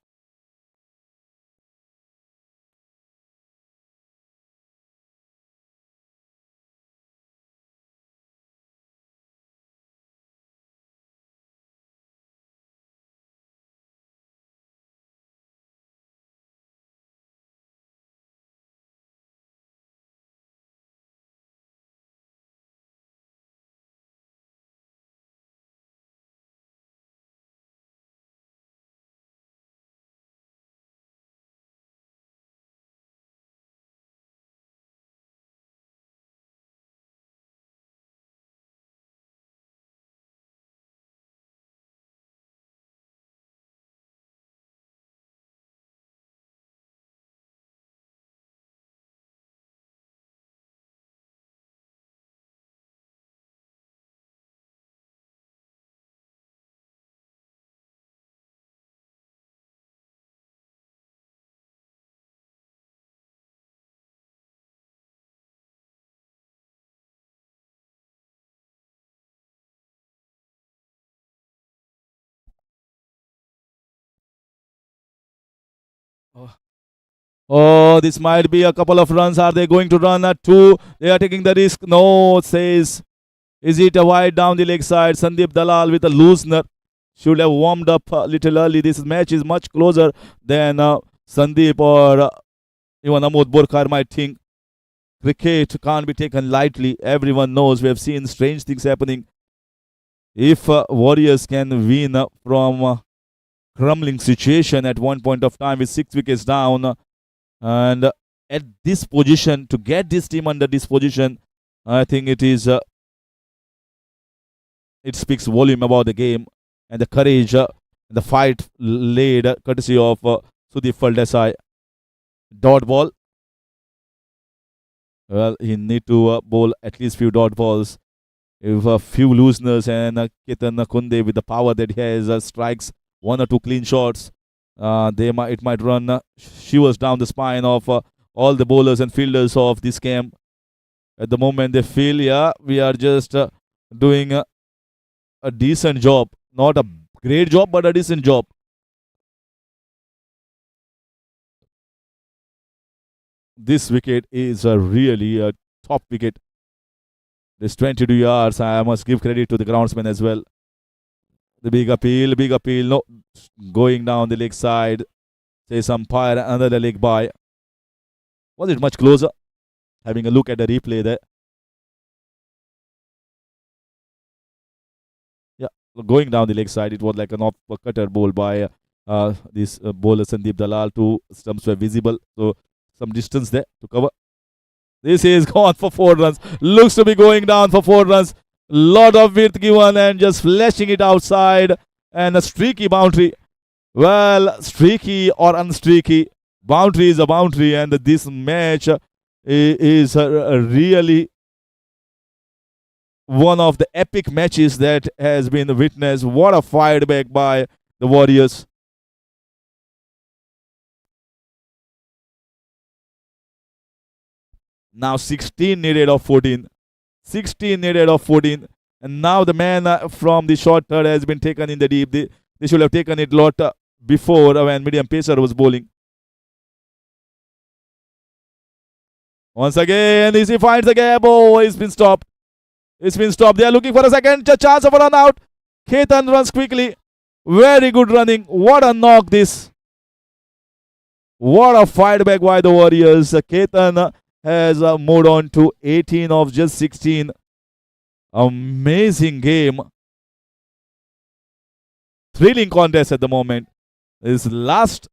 Oh, this might be a couple of runs. Are they going to run at 2? They are taking the risk. No, says. Is it a wide down the leg side? Sandip Dalal with a loosener. Should have warmed up a little early. This match is much closer than Sandip or even Amod Borkar might think. Cricket can't be taken lightly. Everyone knows we have seen strange things happening. If Warriors can win from crumbling situation at one point of time with 6 wickets down, and at this position, to get this team under this position, I think it is it speaks volume about the game and the courage and the fight laid courtesy of Sudip Desai. Dot ball. Well, he need to bowl at least few dot balls. If a few looseners and Ketan Kunde with the power that he has strikes 1 or 2 clean shots, it might run shivers down the spine of all the bowlers and fielders of this camp. At the moment, they feel, yeah, we are just doing a decent job. Not a great job, but a decent job. This wicket is really a top wicket. This 22 yards, I must give credit to the groundsman as well. The big appeal, no, going down the leg side. Says umpire, another leg by. Was it much closer? Having a look at the replay there. Yeah, going down the leg side, it was like an off cutter ball by this bowler Sandip Dalal. 2 stumps were visible, so some distance there to cover. This is gone for 4 runs. Looks to be going down for 4 runs. Lot of width given and just flashing it outside. And a streaky boundary. Well, streaky or unstreaky, boundary is a boundary, and this match is really one of the epic matches that has been witnessed. What a fired back by the Warriors. Now 16 needed of 14. 16 needed of 14. And now the man from the short third has been taken in the deep. They should have taken it a lot before when medium pacer was bowling. Once again, he finds the gap. Oh, it's been stopped. It's been stopped. They are looking for a second chance of a run out. Ketan runs quickly. Very good running. What a knock this. What a fight back by the Warriors. Ketan has moved on to 18 of just 16. Amazing game. Thrilling contest at the moment. His last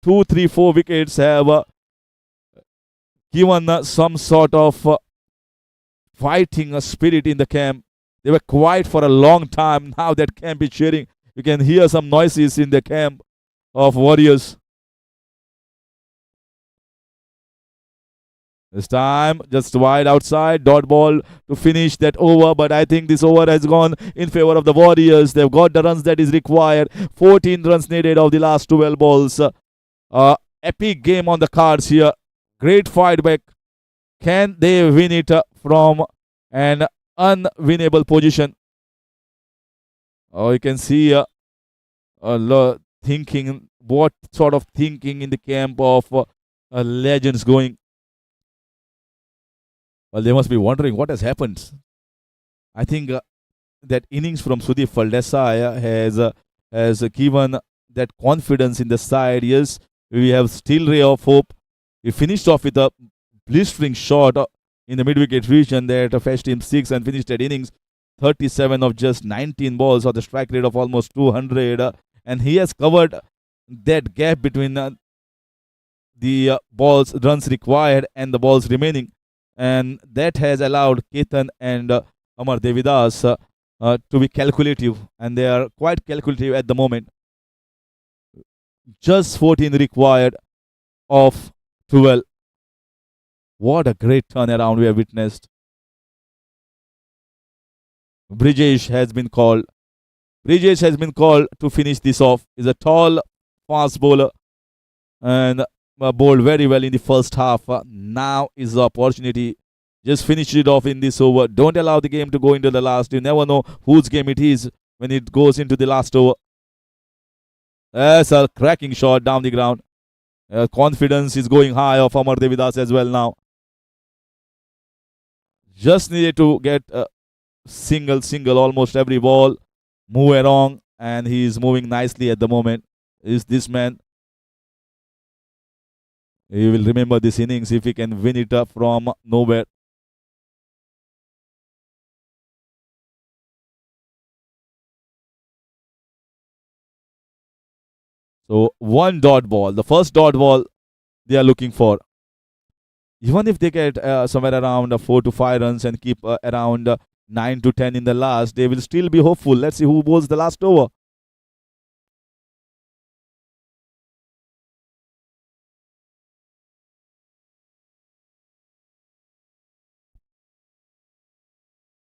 2, 3, 4 wickets have given some sort of fighting spirit in the camp. They were quiet for a long time. Now that camp is cheering. You can hear some noises in the camp of Warriors. This time, just wide outside, dot ball to finish that over. But I think this over has gone in favor of the Warriors. They've got the runs that is required. 14 runs needed of the last 12 balls. Epic game on the cards here. Great fight back. Can they win it from an unwinnable position? Oh, you can see thinking, what sort of thinking in the camp of legends going. Well, they must be wondering what has happened. I think that innings from Sudip has given that confidence in the side. Yes, we have still ray of hope. He finished off with a blistering shot in the mid-wicket region that fetched him 6 and finished that innings 37 of just 19 balls, or the strike rate of almost 200. And he has covered that gap between the balls runs required and the balls remaining, and that has allowed Ketan and Amar Devidas to be calculative, and they are quite calculative at the moment. Just 14 required of 12. What a great turnaround we have witnessed. Brijesh has been called. Brijesh has been called to finish this off. He's a tall, fast bowler and bowled very well in the first half. Now is the opportunity. Just finish it off in this over. Don't allow the game to go into the last. You never know whose game it is when it goes into the last over. That's a cracking shot down the ground. Confidence is going high of Amar Devidas as well now. Just needed to get a single almost every ball. Move along, and he is moving nicely at the moment. Is this man? He will remember this innings if he can win it up from nowhere. So one dot ball, the first dot ball they are looking for. Even if they get somewhere around 4 to 5 runs and keep around 9 to 10 in the last, they will still be hopeful. Let's see who bowls the last over.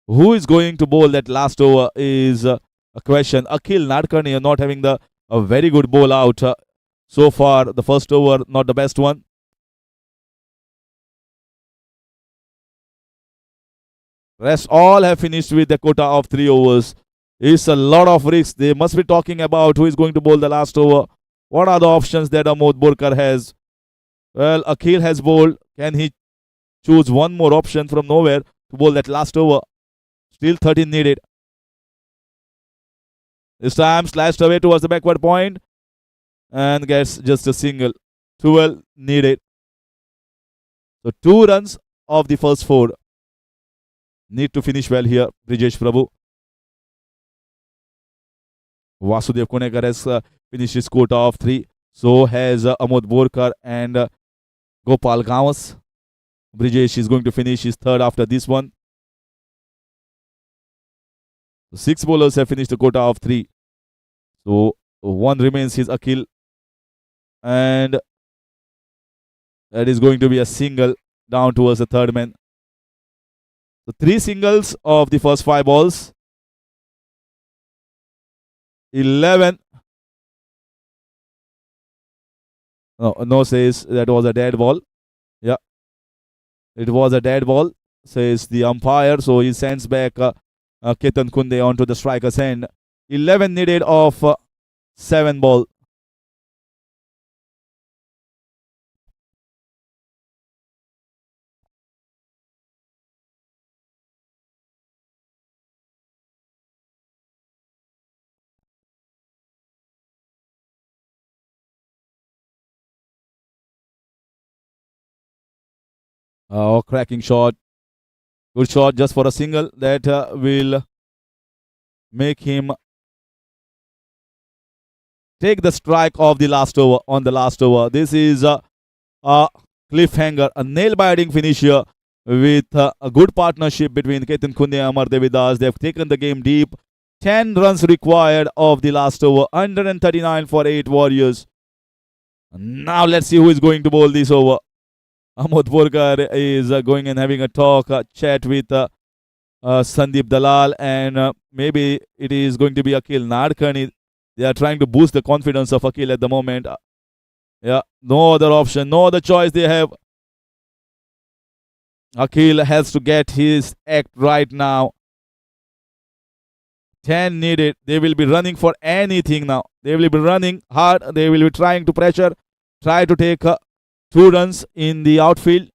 Who is going to bowl that last over is a question. Akhil Nadkarni not having a very good bowl out so far. The first over, not the best one. Rest all have finished with the quota of 3 overs. It's a lot of risk. They must be talking about who is going to bowl the last over. What are the options that Amod Borkar has? Well, Akhil has bowled. Can he choose one more option from nowhere to bowl that last over? Still 13 needed. This time slashed away towards the backward point and gets just a single. 12 needed. So 2 runs of the first 4. Need to finish well here, Brijesh Prabhu. Vasudev Kunekar has finished his quota of 3. So has Amod Borkar and Gopal Gawas. Brijesh is going to finish his 3rd after this one. 6 bowlers have finished the quota of 3. So 1 remains his Akhil. And that is going to be a single down towards the 3rd man. So 3 singles of the first 5 balls. 11. No says that was a dead ball. Yeah. It was a dead ball, says the umpire. So he sends back Ketan Kunde onto the striker's end. 11 needed of 7 ball. Cracking shot. Good shot just for a single that will make him take the strike of the last over on the last over. This is a cliffhanger, a nail-biting finish here with a good partnership between Ketan Kunde and Amar Devidas. They have taken the game deep. 10 runs required of the last over. 139 for 8 Warriors. Now let's see who is going to bowl this over. Amod is going and having a talk, chat with Sandip Dalal, and maybe it is going to be Akil Nadkarni. They are trying to boost the confidence of Akil at the moment. Yeah, no other option, no other choice they have. Akil has to get his act right now. 10 needed. They will be running for anything now. They will be running hard. They will be trying to pressure, try to take 2 runs in the outfield.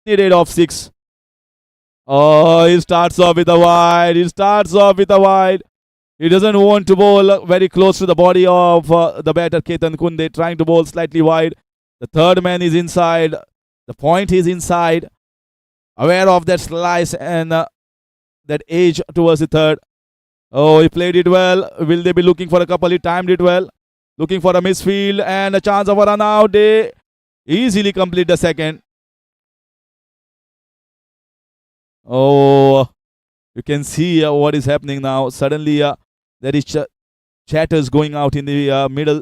Needed of 6. Oh, he starts off with a wide. He starts off with a wide. He doesn't want to bowl very close to the body of the batter Ketan Kunde, trying to bowl slightly wide. The third man is inside. The point is inside. Aware of that slice and that edge towards the third. Oh, he played it well. Will they be looking for a couple? He timed it well. Looking for a misfield and a chance of a run out. They easily complete the second. Oh, you can see what is happening now. Suddenly, there is chatters going out in the middle.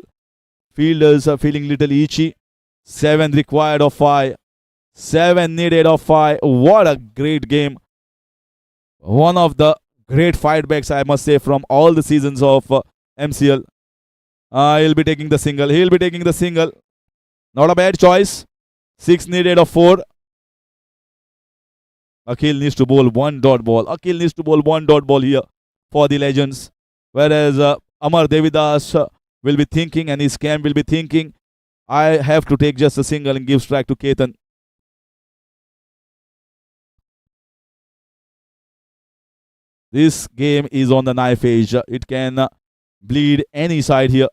Fielders are feeling little itchy. 7 required of 5. 7 needed of 5. What a great game. One of the great fight backs, I must say, from all the seasons of MCL. He'll be taking the single. He'll be taking the single. Not a bad choice. 6 needed of 4. Akil needs to bowl 1 dot ball. Akil needs to bowl 1 dot ball here for the legends. Whereas Amar Devidas will be thinking, and his camp will be thinking, I have to take just a single and give strike to Ketan. This game is on the knife edge. It can bleed any side here.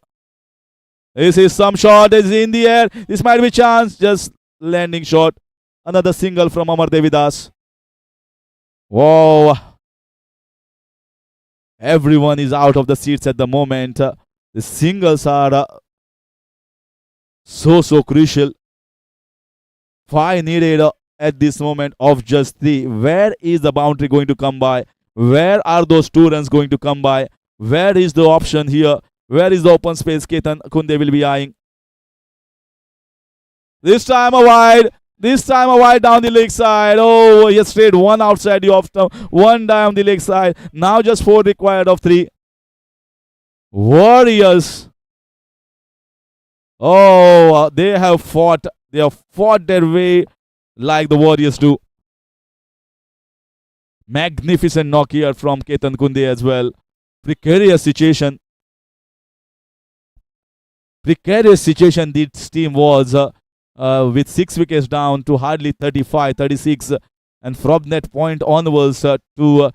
This is some shot. Is in the air. This might be chance. Just landing shot. Another single from Amar Devidas. Whoa. Everyone is out of the seats at the moment. The singles are so crucial. 5 needed at this moment of just 3. Where is the boundary going to come by? Where are those 2 runs going to come by? Where is the option here? Where is the open space Ketan Kunde will be eyeing? This time a wide. This time a wide down the leg side. Oh, he has straight 1 outside the off stump, 1 down the leg side. Now just 4 required of 3. Warriors. Oh, they have fought. They have fought their way like the Warriors do. Magnificent knock here from Ketan Kunde as well. Precarious situation. Precarious situation this team was with 6 wickets down to hardly 35, 36. And from that point onwards to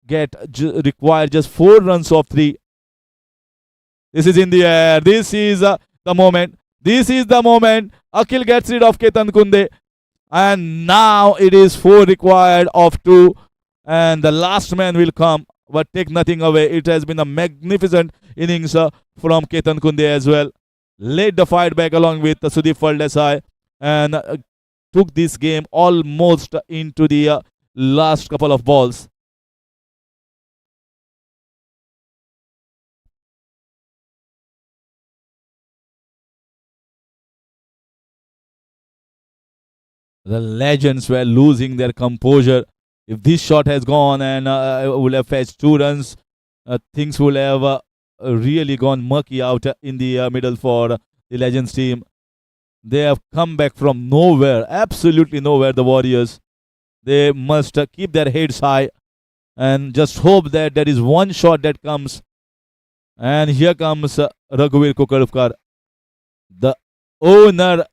require just 4 runs of 3. This is in the air. This is the moment. This is the moment. Akil gets rid of Ketan Kunde. And now it is 4 required of 2. And the last man will come. But take nothing away. It has been a magnificent innings from Ketan Kunde as well. Led the fight back along with Sudip Desai. And took this game almost into the last couple of balls. The legends were losing their composure. If this shot has gone and would have fetched 2 runs, things would have really gone murky out in the middle for the Legends team. They have come back from nowhere, absolutely nowhere, the Warriors. They must keep their heads high and just hope that there is 1 shot that comes. And here comes Raghuvir Kukarkar. The owner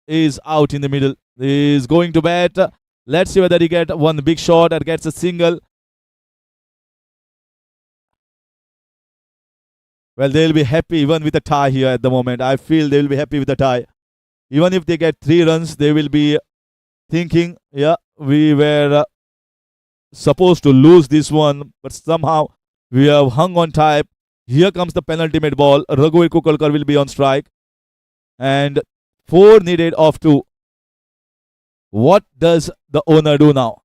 is out in the middle. He is going to bat. Let's see whether he gets 1 big shot or gets a single. Well, they'll be happy even with a tie here at the moment. I feel they'll be happy with a tie. Even if they get 3 runs, they will be thinking, yeah, we were supposed to lose this one, but somehow we have hung on tight. Here comes the penultimate ball. Raghuveer Kukalkar will be on strike. And 4 needed of 2. What does the owner do now?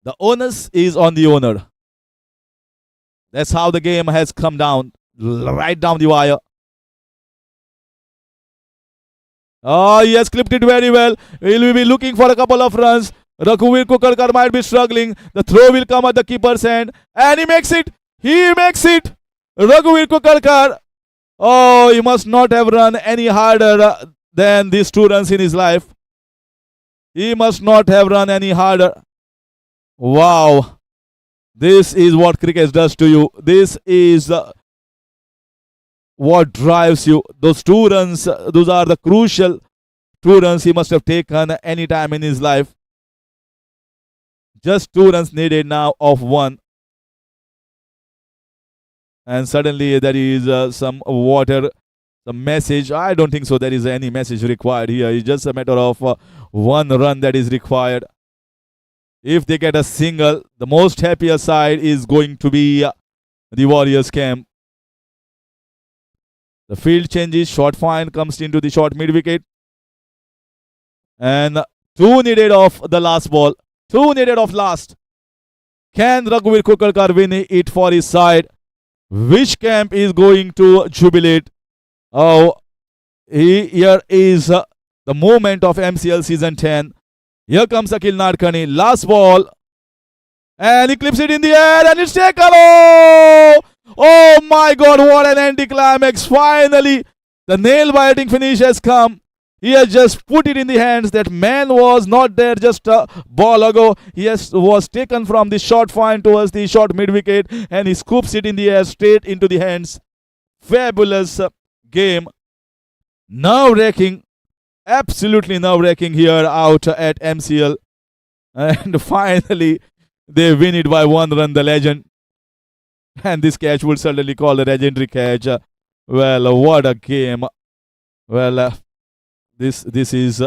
The onus is on the owner. That's how the game has come down, right down the wire. Oh, he has clipped it very well. He'll be looking for a couple of runs. Raghuveer Kukalkar might be struggling. The throw will come at the keeper's hand. And he makes it. He makes it. Raghuveer Kukalkar. Oh, he must not have run any harder than these 2 runs in his life. He must not have run any harder. Wow. This is what cricket does to you. This is what drives you. Those 2 runs, those are the crucial 2 runs he must have taken any time in his life. Just 2 runs needed now of 1. And suddenly there is some water, some message. I don't think so there is any message required here. It's just a matter of 1 run that is required. If they get a single, the most happier side is going to be the Warriors camp. The field changes. Short fine comes into the short mid wicket. And 2 needed of the last ball. 2 needed of last. Can Raghuveer Kukalkar win it for his side? Which camp is going to jubilate? Oh, here is the moment of MCL season 10. Here comes Akhil Nadkarni. Last ball. And he clips it in the air and it's taken. Oh my God, what an anticlimax. Finally, the nail-biting finish has come. He has just put it in the hands. That man was not there just a ball ago. Was taken from the short fine towards the short mid-wicket and he scoops it in the air straight into the hands. Fabulous game. Nerve-wracking. Absolutely nerve-wracking here out at MCL. And finally, they win it by 1 run, the legend. And this catch would certainly call a legendary catch. Well, what a game. Well, this is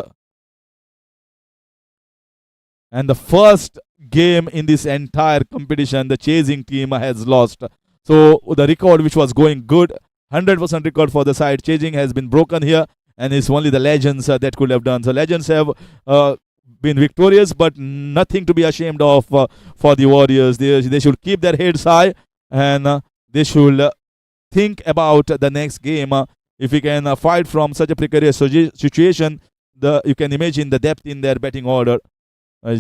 and the first game in this entire competition the chasing team has lost. So the record which was going good, 100% record for the side chasing has been broken here, and it's only the legends that could have done. So legends have been victorious, but nothing to be ashamed of for the Warriors. They should keep their heads high, and they should think about the next game. If we can fight from such a precarious situation, you can imagine the depth in their batting order.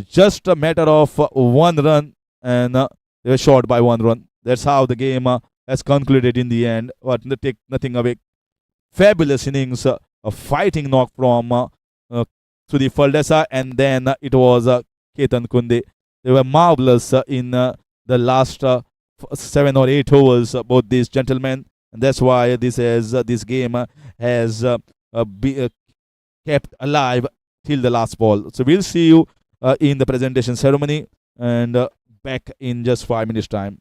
Just a matter of 1 run, and they were short by 1 run. That's how the game has concluded in the end. But take nothing away. Fabulous innings, a fighting knock from Sudip Faldesa, and then it was Ketan Kunde. They were marvelous in the last 7 or 8 overs, both these gentlemen, and that's why this game has kept alive till the last ball. So we'll see you in the presentation ceremony, and back in just 5 minutes time.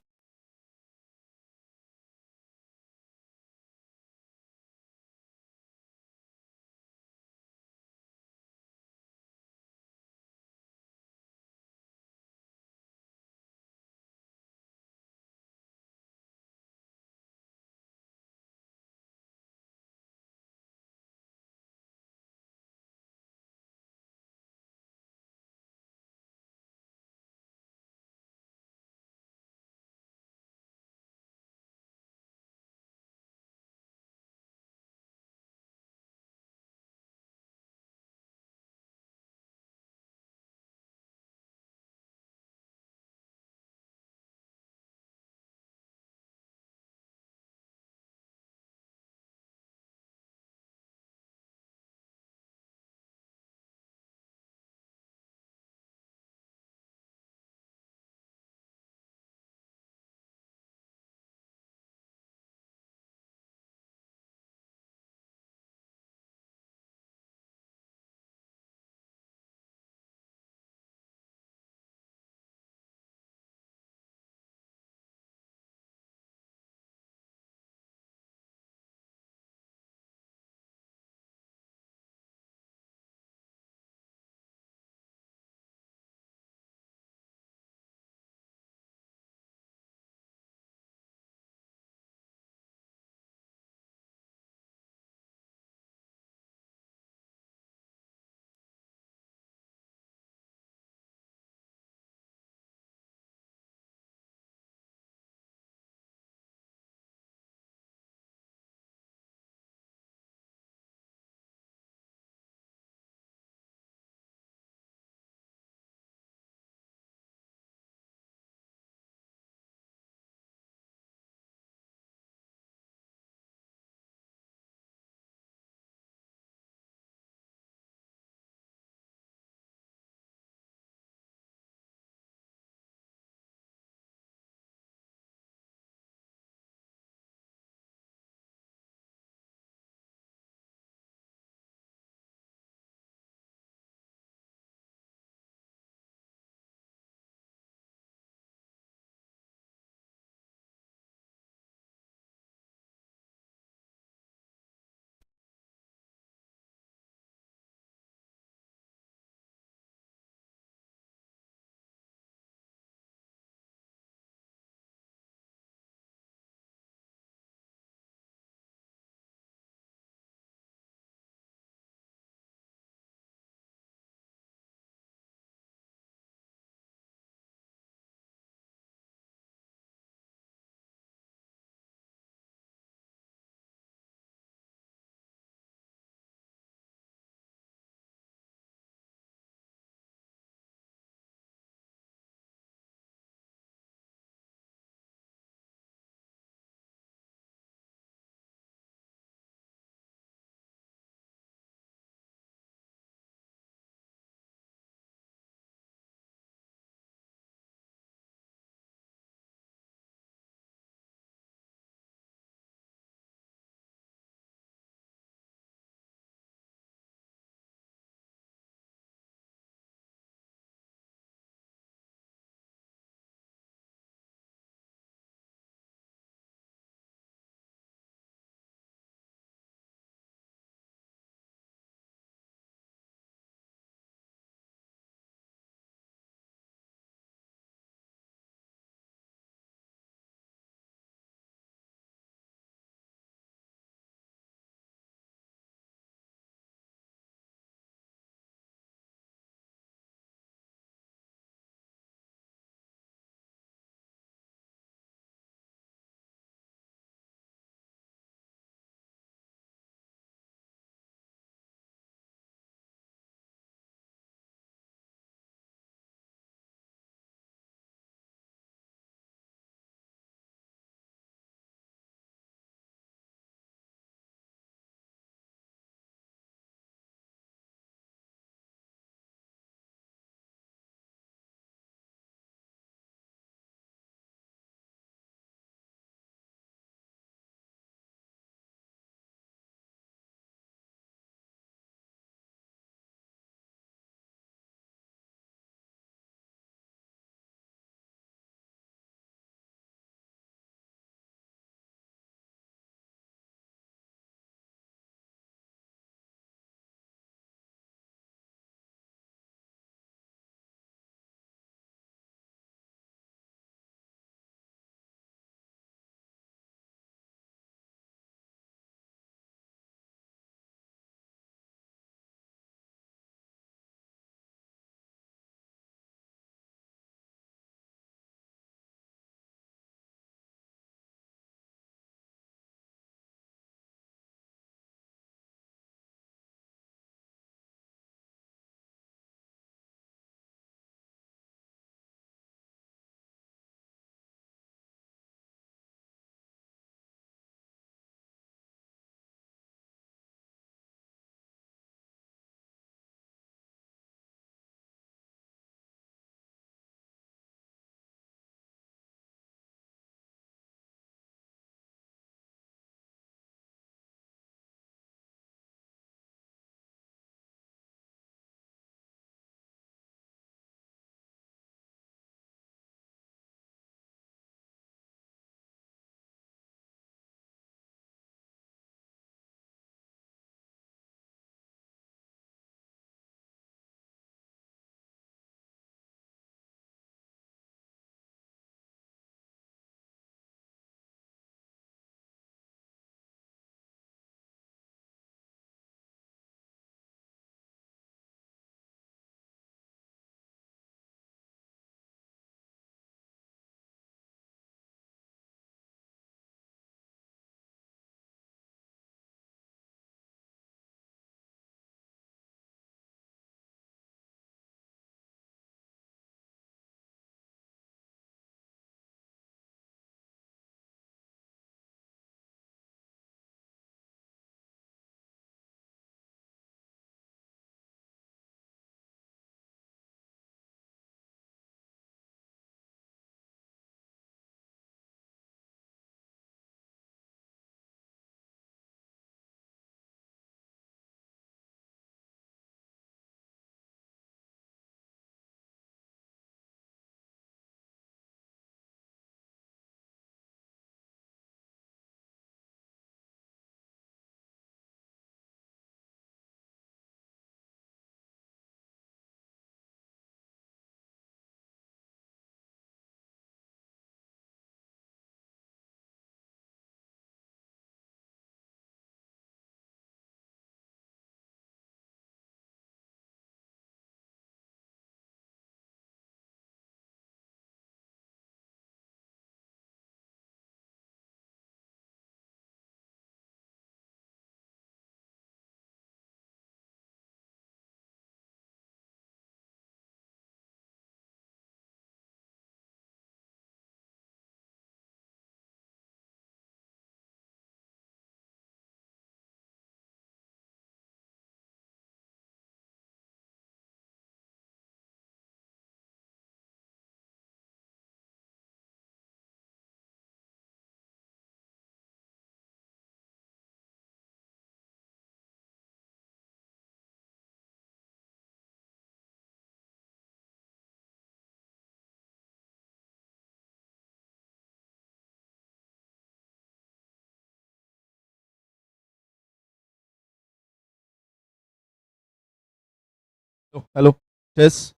Oh, hello. Yes.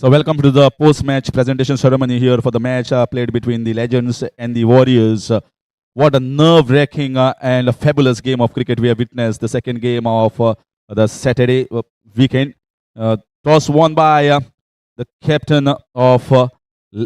So welcome to the post-match presentation ceremony here for the match played between the Legends and the Warriors. What a nerve-wracking and a fabulous game of cricket we have witnessed. The second game of the Saturday weekend. Toss won by the captain of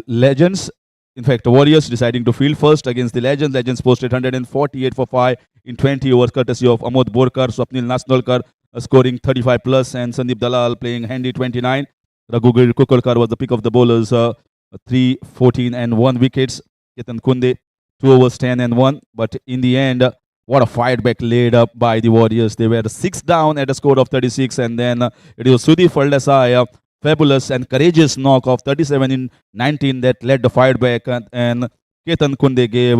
Legends. In fact, the Warriors deciding to field first against the Legends. Legends posted 148 for 5 in 20 overs, courtesy of Amod Borkar, Swapnil Nasnolkar scoring 35 plus, and Sandip Dalal playing handy 29. Raghu Kukulkar was the pick of the bowlers, 3, 14 and 1 wickets. Ketan Kunde, 2 overs, 10 and 1. But in the end, what a fight back laid up by the Warriors. They were 6 down at a score of 36, and then it was Sudip Faldesai, fabulous and courageous knock of 37 in 19 that led the fight back, and Ketan Kunde gave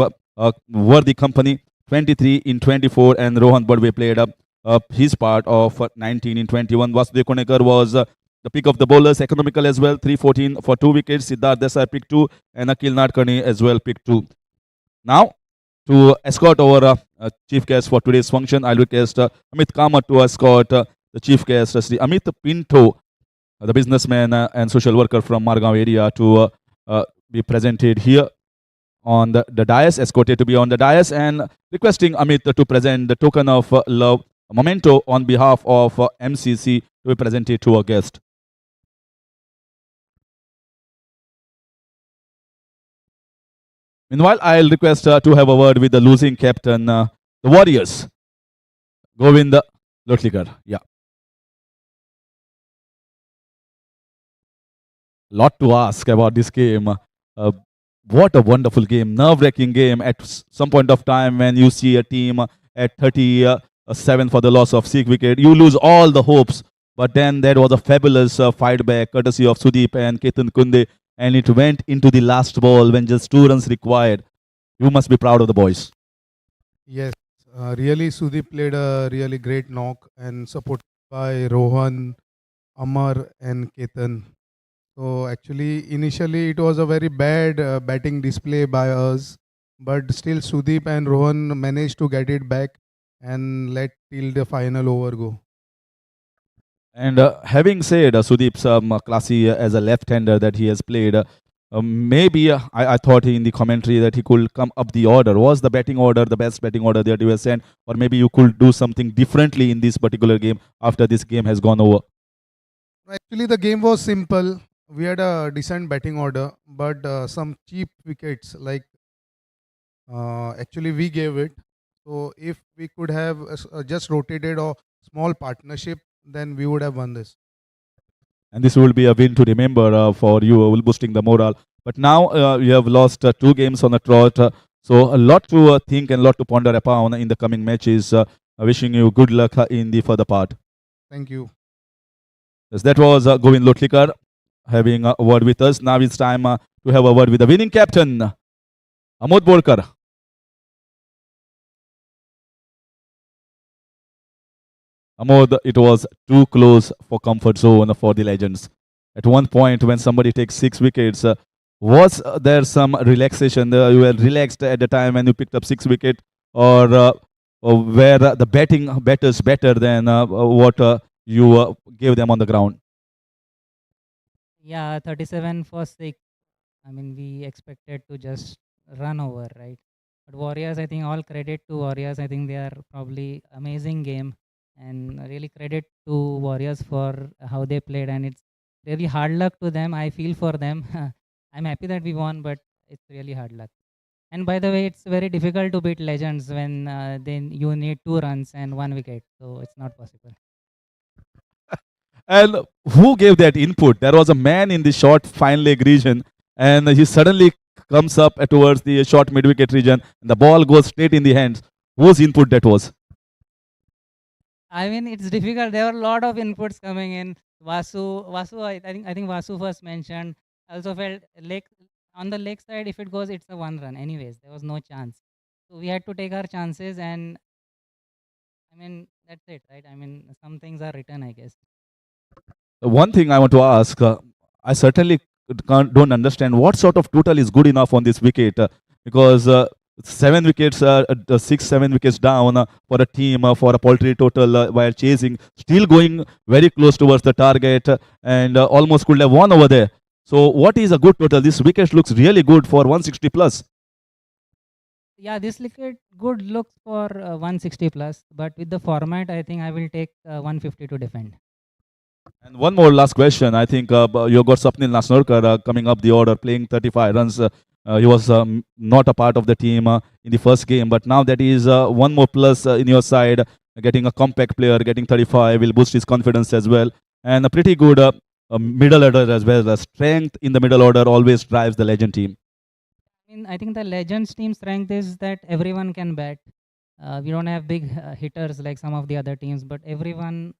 worthy company 23 in 24, and Rohan Badwe played up his part of 19 in 21. Vasudev Konekar was the pick of the bowlers, economical as well, 314 for 2 wickets. Siddharth Desai picked 2, and Akil Nadkarni as well picked 2. Now, to escort our chief guest for today's function, I'll request Amit Kamath to escort the chief guest, Sri Amit Pinto, the businessman and social worker from Margao area, to be presented here on the dais, escorted to be on the dais, and requesting Amit to present the token of love, a memento on behalf of MCC to be presented to our guest. Meanwhile, I'll request to have a word with the losing captain, the Warriors, Govind Lotlikar. Yeah. Lot to ask about this game. What a wonderful game, nerve-wracking game at some point of time when you see a team at 37 for the loss of 6 wicket. You lose all the hopes. But then there was a fabulous fight back courtesy of Sudip and Ketan Kunde, and it went into the last ball when just 2 runs required. You must be proud of the boys. Yes, really Sudip played a really great knock and supported by Rohan, Amar and Ketan. So actually, initially it was a very bad batting display by us, but still Sudeep and Rohan managed to get it back and let till the final over go. And having said Sudeep's classy as a left-hander that he has played, maybe I thought in the commentary that he could come up the order. Was the batting order the best batting order that you have sent, or maybe you could do something differently in this particular game after this game has gone over? Actually, the game was simple. We had a decent batting order, but some cheap wickets like actually we gave it. So if we could have just rotated a small partnership, then we would have won this. And this will be a win to remember for you, boosting the morale. But now you have lost 2 games on the trot, so a lot to think and a lot to ponder upon in the coming matches. Wishing you good luck in the further part. Thank you. Yes, that was Govind Lotlikar having a word with us. Now it's time to have a word with the winning captain, Amod Borkar. Amod, it was too close for comfort zone for the legends. At one point, when somebody takes 6 wickets, was there some relaxation? You were relaxed at the time when you picked up 6 wicket, or were the batters better than what you gave them on the ground? Yeah, 37 for 6. I mean, we expected to just run over, right? But Warriors, I think all credit to Warriors. I think they are probably amazing game, and really credit to Warriors for how they played. And it's really hard luck to them. I feel for them. I'm happy that we won, but it's really hard luck. And by the way, it's very difficult to beat legends when then you need 2 runs and 1 wicket. So it's not possible. And who gave that input? There was a man in the short fine leg region, and he suddenly comes up towards the short mid wicket region, and the ball goes straight in the hands. Whose input that was? I mean, it's difficult. There were a lot of inputs coming in. Vasu. I think Vasu first mentioned. I also felt leg on the leg side. If it goes, it's a 1 run. Anyways, there was no chance. So we had to take our chances, and I mean that's it, right? I mean, some things are written, I guess. One thing I want to ask, I certainly don't understand what sort of total is good enough on this wicket, because 7 wickets, 6, 7 wickets down for a team for a paltry total while chasing, still going very close towards the target, and almost could have won over there. So what is a good total? This wicket looks really good for 160 plus. Yeah, this wicket good looks for 160 plus, but with the format, I think I will take 150 to defend. And one more last question. I think you got Swapnil Nasnorkar coming up the order, playing 35 runs. He was not a part of the team in the first game, but now that is one more plus in your side, getting a compact player, getting 35 will boost his confidence as well. And a pretty good middle order as well. The strength in the middle order always drives the legend team. I mean, I think the Legends team strength is that everyone can bat. We don't have big hitters like some of the other teams, but everyone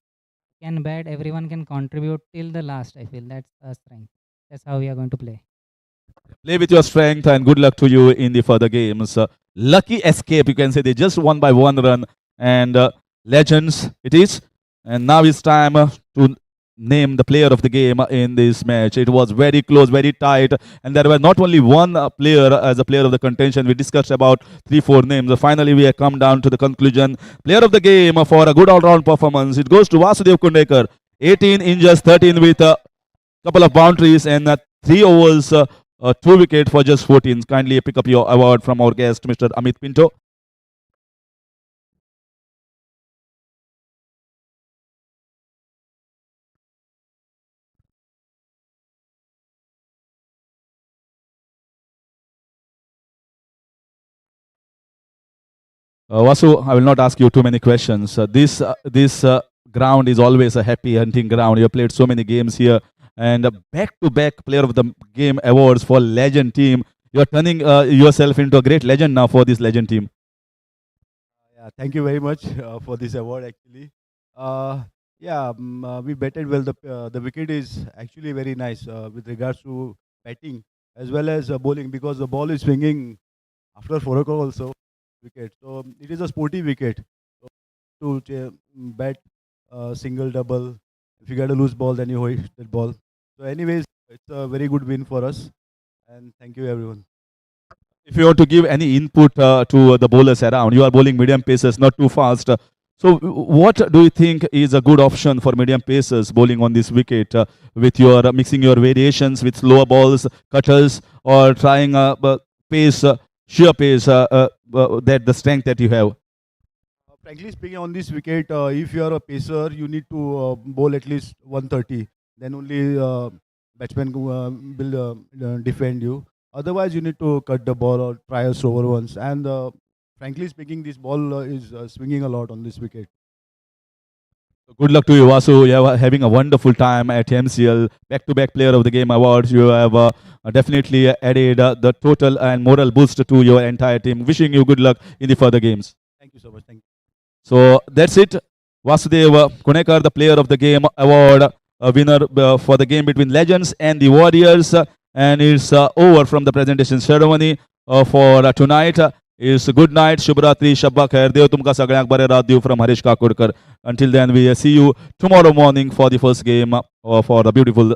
can bat, everyone can contribute till the last. I feel that's our strength. That's how we are going to play. Play with your strength, and good luck to you in the further games. Lucky escape, you can say. They just won by 1 run, and legends it is. And now it's time to name the player of the game in this match. It was very close, very tight, and there were not only one player as a player of the contention. We discussed about 3-4 names. Finally, we have come down to the conclusion. Player of the game for a good all-round performance, it goes to Vasudev Kundekar. 18 in just 13 with a couple of boundaries and 3 overs, 2 wickets for just 14. Kindly pick up your award from our guest, Mr. Amit Pinto. Vasu, I will not ask you too many questions. This ground is always a happy hunting ground. You have played so many games here, and back-to-back player of the game awards for legend team. You are turning yourself into a great legend now for this legend team. Yeah, thank you very much for this award. Actually, we batted well. The wicket is actually very nice with regards to batting as well as bowling, because the ball is swinging after 4 o'clock also. Wicket, so it is a sporty wicket. So bat single, double. If you get a loose ball, then you hit that ball. So, anyways, it's a very good win for us, and thank you everyone. If you want to give any input to the bowlers around, you are bowling medium pacers, not too fast. So, what do you think is a good option for medium pacers bowling on this wicket with your mixing your variations with slower balls, cutters, or trying pace, sheer pace, that the strength that you have? Frankly speaking, on this wicket, if you are a pacer, you need to bowl at least 130. Then only batsman will defend you. Otherwise, you need to cut the ball or try a slower ones. And frankly speaking, this ball is swinging a lot on this wicket. Good luck to you, Vasu. You are having a wonderful time at MCL. Back-to-back Player of the Game awards. You have definitely added the total and moral boost to your entire team. Wishing you good luck in the further games. Thank you so much. Thank you. So that's it. Vasudev Kunekar, the Player of the Game award, winner for the game between Legends and the Warriors. And it's over from the presentation ceremony for tonight. It's good night, Shubhratri, Shabba Khair. Dev tumka saglyank bare raat diu from Harish Kakurkar. Until then, we see you tomorrow morning for the first game for the beautiful